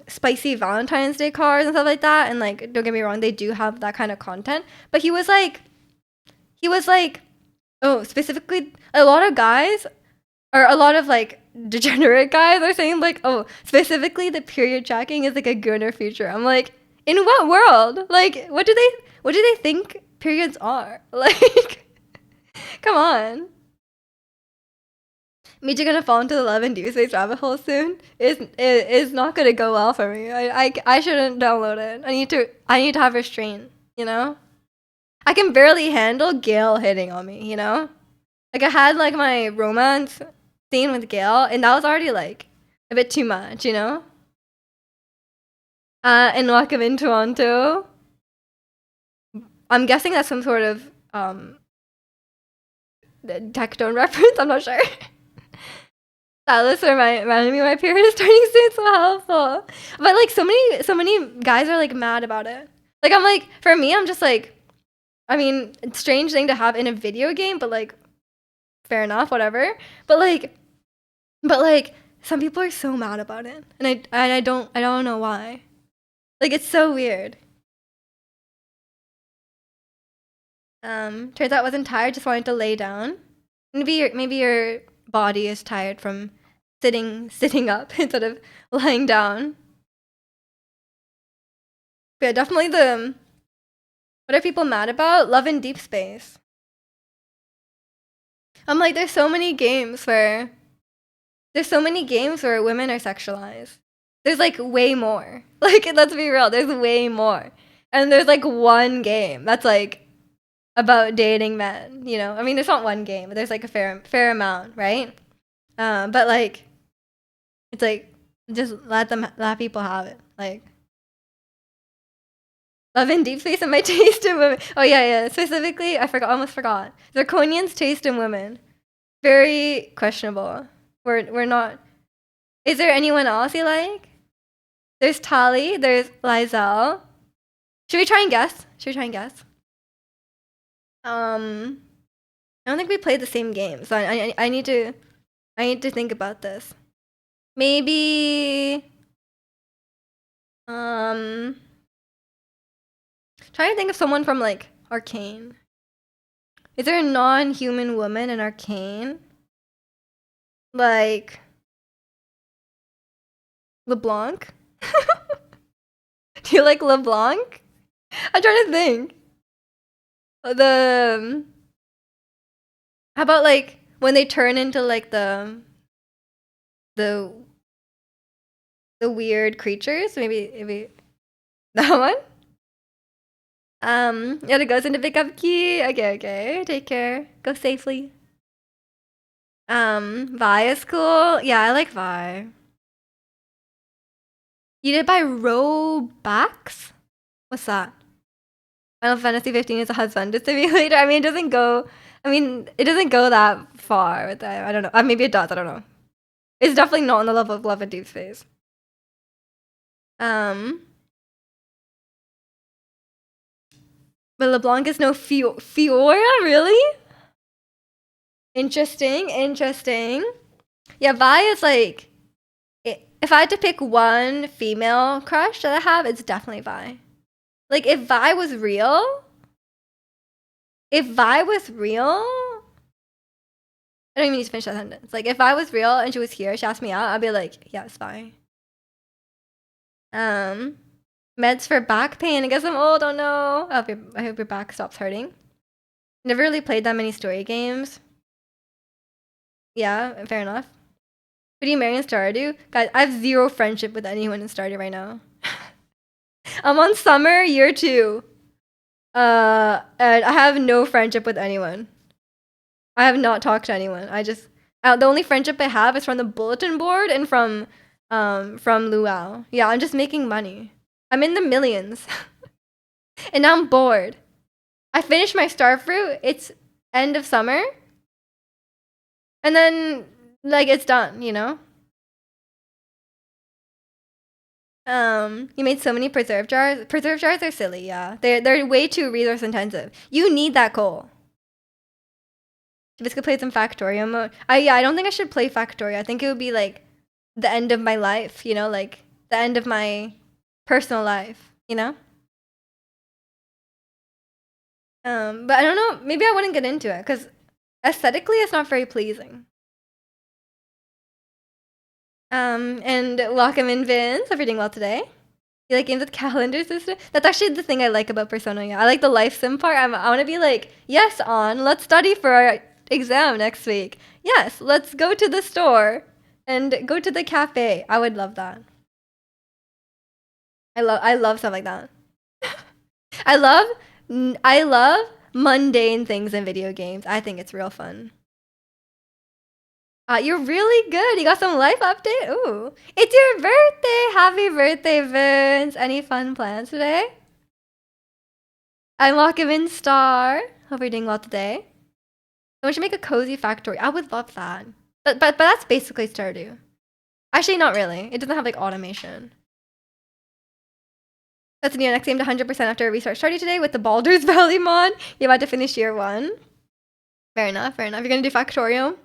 spicy Valentine's Day cards and stuff like that, and like don't get me wrong, they do have that kind of content. But he was like, oh, specifically a lot of guys or a lot of like degenerate guys are saying like, oh, specifically the period tracking is like a gooner feature. I'm like, in what world? Like what do they think periods are? Like come on. Miju gonna fall into the Love and Deep Space rabbit hole soon is not gonna go well for me. I shouldn't download it. I need to have restraint, you know? I can barely handle Gail hitting on me, you know? Like I had like my romance scene with Gail and that was already like a bit too much, you know? And welcome in Toronto. I'm guessing that's some sort of Tectone reference, I'm not sure. Silas reminded me my period is starting soon, so helpful. But like so many guys are like mad about it. Like I'm like, for me, I'm just like, I mean, it's a strange thing to have in a video game, but like fair enough, whatever. But like some people are so mad about it. And I don't know why. Like it's so weird. Turns out I wasn't tired, just wanted to lay down. Maybe your body is tired from sitting up instead of lying down. But yeah, definitely what are people mad about? Love and Deep Space. I'm like, there's so many games where women are sexualized. There's like way more. Like let's be real, there's way more. And there's like one game that's like about dating men, you know? I mean, there's not one game, but there's like a fair amount, right? But like, it's like, just let people have it. Like, Love and Deep Space and my taste in women. Oh yeah. Specifically, almost forgot. Zirconian's taste in women. Very questionable. We're not. Is there anyone else you like? There's Tali. There's Lizelle. Should we try and guess? I don't think we played the same game, so I need to think about this. Maybe trying to think of someone from like Arcane. Is there a non-human woman in Arcane? Like LeBlanc? Do you like LeBlanc? I'm trying to think. How about like when they turn into like the weird creatures? Maybe that one? Yeah, it goes into pickup key. Okay. Take care. Go safely. Vi is cool. Yeah, I like Vi. You did by Robux? What's that? Final Fantasy 15 is a husband simulator. I mean, it doesn't go. I mean, it doesn't go that far with that. I don't know. Maybe it does. I don't know. It's definitely not on the level of Love and Deep Space. But LeBlanc is no Fiora, really? Interesting, interesting. Yeah, Vi is like, if I had to pick one female crush that I have, it's definitely Vi. Like, if Vi was real, I don't even need to finish that sentence. Like, if I was real and she was here, she asked me out, I'd be like, yeah, it's Vi. Meds for back pain. I guess I'm old. Oh no. I hope your back stops hurting. Never really played that many story games. Yeah, fair enough. Who do you marry in Stardew? Guys, I have zero friendship with anyone in Stardew right now. I'm on summer year 2. And I have no friendship with anyone. I have not talked to anyone. The only friendship I have is from the bulletin board and from Luau. Yeah, I'm just making money. I'm in the millions. And now I'm bored. I finished my starfruit. It's end of summer. And then, like, it's done, you know? You made so many preserve jars. Preserve jars are silly, yeah. They're way too resource intensive. You need that coal. Just could play some Factorio mode. I don't think I should play Factorio. I think it would be like the end of my life, you know, like the end of my personal life, you know? But I don't know, maybe I wouldn't get into it because aesthetically it's not very pleasing. And welcome in Vince. Hope you're doing well today. You like games with calendar system? That's actually the thing I like about Persona. Yeah, I like the life sim part. I want to be like, yes, let's study for our exam next week. Yes, let's go to the store and go to the cafe. I would love that. I love stuff like that. I love mundane things in video games. I think it's real fun. You're really good. You got some life update? Ooh. It's your birthday. Happy birthday, Vince. Any fun plans today? I'm Walkaman Star. Hope you're doing well today. We should make a cozy factory. I would love that. But that's basically Stardew. Actually, not really. It doesn't have like automation. That's in your next game to 100% after a restart Stardew today with the Baldur's Valley mod. You're about to finish year 1. Fair enough, fair enough. You're gonna do Factorio?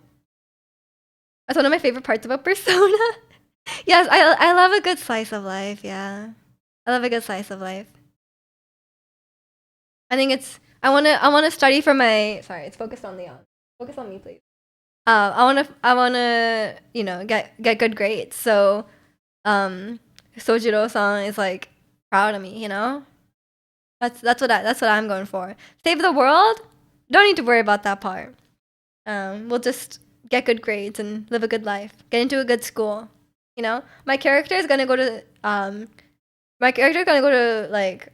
That's one of my favorite parts about Persona. Yes, I love a good slice of life, yeah. I love a good slice of life. I think it's I wanna study for my sorry, it's focused on Leon. Focus on me, please. I wanna, you know, get good grades. So Sojiro-san is like proud of me, you know? That's what I'm going for. Save the world? Don't need to worry about that part. We'll just get good grades and live a good life. Get into a good school. You know? My character is gonna go to like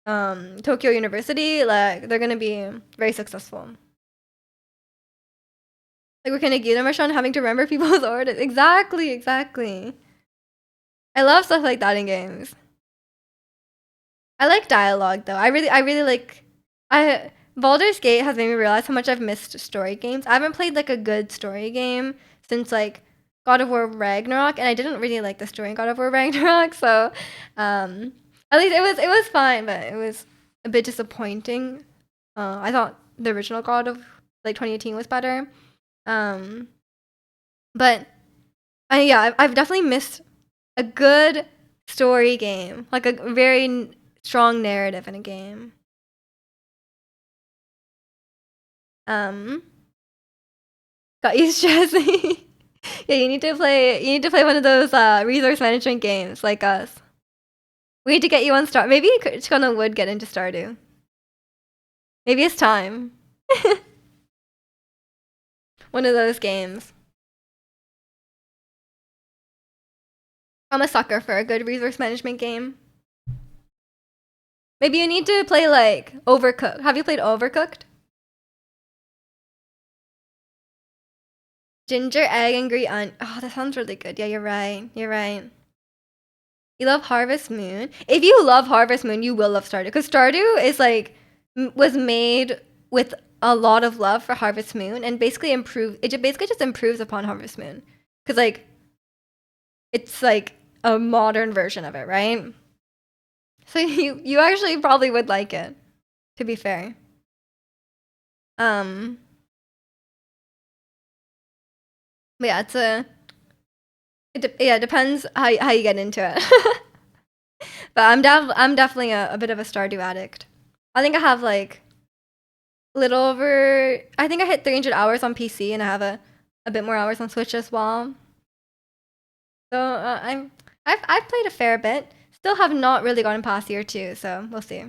Tokyo University. Like they're gonna be very successful. Like we're gonna give them a shot having to remember people's orders. Exactly. I love stuff like that in games. I like dialogue though. I really like Baldur's Gate has made me realize how much I've missed story games. I haven't played like a good story game since like God of War Ragnarok, and I didn't really like the story in God of War Ragnarok, so at least it was fine, but it was a bit disappointing. I thought the original God of like 2018 was better. But I've definitely missed a good story game, like a very strong narrative in a game. Got you stressing. Yeah, you need to play one of those resource management games like us. We need to get you on Star. Maybe Chikona would get into Stardew. Maybe it's time. One of those games. I'm a sucker for a good resource management game. Maybe you need to play like Overcooked. Have you played Overcooked? Ginger, egg, and green onion. Oh, that sounds really good. Yeah, you're right. You love Harvest Moon. If you love Harvest Moon, you will love Stardew because Stardew is like was made with a lot of love for Harvest Moon and basically basically just improves upon Harvest Moon because like it's like a modern version of it, right? So you actually probably would like it, to be fair. But yeah, it depends how you get into it. But I'm definitely a bit of a Stardew addict. I think I have like a little over. I think I hit 300 hours on PC, and I have a bit more hours on Switch as well. So I've played a fair bit. Still have not really gotten past year 2, so we'll see.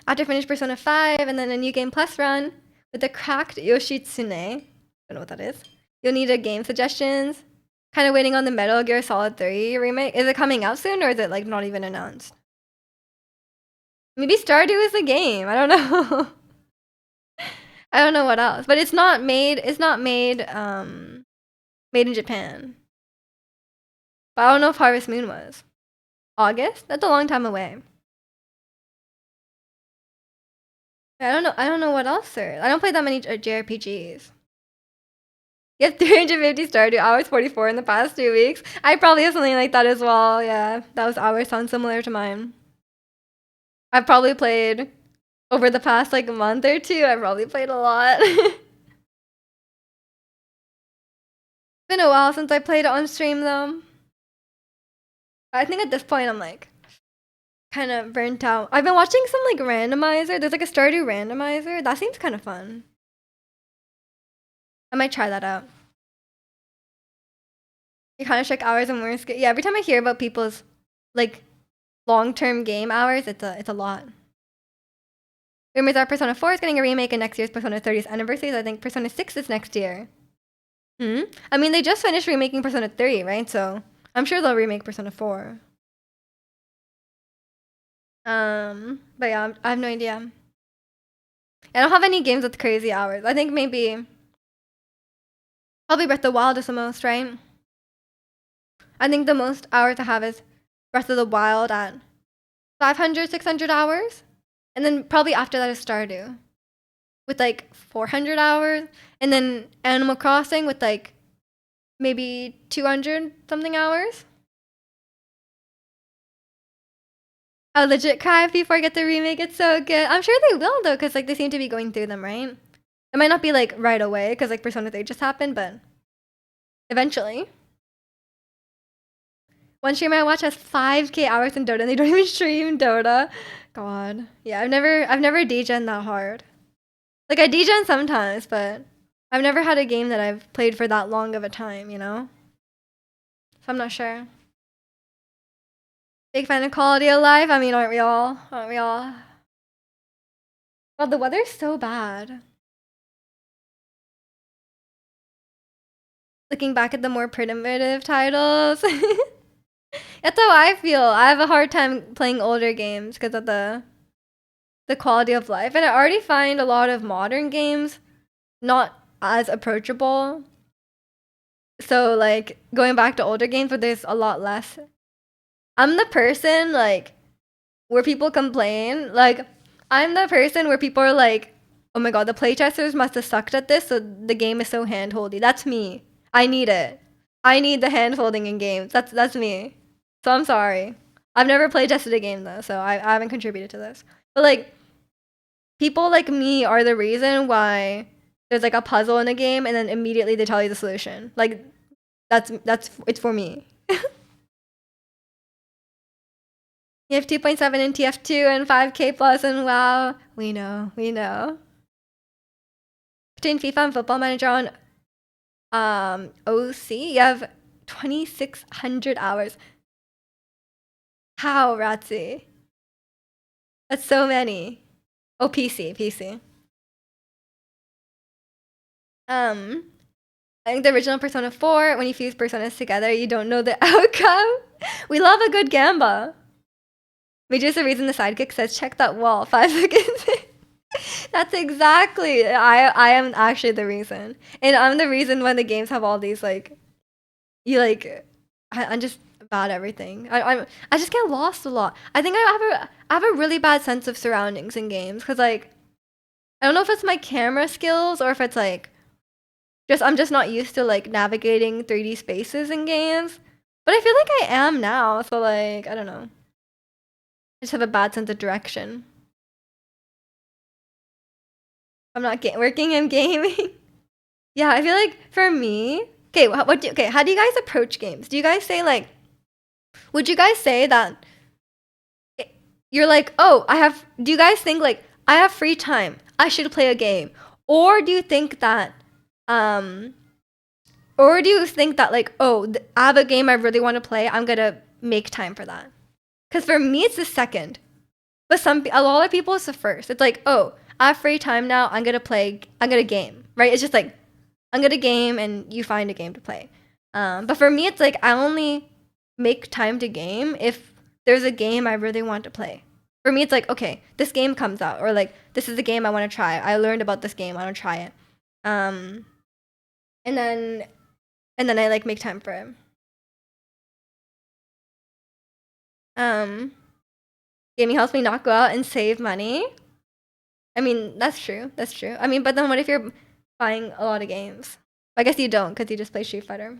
After finish Persona 5 and then a new game plus run with the cracked Yoshitsune. Don't know what that is. You'll need a game suggestions. Kind of waiting on the Metal Gear Solid 3 remake. Is it coming out soon or is it like not even announced? Maybe Stardew is the game. I don't know. I don't know what else. But it's not made made in Japan. But I don't know if Harvest Moon was. August? That's a long time away. I don't know what else there is. I don't play that many JRPGs. You have 350 Stardew hours, 44 in the past 2 weeks. I probably have something like that as well. Yeah, those hours sound similar to mine. I've probably played over the past like a month or two. I've probably played a lot. It's been a while since I played on stream though. I think at this point I'm like kind of burnt out. I've been watching some like randomizer. There's like a Stardew randomizer. That seems kind of fun. I might try that out. You kind of check hours and more. Yeah, every time I hear about people's like long-term game hours, it's a lot. Rumors are Persona 4 is getting a remake in next year's Persona 30th anniversary. So I think Persona 6 is next year. I mean, they just finished remaking Persona 3, right? So I'm sure they'll remake Persona 4. But yeah, I have no idea. I don't have any games with crazy hours. I think probably Breath of the Wild is the most, right? I think the most hours I have is Breath of the Wild at 500, 600 hours. And then probably after that is Stardew with like 400 hours. And then Animal Crossing with like maybe 200 something hours. I'll legit cry before I get the remake. It's so good. I'm sure they will though, because like they seem to be going through them, right? It might not be like right away, because like Persona 3 just happened, but eventually. One streamer I watch has 5k hours in Dota and they don't even stream Dota. God. Yeah, I've never DGen that hard. Like I DGen sometimes, but I've never had a game that I've played for that long of a time, you know? So I'm not sure. Big fan of quality of life. I mean, aren't we all? Aren't we all? Well, the weather's so bad. Looking back at the more primitive titles. That's how I feel. I have a hard time playing older games because of the quality of life. And I already find a lot of modern games not as approachable. So like going back to older games where there's a lot less. I'm the person like where people complain. Like I'm the person where people are like, oh my god, the playtesters must have sucked at this, so the game is so hand-holdy. That's me. I need it. I need the hand-holding in games. That's me. So I'm sorry. I've never playtested a game though, so I haven't contributed to this. But like people like me are the reason why there's like a puzzle in a game and then immediately they tell you the solution. Like that's it's for me. You have 2.7 in TF2 and 5k plus and wow. We know. Between FIFA and Football Manager on OC, you have 2,600 hours. How, Ratzi? That's so many. Oh, PC. I think the original Persona 4, when you fuse personas together, you don't know the outcome. We love a good gamba. Major is the reason the sidekick says, check that wall, 5 seconds. That's exactly. I am actually the reason. And I'm the reason when the games have all these, like, you, like, I'm just about everything. I just get lost a lot. I think I have a really bad sense of surroundings in games because like I don't know if it's my camera skills or if it's like just I'm just not used to like navigating 3D spaces in games. But I feel like I am now, so like I don't know. I just have a bad sense of direction. I'm not working in gaming. Yeah, I feel like for me, okay, okay, how do you guys approach games? Do you guys say like, would you guys say that you're like, oh, do you guys think like, I have free time, I should play a game? Or do you think that, um, or do you think that like, oh, I have a game I really want to play, I'm gonna make time for that? Because for me, it's the second. But a lot of people, it's the first. It's like, oh, I have free time now, I'm gonna game, right? It's just like, I'm gonna game and you find a game to play. But for me, it's like, I only make time to game if there's a game I really want to play. For me, it's like, okay, this game comes out, or like, this is the game I want to try. I learned about this game, I want to try it. And then I like make time for it. Gaming helps me not go out and save money. I mean, that's true. That's true. I mean, but then what if you're buying a lot of games? I guess you don't because you just play Street Fighter.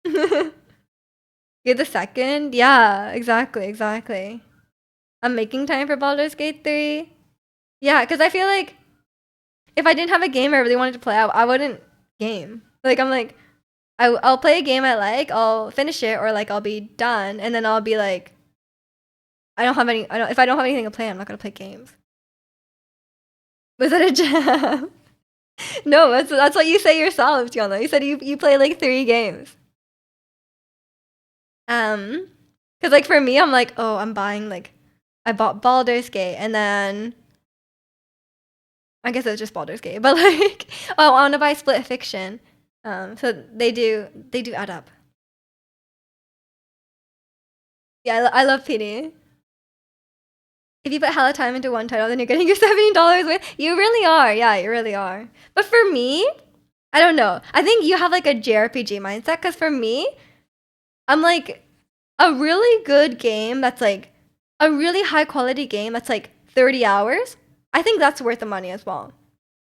You're the second? Yeah, exactly. I'm making time for Baldur's Gate 3. Yeah, because I feel like if I didn't have a game I really wanted to play, I wouldn't game. Like, I'm like, I'll play a game I like, I'll finish it, or like I'll be done, and then I'll be like, if I don't have anything to play, I'm not gonna play games. Was that a jam? No, that's what you say yourself, Tiana. You said you play like 3 games. Cause like for me, I'm like, oh, I bought Baldur's Gate, and then I guess it was just Baldur's Gate, but like, oh, I want to buy Split Fiction. So they do add up. Yeah, I love PD. If you put hella time into one title, then you're getting your $70 with. You really are. Yeah, you really are. But for me, I don't know. I think you have like a JRPG mindset. Cause for me, I'm like a really good game that's like a really high quality game that's like 30 hours. I think that's worth the money as well.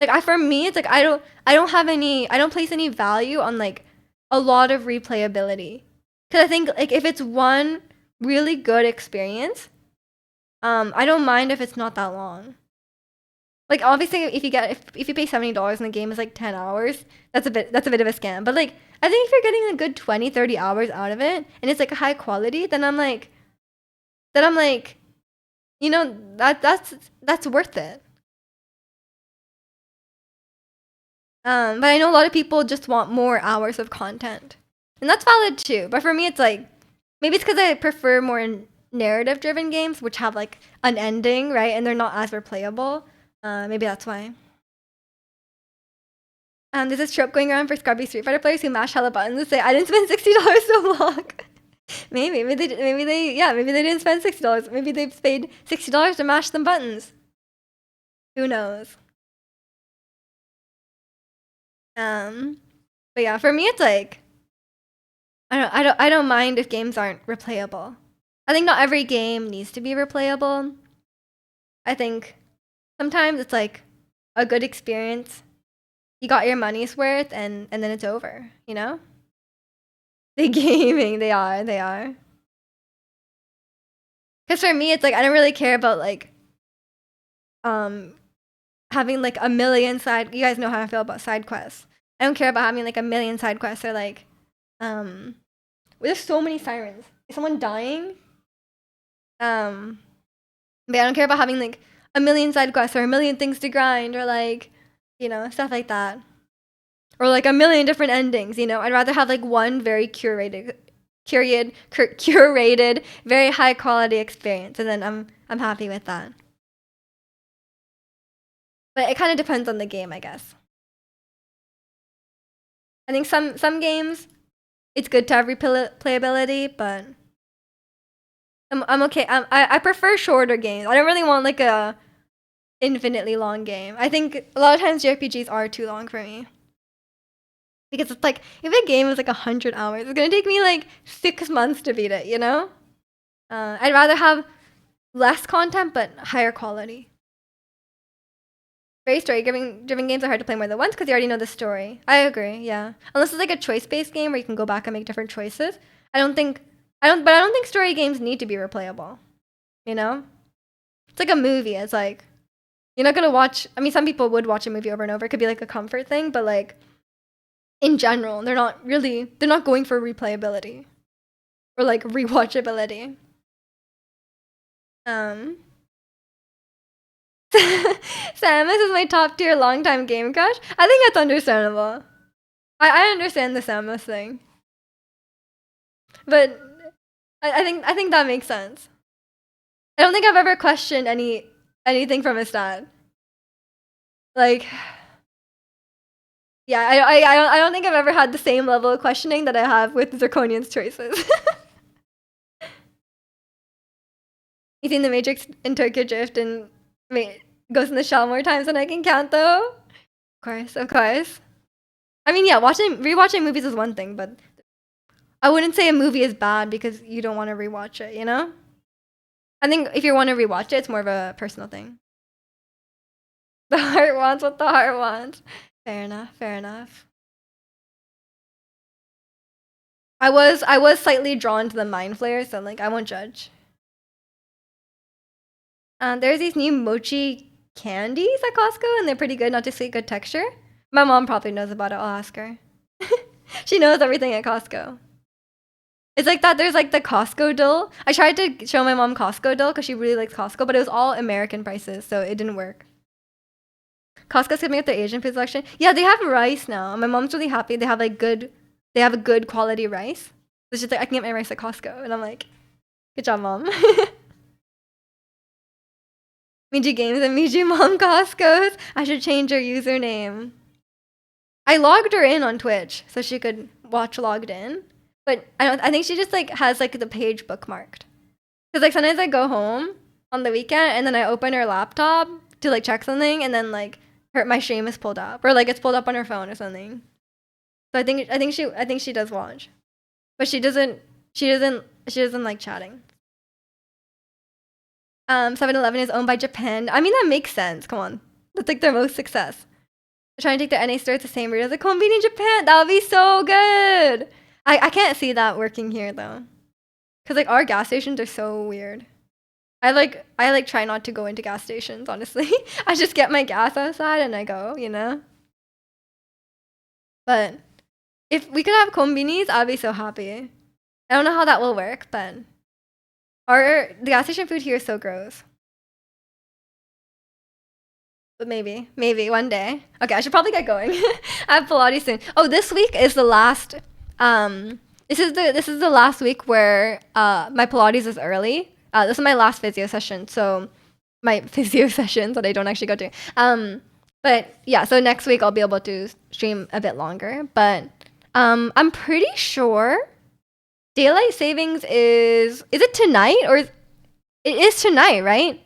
Like for me, it's like I don't place any value on like a lot of replayability. Cause I think like if it's one really good experience, I don't mind if it's not that long. Like obviously, if you pay $70 and the game is like 10 hours, that's a bit of a scam. But like I think if you're getting a good 20, 30 hours out of it and it's like high quality, then I'm like, you know, that's worth it. But I know a lot of people just want more hours of content, and that's valid too. But for me, it's like maybe it's because I prefer more narrative-driven games, which have like an ending, right? And they're not as replayable. Maybe that's why. There's this trope going around for scrubby Street Fighter players who mash hella buttons and say, "I didn't spend $60 so long." maybe they didn't spend $60. Maybe they paid $60 to mash some buttons. Who knows? But yeah, for me, it's like I don't mind if games aren't replayable. I think not every game needs to be replayable. I think sometimes it's like a good experience. You got your money's worth, and then it's over. You know? The gaming, they are. Because for me, it's like I don't really care about like having like a million side. You guys know how I feel about side quests. I don't care about having like a million side quests or like there's so many sirens. Is someone dying? But I don't care about having like a million side quests or a million things to grind or like, you know, stuff like that. Or like a million different endings, you know. I'd rather have like one very curated, very high quality experience, and then I'm happy with that. But it kind of depends on the game, I guess. I think some games it's good to have replayability, but I'm okay. I prefer shorter games. I don't really want like a infinitely long game. I think a lot of times JRPGs are too long for me. Because it's like if a game is like 100 hours, it's gonna take me like 6 months to beat it. You know, I'd rather have less content but higher quality. Very story-driven games are hard to play more than once because you already know the story. I agree. Yeah, unless it's like a choice-based game where you can go back and make different choices. I don't think but I don't think story games need to be replayable. You know, it's like a movie. It's like you're not gonna watch. I mean, some people would watch a movie over and over. It could be like a comfort thing, but like in general, they're not going for replayability or like rewatchability. Um, Samus is my top tier longtime game crush. I think that's understandable. I understand the Samus thing, but I think that makes sense. I don't think I've ever questioned anything from his dad. Like, yeah, I don't think I've ever had the same level of questioning that I have with Zirconian's choices. You seen The Matrix in Tokyo Drift and Ghost in the Shell more times than I can count, though. Of course, of course. I mean, yeah, rewatching movies is one thing, but I wouldn't say a movie is bad because you don't want to rewatch it. You know? I think if you want to rewatch it, it's more of a personal thing. The heart wants what the heart wants. Fair enough. Fair enough. I was slightly drawn to the mind flayer, so like I won't judge. There's these new mochi candies at Costco, and they're pretty good. Not just like good texture. My mom probably knows about it. I'll ask her. She knows everything at Costco. It's like that. There's like the Costco dough. I tried to show my mom Costco dough because she really likes Costco, but it was all American prices, so it didn't work. Costco's coming with their Asian food selection. Yeah, they have rice now. My mom's really happy. They have like good. They have a good quality rice. It's just like I can get my rice at Costco, and I'm like, good job, mom. Miju Games and Miju Mom Costco's. I should change her username. I logged her in on Twitch so she could watch logged in, but I think she just like has like the page bookmarked. Cause like sometimes I go home on the weekend and then I open her laptop to like check something, and then like my stream is pulled up or like it's pulled up on her phone or something. So I think she does watch, but she doesn't like chatting. 7-Eleven is owned by Japan. I mean, that makes sense. Come on. That's like their most success. They're trying to take their NA store at the same rate as a convenience in Japan. That would be so good. I can't see that working here though. Cause like our gas stations are so weird. I like try not to go into gas stations, honestly. I just get my gas outside and I go, you know? But if we could have konbinis, I'd be so happy. I don't know how that will work, but the gas station food here is so gross. But maybe one day. Okay, I should probably get going. I have Pilates soon. Oh, this week is the last. This is the last week where my Pilates is early. This is my last physio session. So my physio sessions that I don't actually go to. But yeah, so next week I'll be able to stream a bit longer. But I'm pretty sure daylight savings is it tonight or it is tonight, right?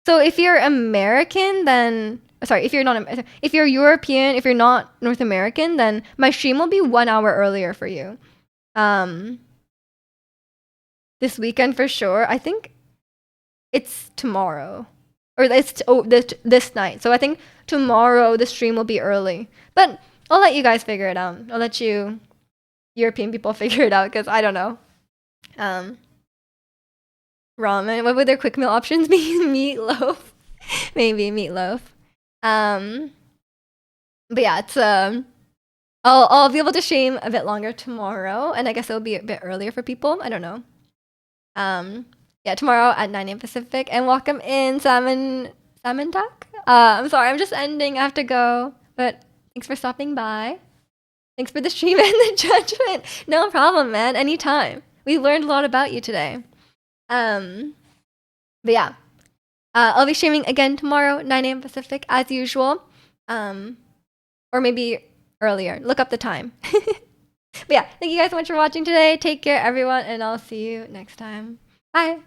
So if you're American, then sorry, if you're European, if you're not North American, then my stream will be 1 hour earlier for you. This weekend for sure. I think it's tomorrow, or it's this night. So I think tomorrow the stream will be early. But I'll let you guys figure it out. I'll let you European people figure it out because I don't know. Ramen. What would their quick meal options be? Meatloaf. Maybe meatloaf. But yeah, it's I'll be able to stream a bit longer tomorrow, and I guess it'll be a bit earlier for people. I don't know. Yeah, tomorrow at 9 a.m. Pacific, and welcome in Salmon Duck. I'm sorry, I'm just ending. I have to go, but thanks for stopping by. Thanks for the stream and the judgment. No problem, man. Anytime. We learned a lot about you today. But yeah, I'll be streaming again tomorrow, 9 a.m. Pacific, as usual. Or maybe earlier. Look up the time. But yeah, thank you guys so much for watching today. Take care, everyone, and I'll see you next time. Bye.